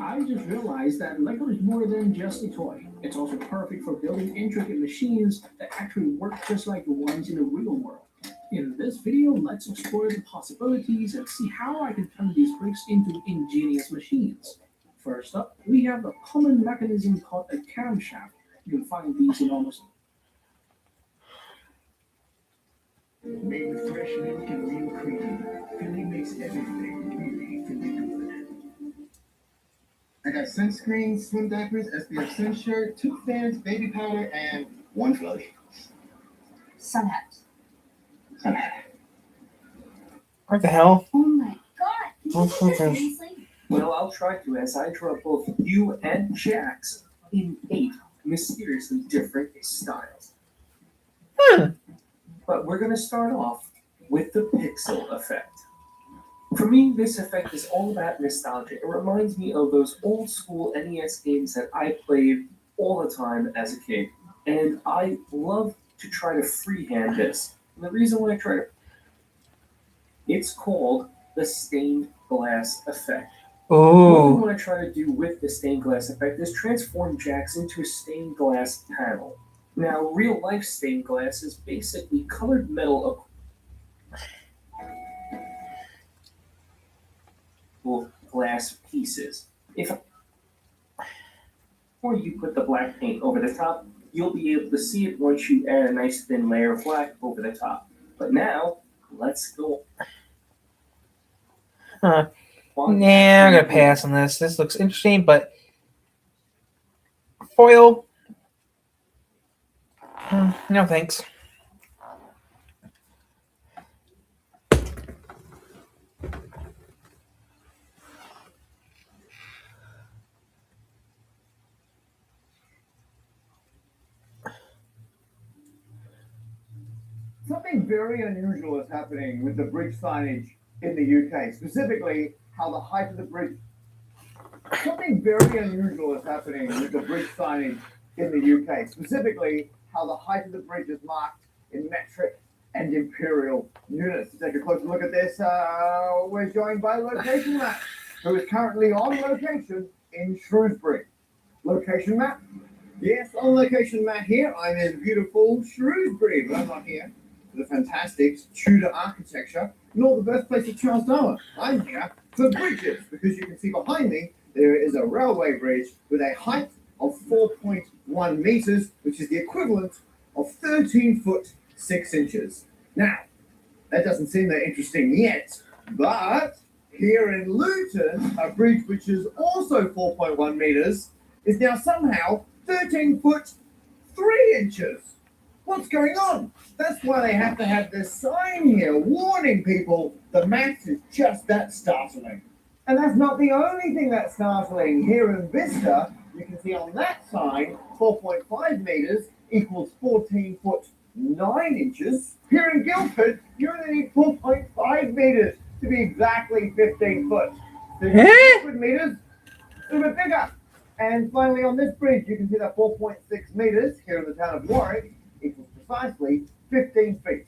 I just realized that Lego is more than just a toy. It's also perfect for building intricate machines that actually work just like the ones in the real world. In this video, let's explore the possibilities and see how I can turn these bricks into ingenious machines. First up, we have a common mechanism called a camshaft. You can find these in almost Made with fresh milk and real cream. Philly makes everything really Philly good. I got sunscreen, swim diapers, SPF sun shirt, 2 fans, baby powder, and 1 floaty. Sun hat. Sun hat. What the hell? Oh my god! Oh, okay. Well, I'll try to, as I draw both you and Jax in 8 mysteriously different styles. But we're going to start off with the pixel effect. For me, this effect is all about nostalgia. It reminds me of those old school NES games that I played all the time as a kid. And I love to try to freehand this. And the reason why I try to... It's called the stained glass effect. Oh. What we want to try to do with the stained glass effect is transform Jax into a stained glass panel. Now, real life stained glass is basically colored metal glass pieces. Before you put the black paint over the top, you'll be able to see it once you add a nice thin layer of black over the top. But now, let's go. Nah, I'm gonna pass on this. This looks interesting, but foil. No thanks. Something very unusual is happening with the bridge signage in the UK, specifically how the height of the bridge. Something very unusual is happening with the bridge signage in the UK, specifically how the height of the bridge is marked in metric and imperial units. To take a closer look at this, we're joined by Location Map, who is currently on location in Shrewsbury. Location Map? Yes, on Location Map here, I'm in beautiful Shrewsbury, but I'm not here for the fantastic Tudor architecture, nor the birthplace of Charles Darwin. I'm here for bridges, because you can see behind me, there is a railway bridge with a height of 4.1 meters, which is the equivalent of 13 foot 6 inches. Now, that doesn't seem that interesting yet, but here in Luton, a bridge which is also 4.1 meters is now somehow 13 foot 3 inches. What's going on? That's why they have to have this sign here warning people the maths is just that startling. And that's not the only thing that's startling. Here in Vista, you can see on that sign, 4.5 meters equals 14 foot 9 inches. Here in Guildford, you only need 4.5 meters to be exactly 15 foot. So Guildford meters, a little bit bigger. And finally, on this bridge, you can see that 4.6 meters here in the town of Warwick equals precisely 15 feet.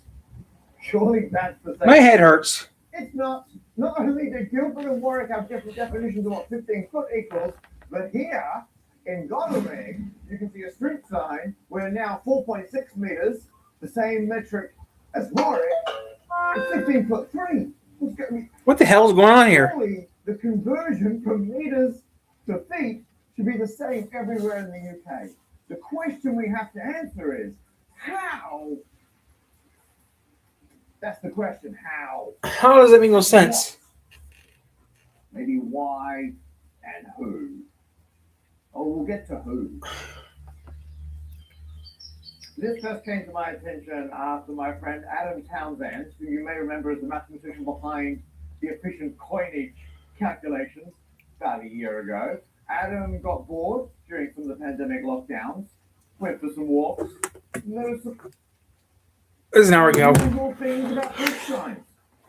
Surely that's the same. My head hurts. It's not. Not only do Guildford and Warwick have different definitions of what 15 foot equals, but here in Godalming, you can see a street sign where now 4.6 meters, the same metric as Warwick, is 15 foot 3. What the hell is going on here? Surely the conversion from meters to feet should be the same everywhere in the UK. The question we have to answer is, how? That's the question, how? How does that make no sense? Maybe why and who. Oh, we'll get to who. This first came to my attention after my friend Adam Townsend, who you may remember as the mathematician behind the efficient coinage calculations about a year ago. Adam got bored during some of the pandemic lockdowns, went for some walks, noticed some This is an hour ago. more things about bridge signs.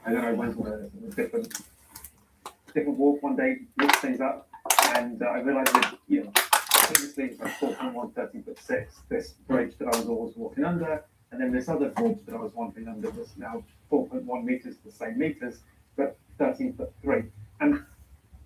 And then I went on a different walk one day, looked things up, and I realized that, previously it was 4.1, 13 foot 6, this bridge that I was always walking under, and then this other bridge that I was wandering under was now 4.1 meters, the same meters, but 13 foot 3. And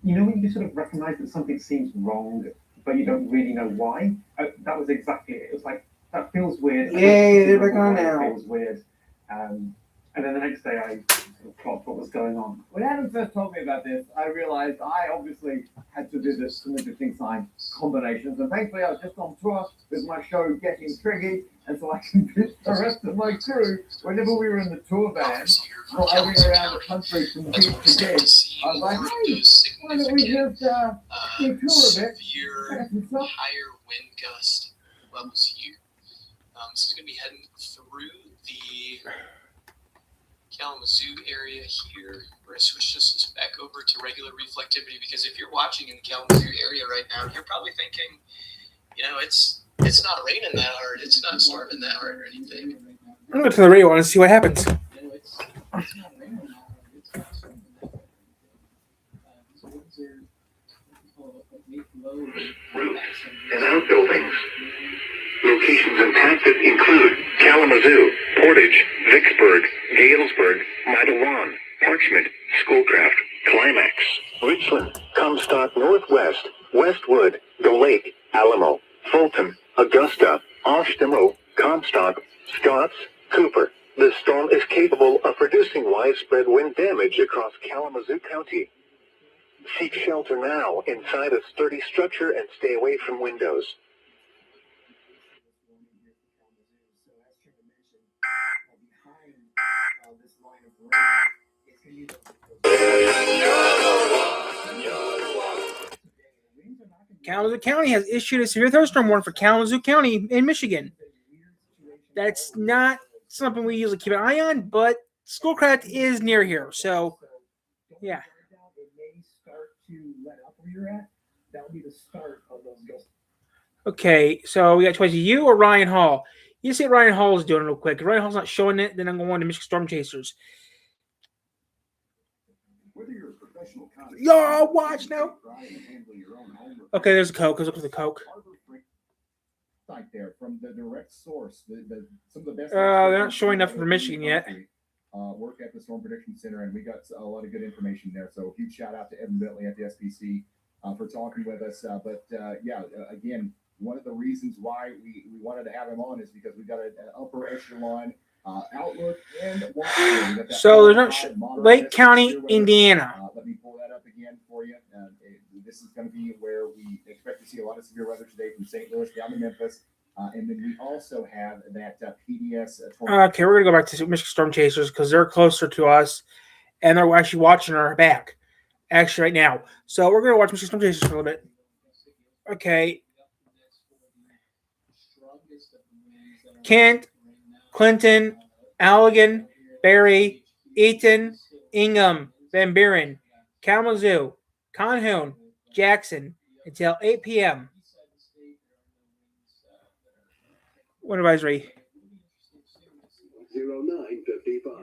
when you sort of recognize that something seems wrong, but you don't really know why? That was exactly it. It was like, that feels weird. Yay, they're back on now. It feels weird. And then the next day I sort of clocked what was going on. When Adam first told me about this, I realized I obviously had to visit some interesting sign combinations. And thankfully I was just on tour with my show Getting Triggy, and so I convinced the rest of my crew, whenever we were in the tour van, driving around the country from beach to gig, I was like, hey, why don't we just tour a bit? Higher wind gust levels here. This is going to be heading through the Kalamazoo area here. We're going to switch this back over to regular reflectivity, because if you're watching in the Kalamazoo area right now, you're probably thinking, it's not raining that hard, it's not storming that hard or anything. I'm going to turn the radio on and see what happens. It's not raining that hard, it's not storming that hard. So winds are And outbuildings. Locations impacted include Kalamazoo, Portage, Vicksburg, Galesburg, Madawan, Parchment, Schoolcraft, Climax, Richland, Comstock Northwest, Westwood, The Lake, Alamo, Fulton, Augusta, Ostemo, Comstock, Scotts, Cooper. The storm is capable of producing widespread wind damage across Kalamazoo County. Seek shelter now inside a sturdy structure and stay away from windows. Kalamazoo County has issued a severe thunderstorm warning for Kalamazoo County in Michigan. That's not something we usually keep an eye on, but Schoolcraft is near here, so yeah. It may start to let up where you're at. That would be the start of those gusts. Okay, so we got choice of you or Ryan Hall. You see what Ryan Hall is doing real quick. If Ryan Hall's not showing it, then I'm going to Michigan Storm Chasers. Whether you're a professional content Yo, watch now. try and handle your own home Okay, there's a Coke. Let's look at the Coke. site there from the direct source. Some of the best. They're not showing enough for Michigan yet. Work at the Storm Prediction Center, and we got a lot of good information there. So huge shout out to Evan Bentley at the SPC for talking with us. Again, one of the reasons why we wanted to have him on is because we got an upper echelon outlook and so there's not Lake County, Indiana. Let me pull that up again for you. This is going to be where we expect to see a lot of severe weather today from St. Louis down to Memphis. And then we also have that PDS. Okay, we're going to go back to Michigan Storm Chasers because they're closer to us, and they're actually watching our back, actually, right now. So we're going to watch Michigan Storm Chasers for a little bit. Okay. Kent, Clinton, Allegan, Barry, Eaton, Ingham, Van Buren, Kalamazoo, Calhoun, Jackson until 8 p.m. Wind advisory. 0955.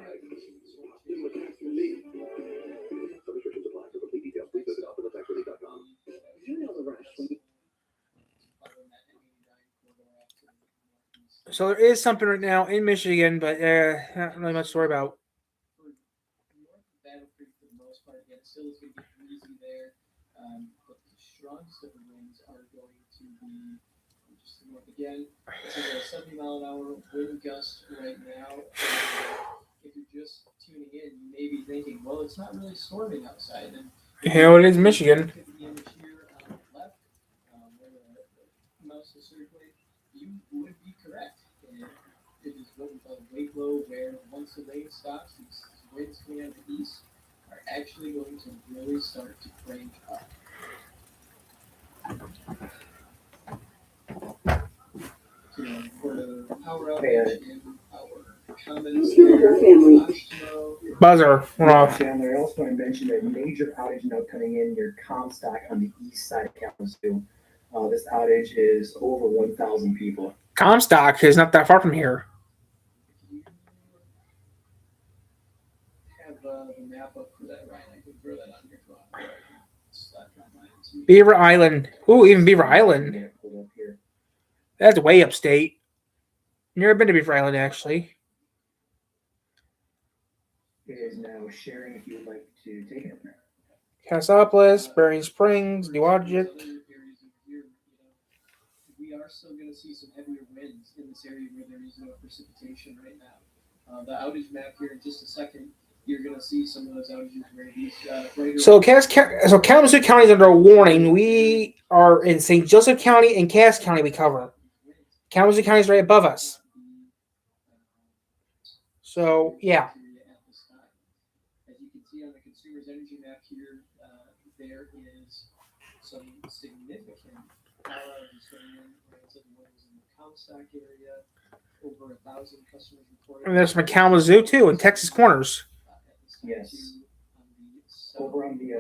You know the rush. So there is something right now in Michigan, but not really much to worry about. Battle Creek, for the most part, again, still is going to be breezy there, but the strongest of the winds are going to be just north again. It's a 70-mile-an-hour wind gust right now. If you're just tuning in, you may be thinking, well, it's not really storming outside. And Here it is, Michigan. Left, where the mouse is circulating, you would be correct. It is what we call a wake low, where once the rain stops, these winds coming out of the east are actually going to really start to crank up. So for the power outage in our comments there, Buzzer went off. I also want to mention a major outage now coming in near Comstock on the east side of Kalamazoo. This outage is over 1,000 people. Comstock is not that far from here. have the map up for that, Ryan. I can throw that on your phone. Beaver Island. Ooh, even Beaver Island. That's way upstate. Never been to Beaver Island, actually. It is now sharing if you would like to take it. Cassopolis, Bering Springs, Newadjik. We are still going to see some heavier winds in this area where there is no precipitation right now. The outage map here in just a second, you're going to see some of those outages where these greater... So Kalamazoo County is under a warning. We are in St. Joseph County and Cass County we cover. Kalamazoo County is right above us. So, yeah. As you can see on the Consumer's Energy map here, there is some significant power outages going in. The ones in the Comstock area, over 1,000 customers reported. And there's some Kalamazoo, too, in Texas Corners. Yes. Over on the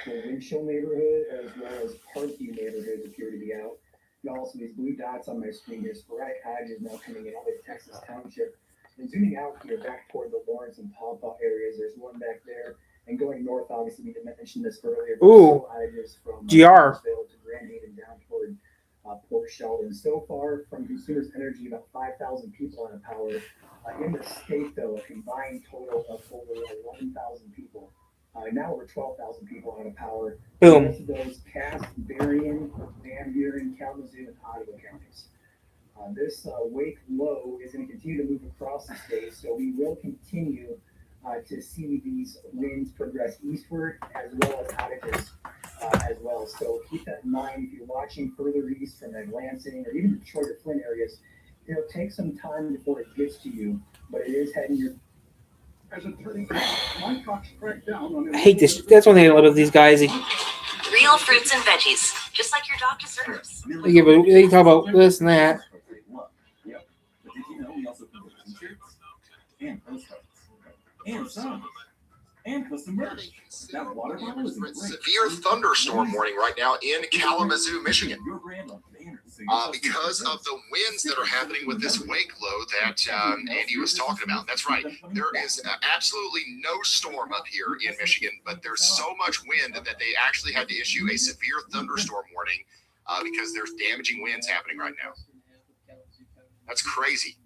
Winchell neighborhood, as well as Parkview neighborhoods appear to be out. You also see these blue dots on my screen here. Sporadic outages now coming in all the Texas Township. And zooming out here back toward the Lawrence and Paw Paw areas, there's one back there. And going north, obviously, we didn't mention this earlier. Ooh, outages from GR. to Grand Haven down toward Port Sheldon. So far, from Consumers Energy, about 5,000 people out of power. In the state, though, a combined total of over 11,000 people. Now over 12,000 people out of power. Boom. Most of those Cass, Berrien, Van Buren, Kalamazoo, and Ottawa counties. This wake low is going to continue to move across the state, so we will continue to see these winds progress eastward as well as outages as well. So keep that in mind if you're watching further east from Lansing or even Detroit or Flint areas. It'll take some time before it gets to you, but it is heading your. As attorney, my Cox cracked down on I hate this. That's one thing I love about these guys. Real fruits and veggies, just like your dog deserves. They talk about this and that. Yep. But did you know we also put t-shirts and postcards and songs and custom merch? That water bottle is great. Severe thunderstorm warning right now in Kalamazoo, Michigan. Your brand on banners, because of the winds that are happening with this wake low that Andy was talking about. That's right. There is absolutely no storm up here in Michigan, but there's so much wind that they actually had to issue a severe thunderstorm warning because there's damaging winds happening right now. That's crazy.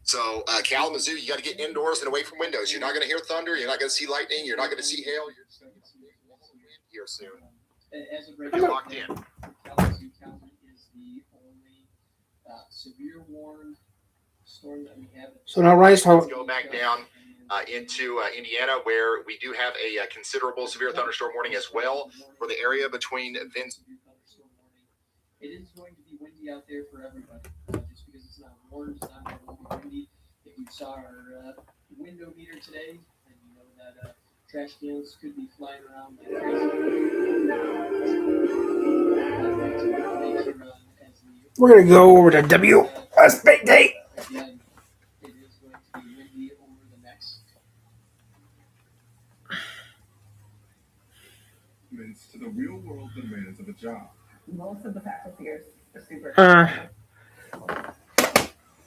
So Kalamazoo, you got to get indoors and away from windows. You're not going to hear thunder. You're not going to see lightning. You're not going to see hail. You're just going to get some big walls of wind here soon. As of right You're locked in. Kalamazoo County is the only severe warned storm that we have. So now Ryan's Let's go back down into Indiana, where we do have a considerable severe thunderstorm warning as well for the area between Vince. It is going to be windy out there for everybody. Just because it's not warm, it's not going to be windy. If you saw our window meter today, then you know that trash cans could be flying around like crazy. We're gonna go over to WSBT. Again, it is going to be windy over the next. To the real world demands of a job. Most of the faculty are super.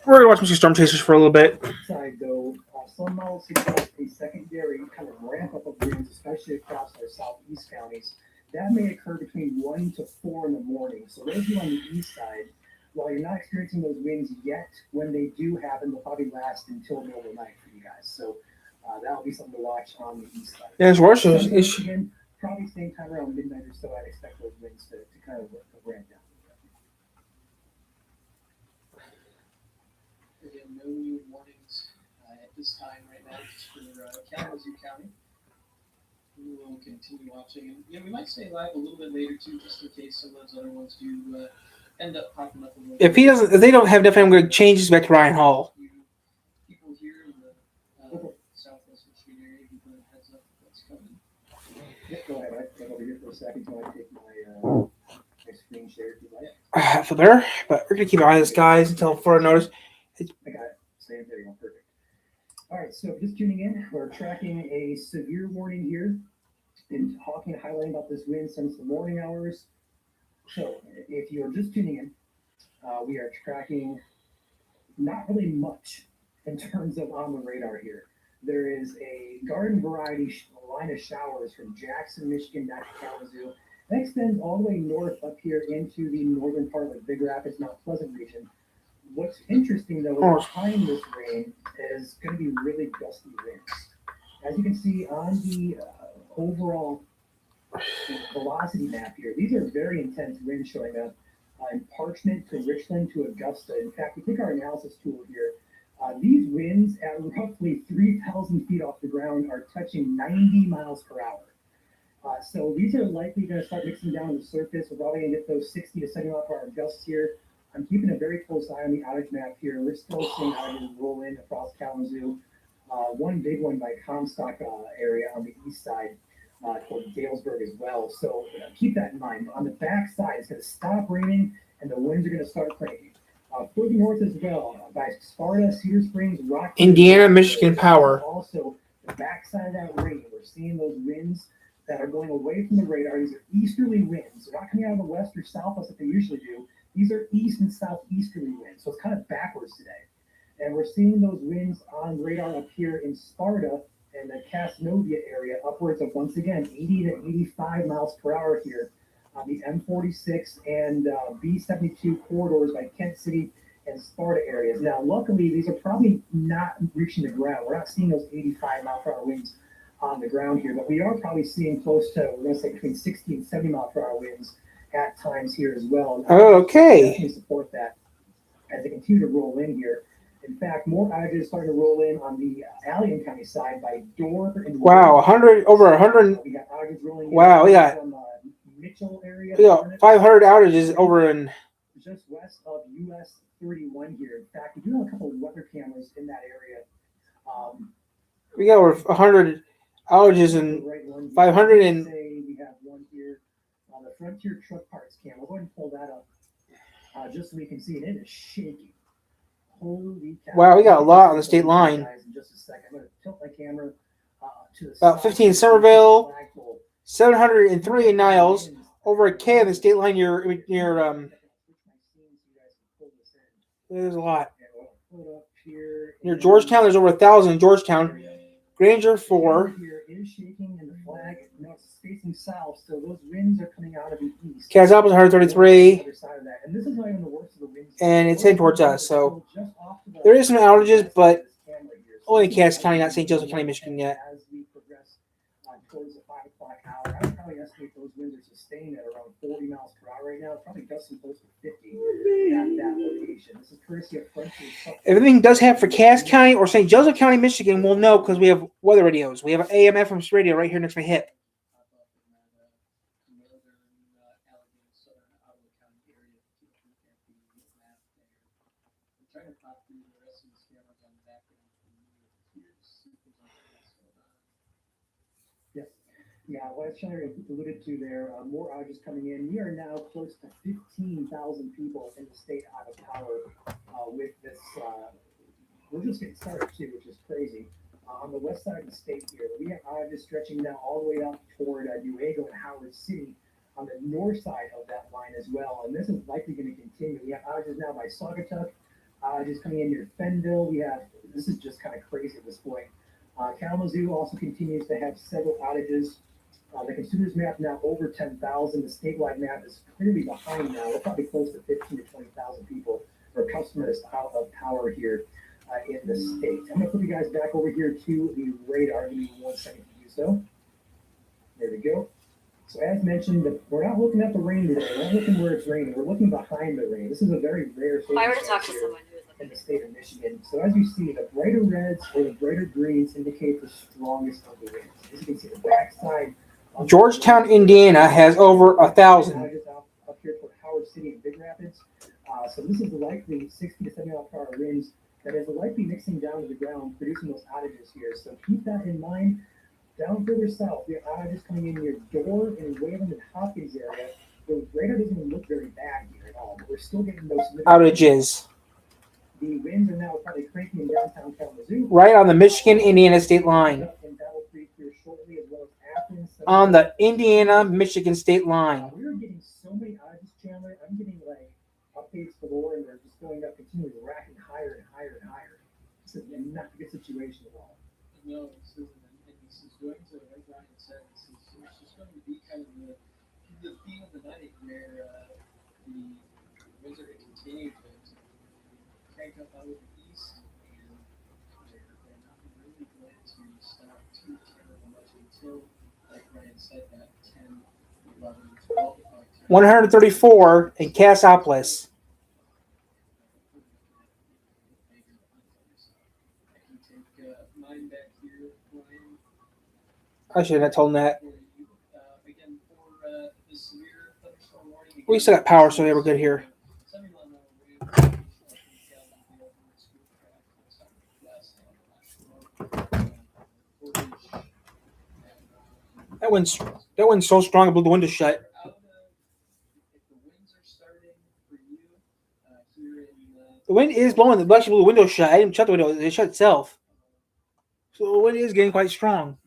We're gonna watch some Storm Chasers for a little bit. Side though, some models suggest a secondary kind of ramp up of winds, especially across our southeast counties. That may occur between 1 to 4 in the morning. So those of you on the east side, while you're not experiencing those winds yet, when they do happen, they'll probably last until the middle of the night for you guys. So that'll be something to watch on the east side. Yeah, it's worse. Again, probably same time around midnight or so, I'd expect those winds to kind of ramp down. Again, no new warnings at this time right now, just for Kalamazoo County. We will continue watching, and we might stay live a little bit later too, just in case some of those other ones do end up popping up a little. If they don't have enough, I'm going to change this back to Ryan Hall. People here in the southwest Michigan area, people that heads up what's coming. Yep, go ahead. I got over here for a second until I take my screen share if you like. I feel better, but we're going to keep an eye on this, guys, until further notice. I got it. Same thing. Perfect. All right, so just tuning in, we're tracking a severe warning here and talking, highlighting about this wind since the morning hours. So if you're just tuning in, we are tracking not really much in terms of on the radar here. There is a garden variety line of showers from Jackson, Michigan, back to Kalamazoo. That extends all the way north up here into the northern part of the Big Rapids, Mount Pleasant region. What's interesting, though, is behind this rain is going to be really gusty winds. As you can see on the overall velocity map here, these are very intense winds showing up in Parchment to Richland to Augusta. In fact, we take our analysis tool here. These winds at roughly 3,000 feet off the ground are touching 90 miles per hour. So these are likely going to start mixing down on the surface. We're probably going to get those 60 to 70 mile per hour gusts here. I'm keeping a very close eye on the outage map here. We're still seeing outages roll in across Kalamazoo. One big one by Comstock area on the east side toward Galesburg as well. So keep that in mind. On the back side, it's going to stop raining and the winds are going to start cranking. Further north as well, by Sparta, Cedar Springs, Rock. Indiana, Michigan Power. Also, the backside of that rain, we're seeing those winds that are going away from the radar. These are easterly winds. They're not coming out of the west or southwest like they usually do. These are east and southeasterly winds, so it's kind of backwards today. And we're seeing those winds on radar up here in Sparta and the Casnovia area, upwards of, once again, 80 to 85 miles per hour here on the M46 and B72 corridors by Kent City and Sparta areas. Now, luckily, these are probably not reaching the ground. We're not seeing those 85 mile per hour winds on the ground here, but we are probably seeing close to, we're going to say, between 60 and 70 mile per hour winds at times here as well. Okay. Definitely support that as they continue to roll in here. In fact, more outages starting to roll in on the Allen County side by Dorr and Wow, 100 over 100. We got outages rolling. Wow, we got from Mitchell area. We got 500 outages over in just west of US 31 here. In fact, we do have a couple of weather cameras in that area. we got over 100 outages and 500 and we have one here on the Frontier Truck Parts camera. We'll go ahead and pull that up just so we can see it. It is shaking. Holy cow. wow, we got a lot on the state line. In just a second, I'm going to tilt my camera to the About side. 15 Somerville, 703 in Niles, over a K on the state line near There's a lot. Put up here. Near Georgetown, there's over 1,000 in Georgetown. Granger 4. Here is shaking, and the flag now it's facing south, so those winds are coming out of the east. Casaples 133. Other side of that. And this is not even the worst of the winds. And it's heading towards us. So there is some outages, but only in Cass County, not St. Joseph County, Michigan yet. As we progress towards the 5 o'clock hour, I would probably estimate those winds are sustained at around 40 miles per hour right now. Probably gusting close to 50 at that location. This is courtesy of French's. If anything does happen for Cass County or St. Joseph County, Michigan, we'll know because we have weather radios. We have an AM FM radio right here next to my hip. Yeah, well, as Chandler alluded to there, more outages coming in. We are now close to 15,000 people in the state out of power with this. We're just getting started too, which is crazy. On the west side of the state here, we have outages stretching down all the way up toward Nuevo and Howard City on the north side of that line as well. And this is likely going to continue. We have outages now by Saugatuck, outages coming in near Fenville. This is just kind of crazy at this point. Kalamazoo also continues to have several outages. The consumers map now over 10,000. The statewide map is clearly behind now. We're probably close to 15 to 20,000 people or customers out of power here in the state. I'm going to put you guys back over here to the radar. Give me 1 second to do so. There we go. So as mentioned, we're not looking at the rain today. We're not looking where it's raining. We're looking behind the rain. This is a very rare thing. If I were to talk to someone who is in the state of Michigan. So as you see, the brighter reds or the brighter greens indicate the strongest of the winds. As you can see, the backside. Georgetown, Indiana has over 1,000. Up here toward Howard City and Big Rapids. So this is likely 60 to 70 mile per hour winds that is likely mixing down to the ground, producing those outages here. So keep that in mind. Down further south, we have outages coming in near Dorr and Wayland and Hopkins area. The radar doesn't even look very bad here at all, but we're still getting those Outages. The winds are now probably cranking in downtown Kalamazoo. Right on the Michigan-Indiana state line. On the Indiana-Michigan state line. We're getting so many outages, Chandler. I'm getting like updates galore, and they're just going up, continually racking higher and higher and higher. This is not a good situation at all. No, this isn't. And this is going to, like Ryan said, it's just going to be kind of the theme of the night where the winds are going to continue to crank up out of the east, and they're not really going to stop too terribly much until, like Ryan said, that 10, 11, 12 o'clock. 134 in Cassopolis. I should have told him that. We still got power, so they were good here. That wind's so strong it blew the window shut. The wind is blowing. It actually blew the window shut. I didn't shut the window. It shut itself. So the wind is getting quite strong.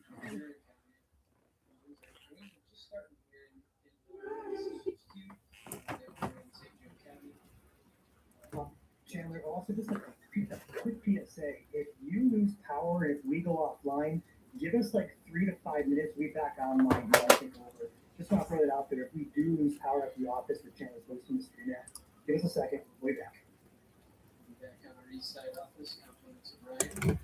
Chandler, also just a quick PSA. If you lose power, if we go offline, give us like 3 to 5 minutes. We'll be back online. Just want to throw that out there. If we do lose power at the office for Chandler's posting the screen at, give us a second. We'll be back. Back on our east side office, compliments of Ryan.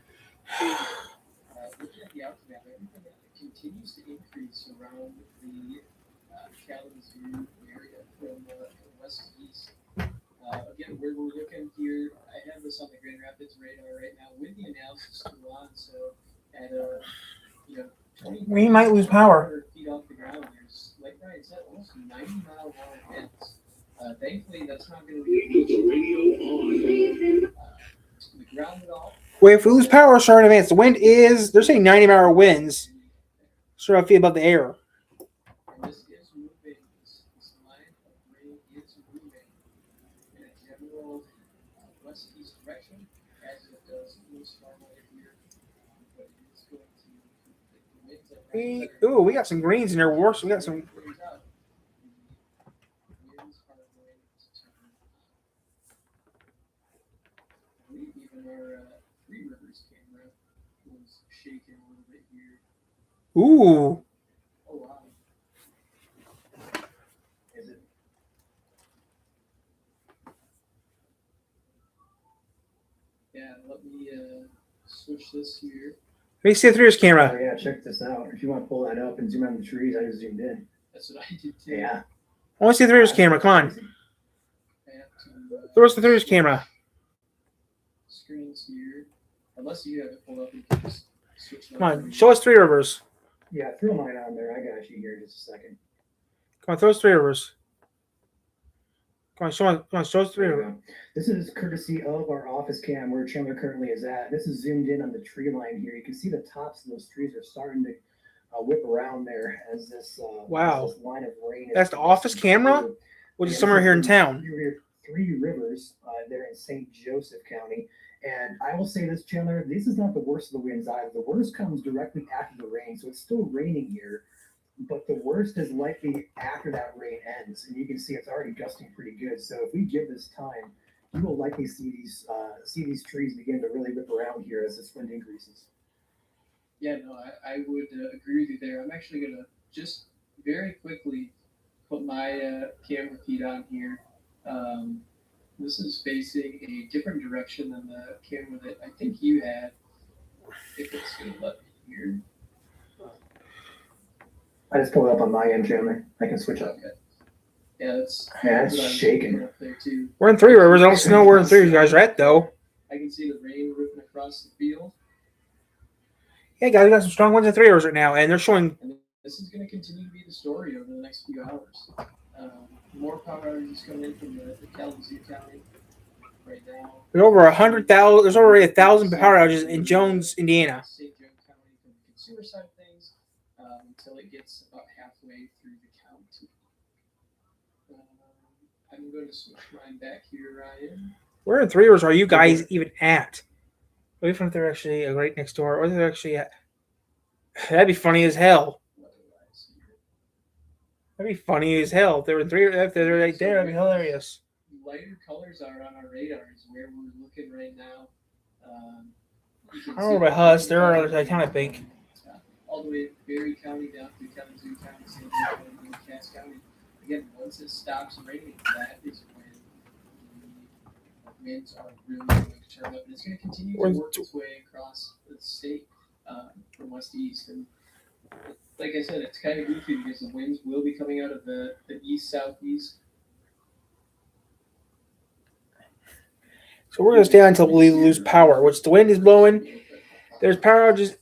Looking at the outmap, everything continues to increase around the Kalamazoo area from west to east. Again, where we're looking here, I have this on the Grand Rapids radar right now with the analysis still on. So at 20 we might lose power. Feet off the ground, there's, like Ryan said, almost 90-mile-an-hour winds. Thankfully, that's not going to be the ground at all. Wait, if we lose power, sorry in advance. The wind is, they're saying 90-mile winds. Sort of feel above the air. And this is moving. This line of rain is moving in a general west-east direction, as it does most normally here. But it's going to, the winds are We got some greens in there. Worse, we got some. was shaking a little bit here. Ooh. Oh wow. Is it? Yeah, let me switch this here. Let me see the 3Rs Oh camera. yeah, check this out. If you want to pull that up and zoom out on the trees, I just zoomed in. That's what I did too. Yeah. I want to see the 3Rs camera. Come on. I have to Throw us the 3Rs camera. screens here. Unless you have it pulled up, you can just switch it Come up. on. Show us 3 Rivers. Yeah, throw mine on there. I got you here in just a second. Come on. Throw us 3 Rivers. Come on. Show us 3 There Rivers. you go. This is courtesy of our office cam where Chandler currently is at. This is zoomed in on the tree line here. You can see the tops of those trees are starting to whip around there as this, Wow. as this line of rain. That's the office camera, which is somewhere here in town. 3 Rivers, they're in St. Joseph County. And I will say this, Chandler, this is not the worst of the winds either. The worst comes directly after the rain. So it's still raining here, but the worst is likely after that rain ends. And you can see it's already gusting pretty good. So if we give this time, you will likely see these trees begin to really whip around here as this wind increases. Yeah, no, I would agree with you there. I'm actually going to just very quickly put my camera feed on here. This is facing a different direction than the camera that I think you had. If it's going to let me here. I just pulled it up on my end, Chandler. I can switch up. Okay. Yeah, it's shaking. up there too. We're in 3 Rivers. I don't know where in 3 you guys are at, though. I can see the rain ripping across the field. Yeah, guys, we got some strong ones in 3 Rivers right now, and they're showing. And this is going to continue to be the story over the next few hours. More power outages coming in from the Kalamazoo County right now. There's over 100,000. There's already 1,000 power outages in Jones, Indiana. St. Joe County from the consumer side of things until it gets about halfway through the county. I'm going to switch mine back here, Ryan. Where in 3 Rivers are you guys even at? What if they're actually right next door, or they're actually at? That'd be funny as hell. That'd be funny as hell. If they were in 3, if they're right there, that'd be hilarious. Lighter colors are on our radars where we're looking right now. I don't know about Huss. They're on the other side of town, I think. All the way to Berry County down through Kalamazoo County, St. Joe County, and Cass County. Again, once it stops raining, that is when the winds are really going to turn up. And it's going to continue to work its way across the state from west to east. And like I said, it's kind of goofy because the winds will be coming out of the east-southeast. So we're going to stay on until we lose power, which the wind is blowing. There's power outages.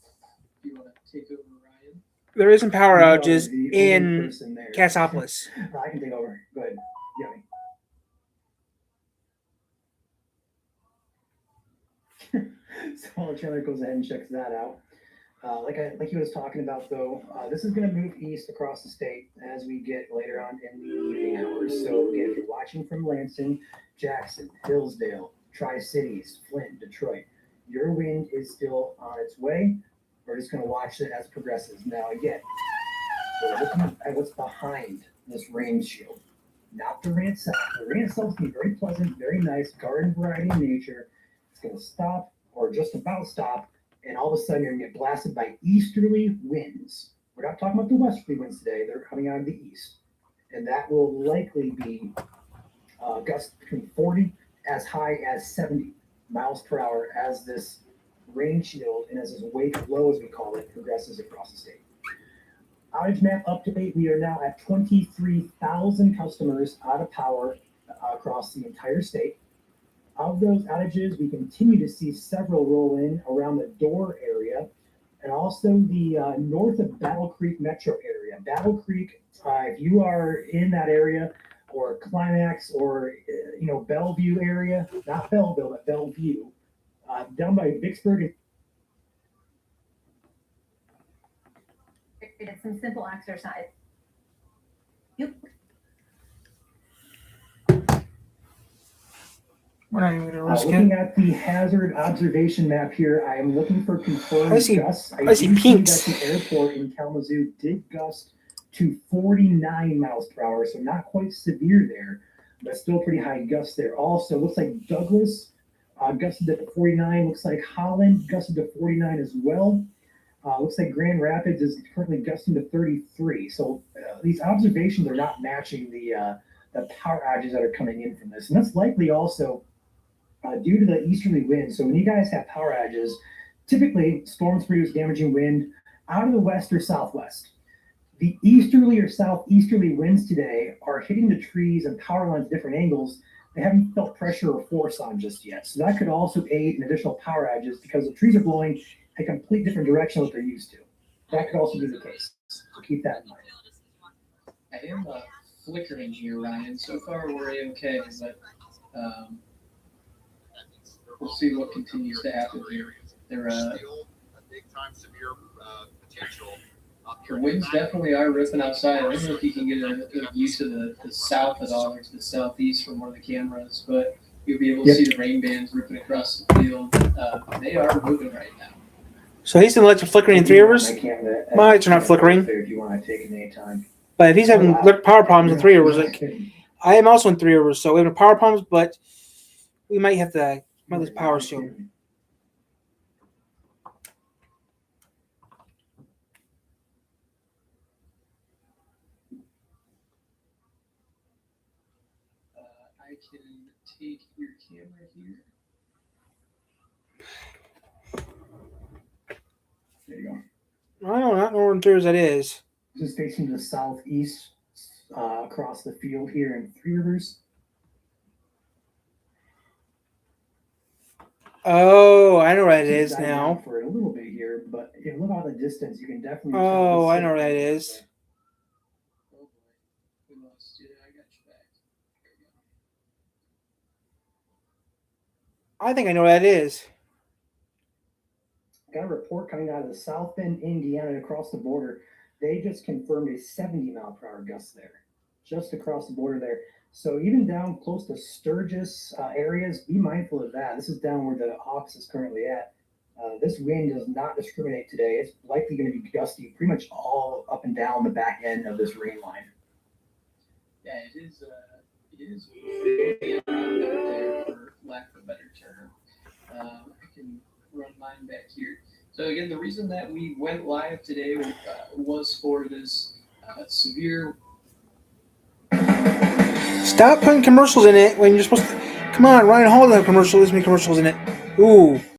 You want to take over, Ryan? There isn't power outages in Cassopolis. I can take over. Go ahead. Yummy. So Chandler goes ahead and checks that out. Like he was talking about, though, this is going to move east across the state as we get later on in the evening hours. So again, if you're watching from Lansing, Jackson, Hillsdale, Tri-Cities, Flint, Detroit, your wind is still on its way. We're just going to watch it as it progresses. Now, again, we're looking at what's behind this rain shield, not the rain itself. The rain itself is going to be very pleasant, very nice, garden variety in nature. It's going to stop, or just about stop, and all of a sudden you're going to get blasted by easterly winds. We're not talking about the westerly winds today. They're coming out of the east. And that will likely be gusts between 40 as high as 70 miles per hour as this rain shield and as this wake low, as we call it, progresses across the state. Outage map update, we are now at 23,000 customers out of power across the entire state. Of those outages, we continue to see several roll in around the Door area and also the north of Battle Creek metro area. Battle Creek, if you are in that area, or Climax, or Bellevue area, not Belleville, but Bellevue, down by Vicksburg. It's some simple exercise. Yep. We're not even going to risk Looking it. at the hazard observation map here, I am looking for confirmed I see gusts. I see do pinks. that the airport in Kalamazoo did gust to 49 miles per hour, so not quite severe there, but still pretty high gusts there. Also, looks like Douglas Gusted to 49. Looks like Holland gusted to 49 as well. Looks like Grand Rapids is currently gusting to 33. So these observations are not matching the power outages that are coming in from this. And that's likely also due to the easterly wind. So when you guys have power outages, typically storms produce damaging wind out of the west or southwest. The easterly or southeasterly winds today are hitting the trees and power lines at different angles. They haven't felt pressure or force on just yet. So that could also aid in additional power outages because the trees are blowing a complete different direction than what they're used to. That could also be the case. So keep that in mind. I am flickering here, Ryan. So far we're okay, but we'll see what continues to happen here. The winds definitely are ripping outside. I don't know if you can get a view to the south at all or to the southeast from one of the cameras, but you'll be able to see the rain bands ripping across the field. They are moving right now. So he's gonna let you flickering in Three Rivers. My lights are not flickering. If you want to take it anytime. But if he's having power problems in Three Rivers, like I am also in Three Rivers, so we have power problems, but we might have to lose power soon. I can take your camera here. There you go. I don't know where in Three Rivers that is. This is facing the southeast across the field here in Three Rivers. Oh, I know where that is now. For a little bit here, but if you look out the distance, you can definitely. Oh, I know where that is. Oh boy, we lost you. I got you back. There you go. I think I know where that is. Got a report coming out of the South Bend, Indiana, across the border. They just confirmed a 70-mile-per-hour gust there, just across the border there. So even down close to Sturgis areas, be mindful of that. This is down where the office is currently at. This wind does not discriminate today. It's likely going to be gusty pretty much all up and down the back end of this rain line. Yeah, it is there, for lack of a better term. I can run mine back here. So again, the reason that we went live today was for this severe. Stop putting commercials in it when you're supposed to. Come on, Ryan Hall doesn't have commercials. There's many commercials in it. Ooh.